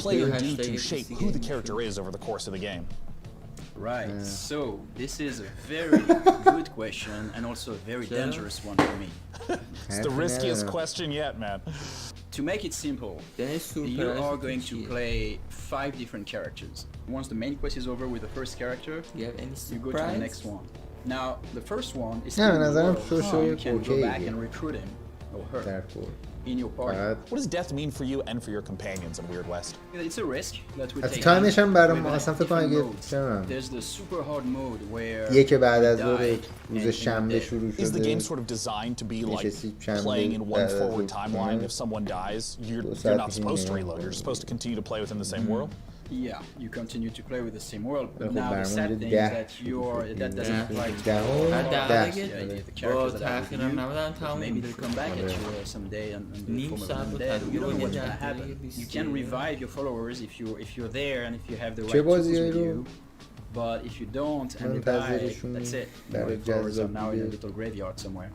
player do to shape who the character is over the course of the game? Right, so this is a very good question and also a very dangerous one for me. It's the riskiest question yet, man. To make it simple, you are going to play 5 different characters. Once the main quest is over with the first character, you go to the next one. Now, the first one is still in the world. You can go back and recruit him or her in your party. What does death mean for you and for your companions in Weird West? It's a risk that we take. تایمش هم برام اصلا فکر کنم اگه There's the super hard mode where یکی بعد از روز شنبه شروع شده. Is the game sort of designed to be like playing in one forward timeline? If someone dies, you're not supposed to reload. You're supposed to continue to play within the same world. Yeah, you continue to play with the same world. But now the sad thing is that that doesn't apply to the characters that are with you. Maybe they'll come back at you someday and do form of undead. You don't know what's gonna happen. You can revive your followers if you're there and if you have the right tools with you. But if you don't and they die, that's it. Your followers are now in a little graveyard somewhere.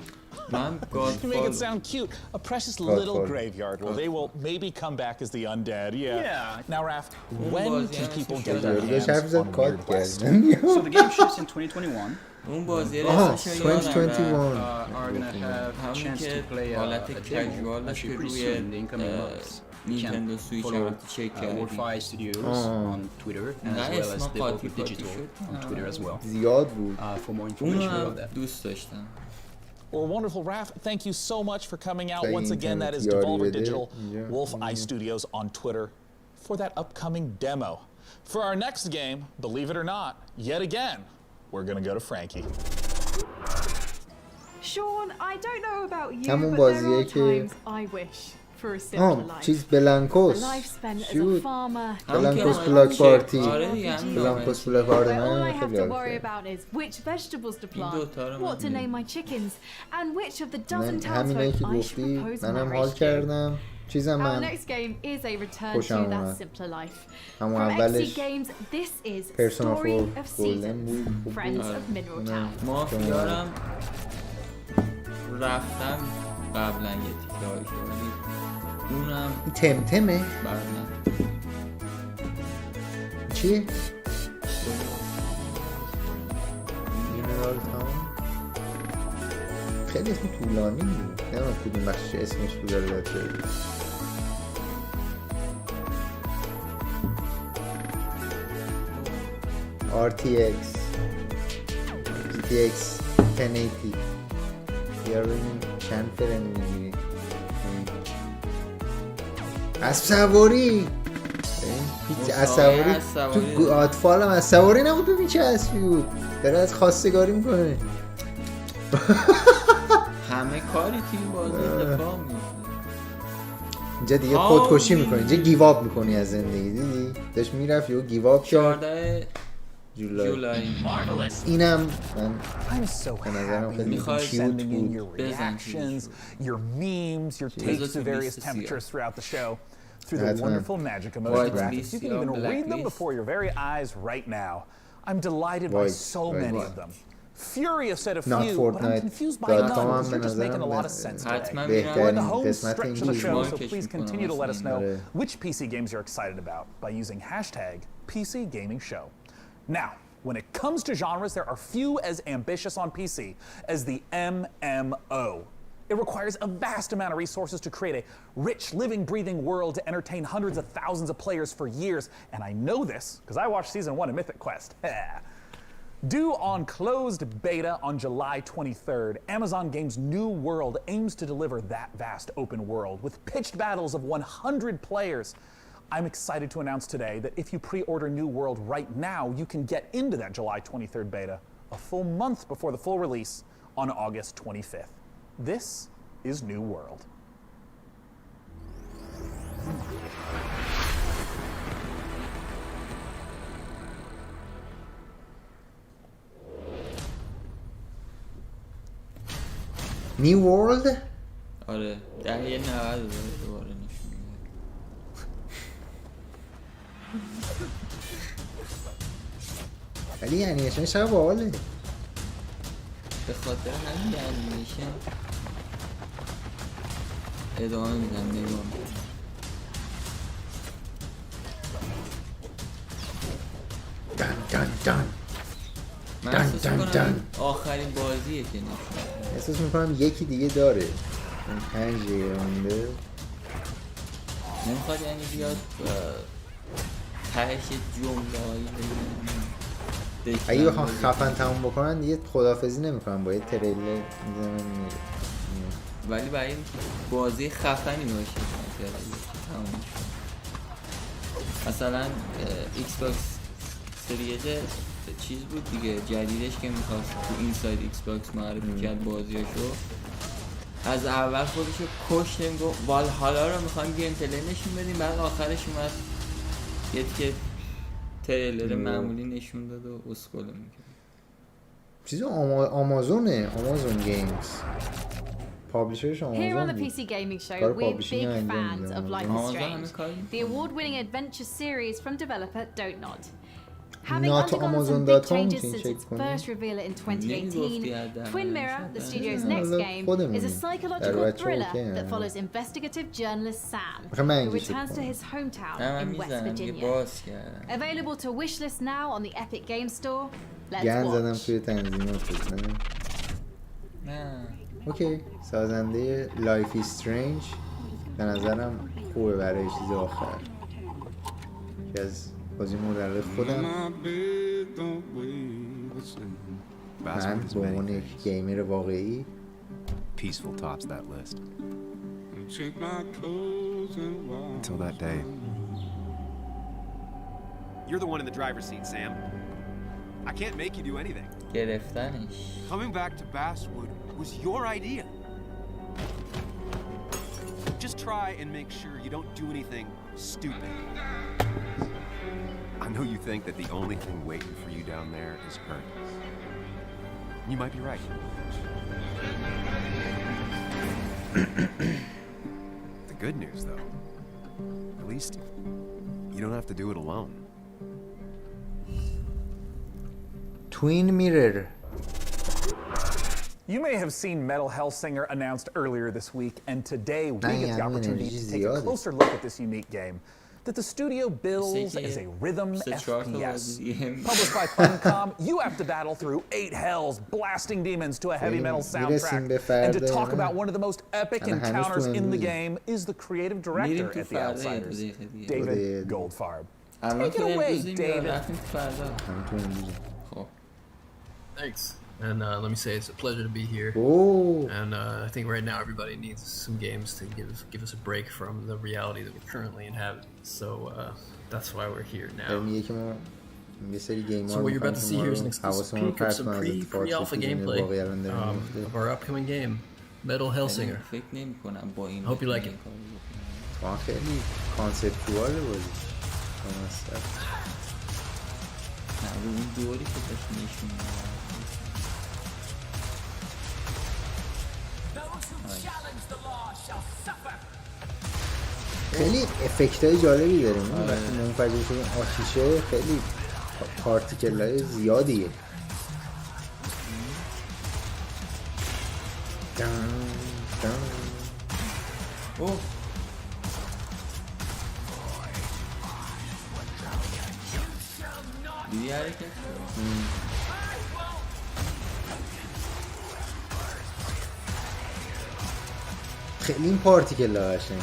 To make it sound cute, a precious little graveyard where they will maybe come back as the undead. Yeah. Now, Raph, when can people get their hands on Weird West? So the game ships in 2021. 2021 are gonna have a chance to play a demo actually pretty soon in the incoming months. You can follow Warfire Studios on Twitter and as well as Developer Digital on Twitter as well. For more information about that. Well, wonderful, Raph. Thank you so much for coming out once again. That is Devolver Digital, Wolf Eye Studios on Twitter for that upcoming demo. For our next game, believe it or not, yet again, we're going to go to Frankie. Sean, I don't know about you, but there are times I wish for a simpler life. چیز بلانکوس. A life spent as a farmer. بلانکوس بلاک پارتی. بلانکوس بلاک پارتی. All I have to worry about is which vegetables to plant, what to name my chickens, and which of the dozen townsfolk I should propose marriage to. Our next game is a return to that simpler life. From XC Games, this is Story of Seasons, Friends of Mineral Town. مافیارم رفتم قبلا یه تیکه ولی اونم تمتمه؟ بله. چی؟ مینرال تاون؟ خیلی اسم طولانی بود. نمیدونم کدوم بخش اسمش بود البته. RTX GTX 1080 یا ببینیم چند فرم میگیری. اسب سواری هیچ اسب سواری تو اطفال هم اسب سواری نبود. ببین چه اسبی بود داره از خواستگاری میکنه. همه کاری توی این بازی اتفاق میفته. اینجا دیگه خودکشی میکنی، اینجا گیواب میکنی از زندگی. دیدی داشت میرفت یهو گیواب شد. 14 جولای اینم من I'm so happy you're sending in your reactions, your memes, your takes to various temperatures throughout the show. Through the wonderful magic emoji graphics, you can even read them before your very eyes right now. I'm delighted by so many of them. Furious at a few, but I'm confused by none. You're just making a lot of sense today. We're in the home stretch of the show, so please continue to let us know which PC games you're excited about by using hashtag PC Gaming Show. Now, when it comes to genres, there are few as ambitious on PC as the MMO. It requires a vast amount of resources to create a rich, living, breathing world to entertain hundreds of thousands of players for years, and I know this because I watched Season 1 of Mythic Quest. Due on closed beta on July 23rd, Amazon Games' New World aims to deliver that vast open world with pitched battles of 100 players. I'm excited to announce today that if you pre-order New World right now, you can get into that July 23rd beta a full month before the full release on August 25th. This is New World. New World؟ آره دهه 90 دوباره نشون میده. ولی انیمیشن چقدر باحاله. به خاطر همین انیمیشن ادامه میدم نگاه میکنم. دن من احساس میکنم آخرین بازیه که نشون. احساس میکنم یکی دیگه داره. اون 5 دقیقه مونده. نمیخواد یعنی بیاد تهش جمله‌ای بگم. اگه بخوام خفن تموم بکنن دیگه خداحافظی نمیکنن با یه تریلر میزنن میره. ولی برای بازی خفنی باشه مثلا ایکس باکس سریز چیز بود دیگه جدیدش که میخواست تو اینساید ایکس باکس معرفی کرد بازیاشو از اول خودشو کشت نمیگو والهالا رو میخوایم گیم پلی نشون بدیم بعد آخرش اومد یه که تریلر معمولی نشون داد و اسکول میکرد. چیزو آمازونه آمازون گیمز publishers on Here on the PC Gaming Show, we're big fans of Life is Strange, the award-winning adventure series from developer Don't Nod. Having undergone some big changes since its first reveal in 2018, Twin Mirror, the studio's next game, is a psychological thriller that follows investigative journalist Sam, who returns to his hometown in West Virginia. Available to wishlist now on the Epic Game Store. Let's watch. اوکی سازنده لایف استرنج به نظرم خوبه برای چیز آخر که از بازی مورد خودم من به عنوان یک گیمر واقعی peaceful tops that list until that day. You're the one in the driver's seat, Sam. I can't make you do anything. گرفتنش. Coming back to Basswood was your idea. Just try and make sure you don't do anything stupid. I know you think that the only thing waiting for you down there is hurt. You might be right. The good news, though, at least you don't have to do it alone. Twin Mirror. You may have seen Metal Hellsinger announced earlier this week, and today we get the opportunity to take a closer look at this unique game that the studio builds as a rhythm FPS. Published by Funcom, you have to battle through 8 hells, blasting demons to a heavy metal soundtrack. And to talk about one of the most epic encounters in the game is the creative director at The Outsiders, David Goldfarb. Take it away, David. Thanks. And let me say it's a pleasure to be here. And I think right now everybody needs some games to give us a break from the reality that we're currently inhabiting. So that's why we're here now. So what you're about to see here is an exclusive peek of some pre-alpha gameplay of our upcoming game, Metal Hellsinger. Hope you like it. خیلی افکتای جالبی داره وقتی منفجر شده آتیشه خیلی پارتیکلای زیادیه دیدی حرکت خیلی این پارتیکل ها قشنگه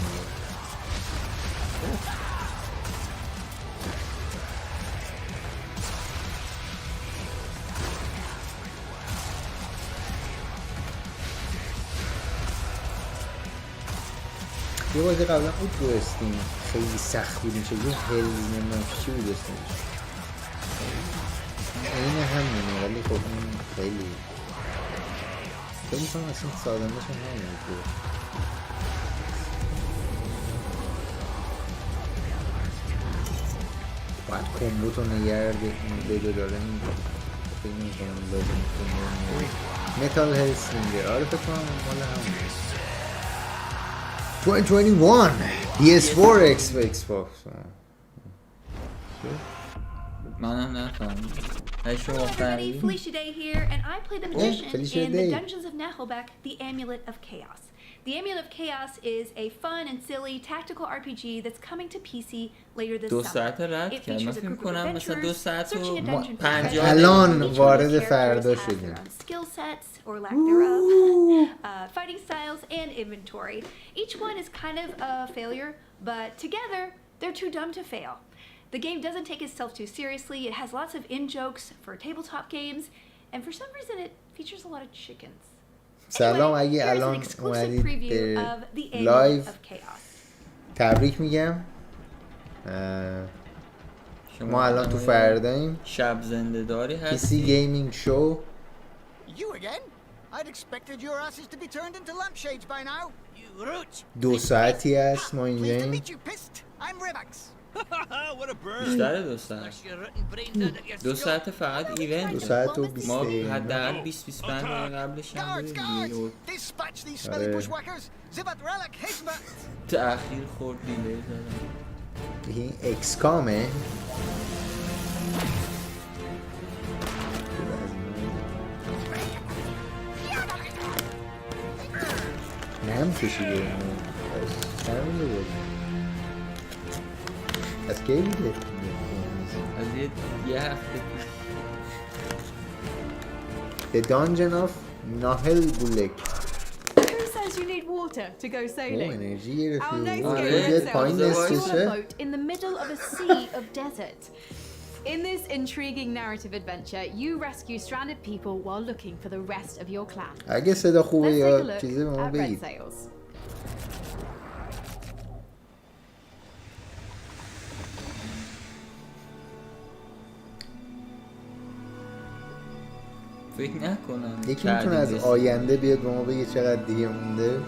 یه بازی قبلا بود رو استیم خیلی سخت بود میشه یه هل نمیدونم چی بود استیمش این همونه ولی خب این خیلی فکر میکنم اصلا سادنش هم نمیده. باید کمبوتو نگرد بده داره این فکر میکنم لازم کنم متال هلسینگر. آره فکر کنم مال همون 2021 PS4 Xbox. منم نفهمیدم. Hey everybody, Felicia Day here, and I play the magician in the Dungeons of Nahelbeck, The Amulet of Chaos. The Amulet of Chaos is a fun and silly tactical RPG that's coming to PC later this summer. 2 ساعت رد کرد. من فکر کنم مثلا 2 ساعت و 50 الان وارد فردا شدیم. Skill sets or lack thereof, fighting styles and inventory. Each one is kind of a failure, but together they're too dumb to fail. The game doesn't take itself too seriously. It has lots of in-jokes for tabletop games, and for some reason it features a lot of chickens. سلام. اگه الان اومدید به لایو تبریک میگم. ما الان تو فرداییم. شب زنده داری هستی. پیسی گیمینگ شو. You again? I'd expected your asses to be turned into lampshades by now. You root. 2 ساعتی است ما اینجاییم. بیشتره 2 ساعت. 2 ساعت فقط ایونت. 2 ساعت و 20 ما حداقل 20-25 دقیقه قبلش هم بودیم. تأخیر خورد دیگه زدم. این اکس کامه. نم کشیده. همین بود. از کی میده؟ از یه هفته پیش. The Dungeon of Nahelbeck. Who says you need water to go sailing? انرژی گرفتی. Our next game is on a boat in the middle of a sea of desert. In this intriguing narrative adventure, you rescue stranded people while looking for the rest of your clan. اگه صدا خوبه یا چیزی به ما بگید. فکر نکنم یکی میتونه از آینده بیاد به ما بگه چقدر دیگه مونده.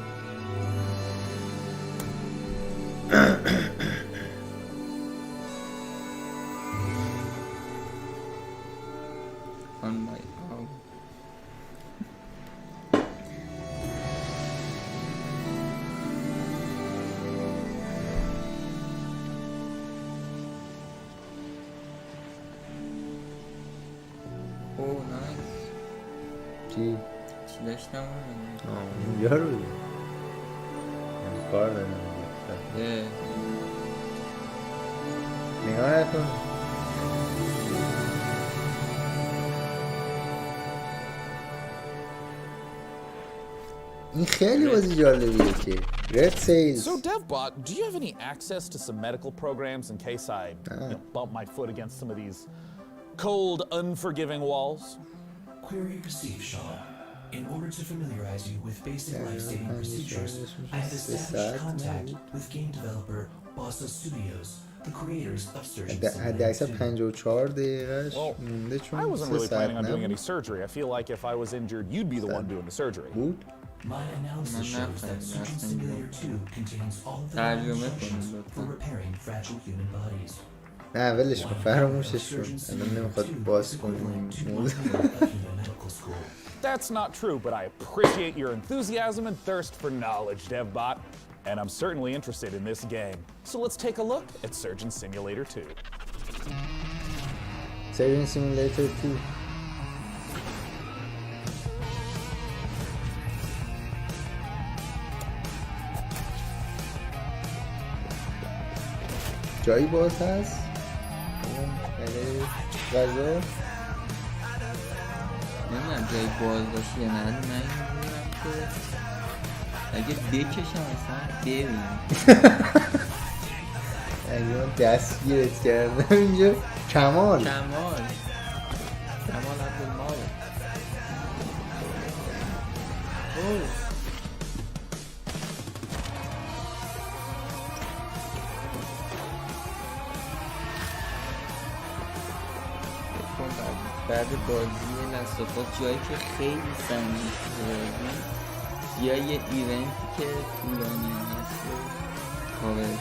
چی داشتم اونجا رو کار دارم نگاه نکن. این خیلی بازی جالبیه که Red Sales. So DevBot, do you have any access to some medical programs in case I bump my foot against some of these cold, unforgiving walls? Query received, Sean. In order to familiarize you with basic life-saving procedures, I have established contact with game developer Bossa Studios, the creators of Surgeon Simulator. Well, I wasn't really planning on doing any surgery. I feel like if I was injured, you'd be the one doing the surgery. My analysis shows that Surgeon Simulator 2 contains all of the instructions for repairing fragile human bodies. نه ولش کن فراموشش کن الان نمیخواد باز کنیم. That's not true, but I appreciate your enthusiasm and thirst for knowledge, DevBot, and I'm certainly interested in this game. So let's take a look at Surgeon Simulator 2. Surgeon Simulator 2. جایی باز هست؟ غذا؟ نمیدونم جایی باز باشه یا نه. من که اگه بکشم اصلا ببینیم اگه من دستگیرت کردم اینجا. کمال عبدالمال بعد بازی لستافاس جایی که خیلی سنگین شده یا یه ایونتی که طولانی هست رو کاور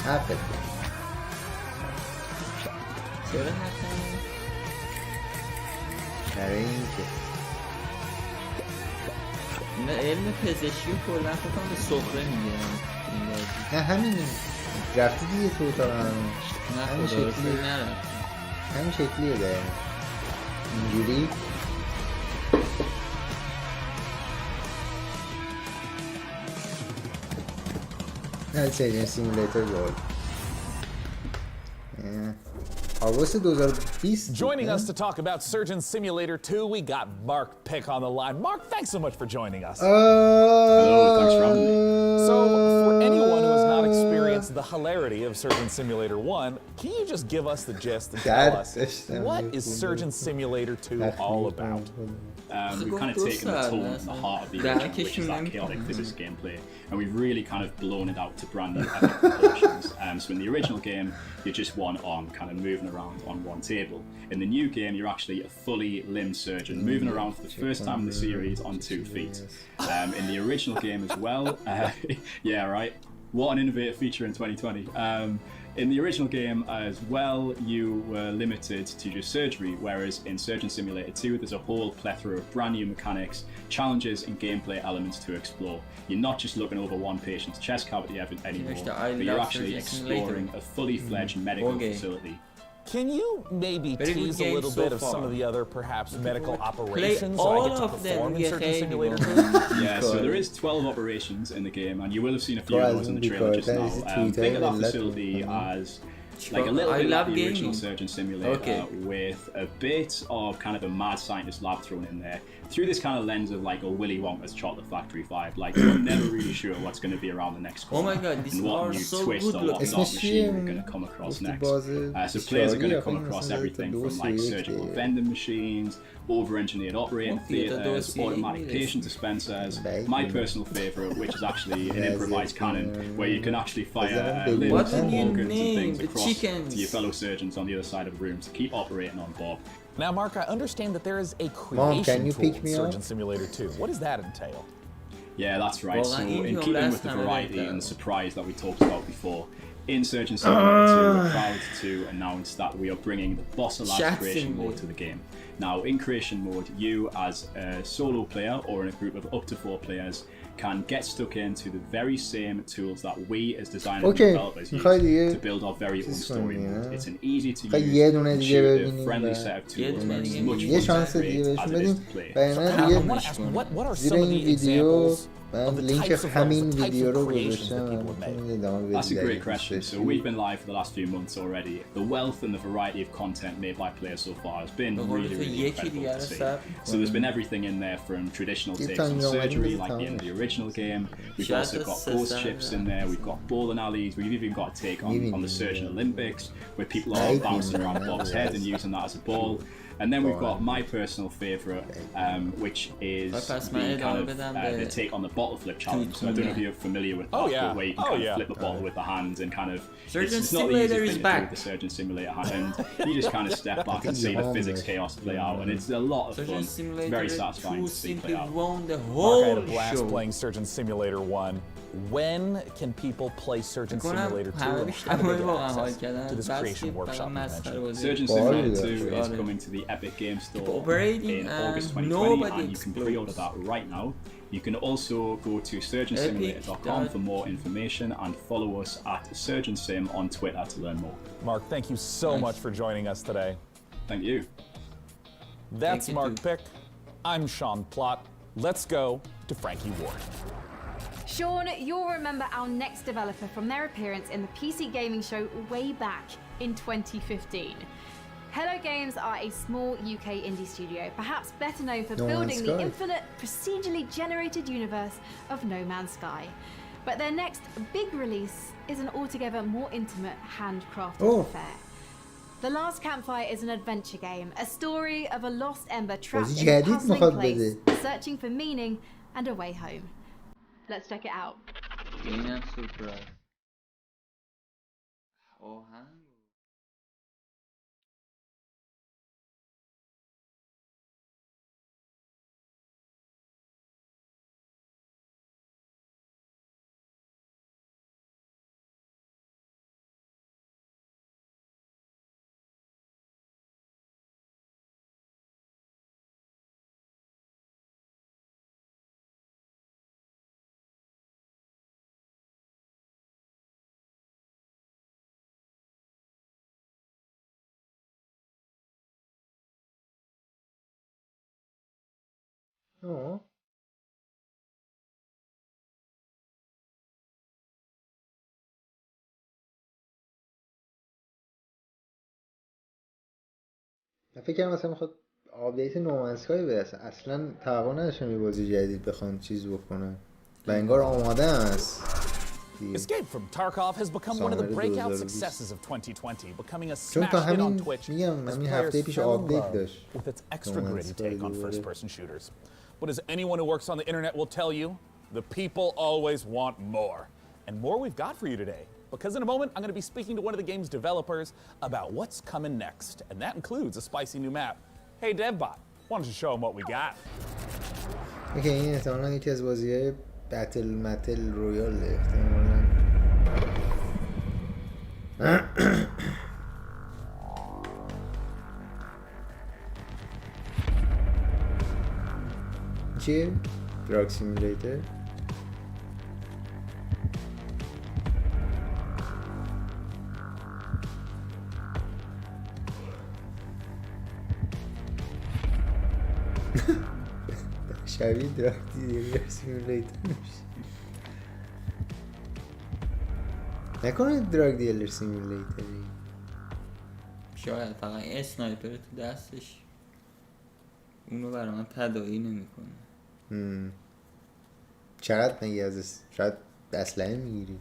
حقت چرا حقا؟ برای اینکه علم پزشکی و کلا فکر کنم به سخره میگیرن این بازی. نه همینه رفتی دیگه تو اتاق همین شکلی نرفتی همین شکلیه داره اینجوری نه سیجن سیمولیتر گل August 2020. Joining us to talk about Surgeon Simulator 2, we got Mark Pick on the line. Mark, thanks so much for joining us. Hello, thanks for having me. So, for anyone who has not experienced the hilarity of Surgeon Simulator 1, can you just give us the gist and tell us what is Surgeon Simulator 2 all about? We've kind of taken the tone from the heart of the original, which is that chaotic physics gameplay, and we've really kind of blown it out to brand new epic proportions. So in the original game, you're just one arm kind of moving around on one table. In the new game, you're actually a fully limbed surgeon moving around for the first time in the series on 2 feet. In the original game as well, yeah, right. What an innovative feature in 2020. In the original game as well, you were limited to just surgery, whereas in Surgeon Simulator 2, there's a whole plethora of brand new mechanics, challenges and gameplay elements to explore. You're not just looking over one patient's chest cavity anymore, but you're actually exploring a fully fledged medical facility. Can you maybe tease a little bit of some of the other perhaps medical operations that I get to perform in Surgeon Simulator 2? Yeah, so there is 12 operations in the game, and you will have seen a few of those in the trailer just now. Think of that facility as like a little bit like the original Surgeon Simulator with a bit of kind of a mad scientist lab thrown in there through this kind of lens of like a Willy Wonka's Chocolate Factory vibe. Like you're never really sure what's going to be around the next corner. Oh my god, these and what are new so twist good or what looking. dark machine you're going to come across next. So players are going to come across everything from like surgical vending machines, over-engineered operating theatres, automatic patient dispensers. My personal favourite, which is actually an improvised cannon, where you can actually fire limbs, organs and things across to your fellow surgeons on the other side of the room to keep operating on Bob. Now, Mark, I understand that there is a creation tool in Surgeon Simulator 2. What does that entail? Yeah, that's right. So in keeping with the variety and the surprise that we talked about before, in Surgeon Simulator 2, we're proud to announce that we are bringing the Boss Alive creation mode to the game. Now, in creation mode, you as a solo player or in a group of up to 4 players can get stuck into the very same tools that we as designers and developers use to build our very own story mode. It's an easy to use, intuitive, friendly set of tools where it's much more great as it is to play. What are some of the examples of the types of roles, the types of creations that people have made? That's a great question. So we've been live for the last few months already. The wealth and the variety of content made by players so far has been really incredible to see. So there's been everything in there from traditional takes on surgery, like in the original game. We've also got ghost ships in there. We've got bowling alleys. We've even got a take on the Surgeon Olympics, where people are bouncing around Bob's head and using that as a ball. And then we've got my personal favourite, which is the kind of the take on the bottle flip challenge. So I don't know if you're familiar with that, but where you can kind of flip a bottle with the hands and kind of it's not the easiest thing to do with the Surgeon Simulator hand, and you just kind of step back and see the physics chaos play out, and it's a lot of fun. It's very satisfying to see play out. Mark, I had a blast playing Surgeon Simulator 1. When can people play Surgeon Simulator 2 and how do they get access to this creation workshop you mentioned? Surgeon Simulator 2 is coming to the Epic Game Store in August 2020 and you can pre-order that right now. You can also go to surgeonsimulator.com for more information and follow us at SurgeonSim on Twitter to learn more. Mark, thank you so much for joining us today. Thank you. That's Mark Pick. I'm Sean Plott. Let's go to Frankie Ward. Sean, you'll remember our next developer from their appearance in the PC gaming show way back in 2015. Hello Games are a small UK indie studio, perhaps better known for building the infinite, procedurally generated universe of No Man's Sky. But their next big release is an altogether more intimate, handcrafted affair. The Last Campfire is an adventure game, a story of a lost ember trapped in a puzzling place, searching for meaning and a way home. Let's check it out. فکر کنم مثلا میخواد آپدیت نومنسکای برسه. اصلا توقع نداشتم یه بازی جدید بخوان چیز بکنن و انگار آماده است. Escape from Tarkov has become one of the breakout successes of 2020, becoming a smash hit on Twitch as players fell in love with its extra gritty take on first-person shooters. But as anyone who works on the internet will tell you, the people always want more. And more we've got for you today. Because in a moment, I'm going to be speaking to one of the game's developers about what's coming next. And that includes a spicy new map. Hey, DevBot, why don't you show them what we got? Okay, این احتمالاً یکی از بازی‌های بتل رویال احتمالاً. چیه؟ دراگ سیمولیتر؟ شبیه دراگ سیمولیتر میشه. نکنه دراگ دیلر سیمولیتری. شاید فقط اسنایپر تو دستش اونو برای من تداعی نمیکنه. چقدر نگی از شاید اسلحه میگیری.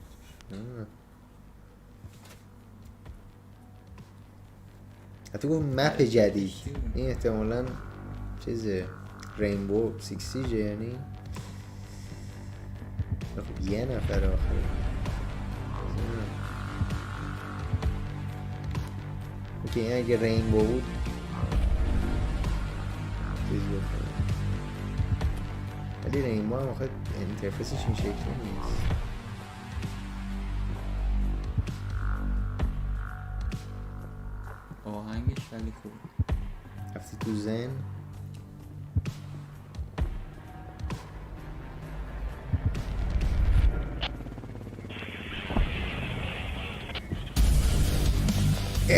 حتی گفت مپ جدید این احتمالاً چیزه رینبو 6 سیجه یعنی خب یه نفر آخر اوکی این اگه رینبو بود چیز بکنه ولی رینبو هم آخه اینترفیسش این شکلی نیست. آهنگش ولی خوب. رفتی تو زن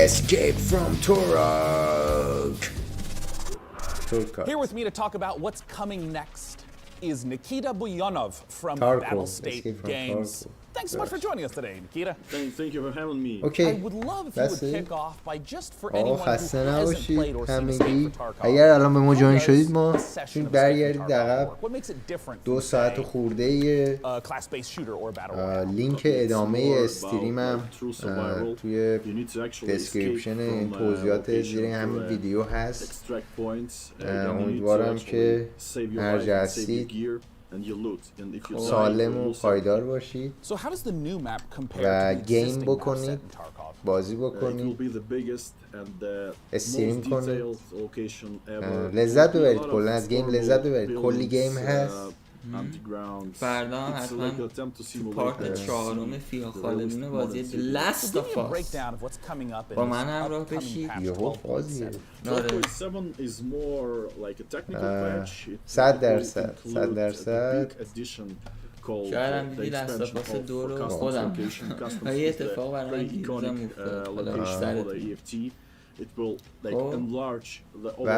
Escape from Turok. Here with me to talk about what's coming next is Nikita Buyanov from Battle State Games. Thanks so much for joining us today, Nikita. Thank you for having me. Okay. I would love if you would kick off by just for anyone who hasn't played or seen Escape from Tarkov. اگر الان به ما جوین شدید ما چون برگردید عقب 2 ساعت خورده لینک ادامه استریمم توی دسکریپشن این توضیحات زیر همین ویدیو هست. امیدوارم که هر جا هستید سالم و پایدار باشید و گیم بکنید، بازی بکنید، استریم کنید، لذت ببرید، کلا از گیم لذت ببرید. کلی گیم هست. فردا هم حتما تو پارت 4 فیا خالدون بازی لاست آف آس با من همراه بشید. یهو فازیه 100% شاید هم دیدی لاست آف آس 2 رو خودم یه اتفاق برای من دیروزم افتاد. و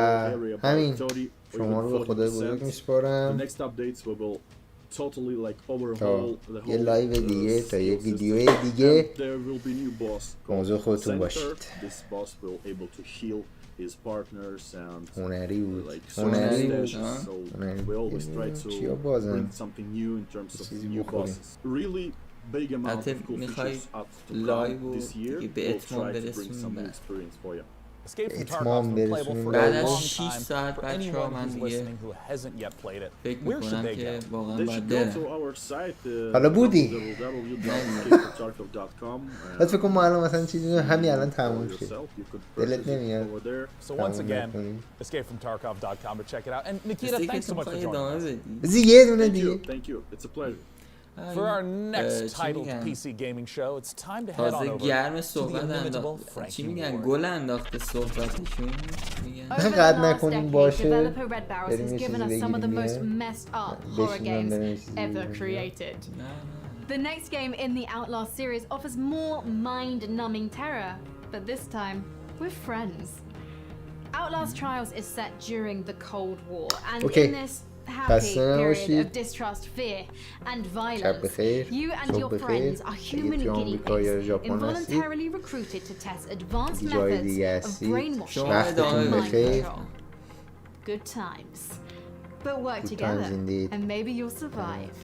همین شما رو به خدای بزرگ میسپارم تا یه لایو دیگه، تا یه ویدیو دیگه. موضوع خودتون باشید. هنری بود. چیا بازن چیزی بخوریم. حتی میخوای لایو به اتمام برسونیم. بعد از 6 ساعت بچه ها من دیگه فکر میکنم که واقعا باید برم. حالا بودی حتی فکر کنم ما الان مثلا چیزی همین الان تموم شد دلت نمیاد تموم یه دونه دیگه. For our next titled PC gaming show, it's time to head on over to the inimitable چی میگن گل انداخته صحبتشون میگن قد نکنیم باشه بریم یه چیزی بگیریم The next game in the Outlast series offers more mind-numbing terror, but this time with friends. Outlast Trials is set during the Cold War, and in this happy period of distrust, fear, and violence, you and your friends are human guinea pigs involuntarily recruited to test advanced methods of brainwashing and mind control. Good times. But work together, and maybe you'll survive.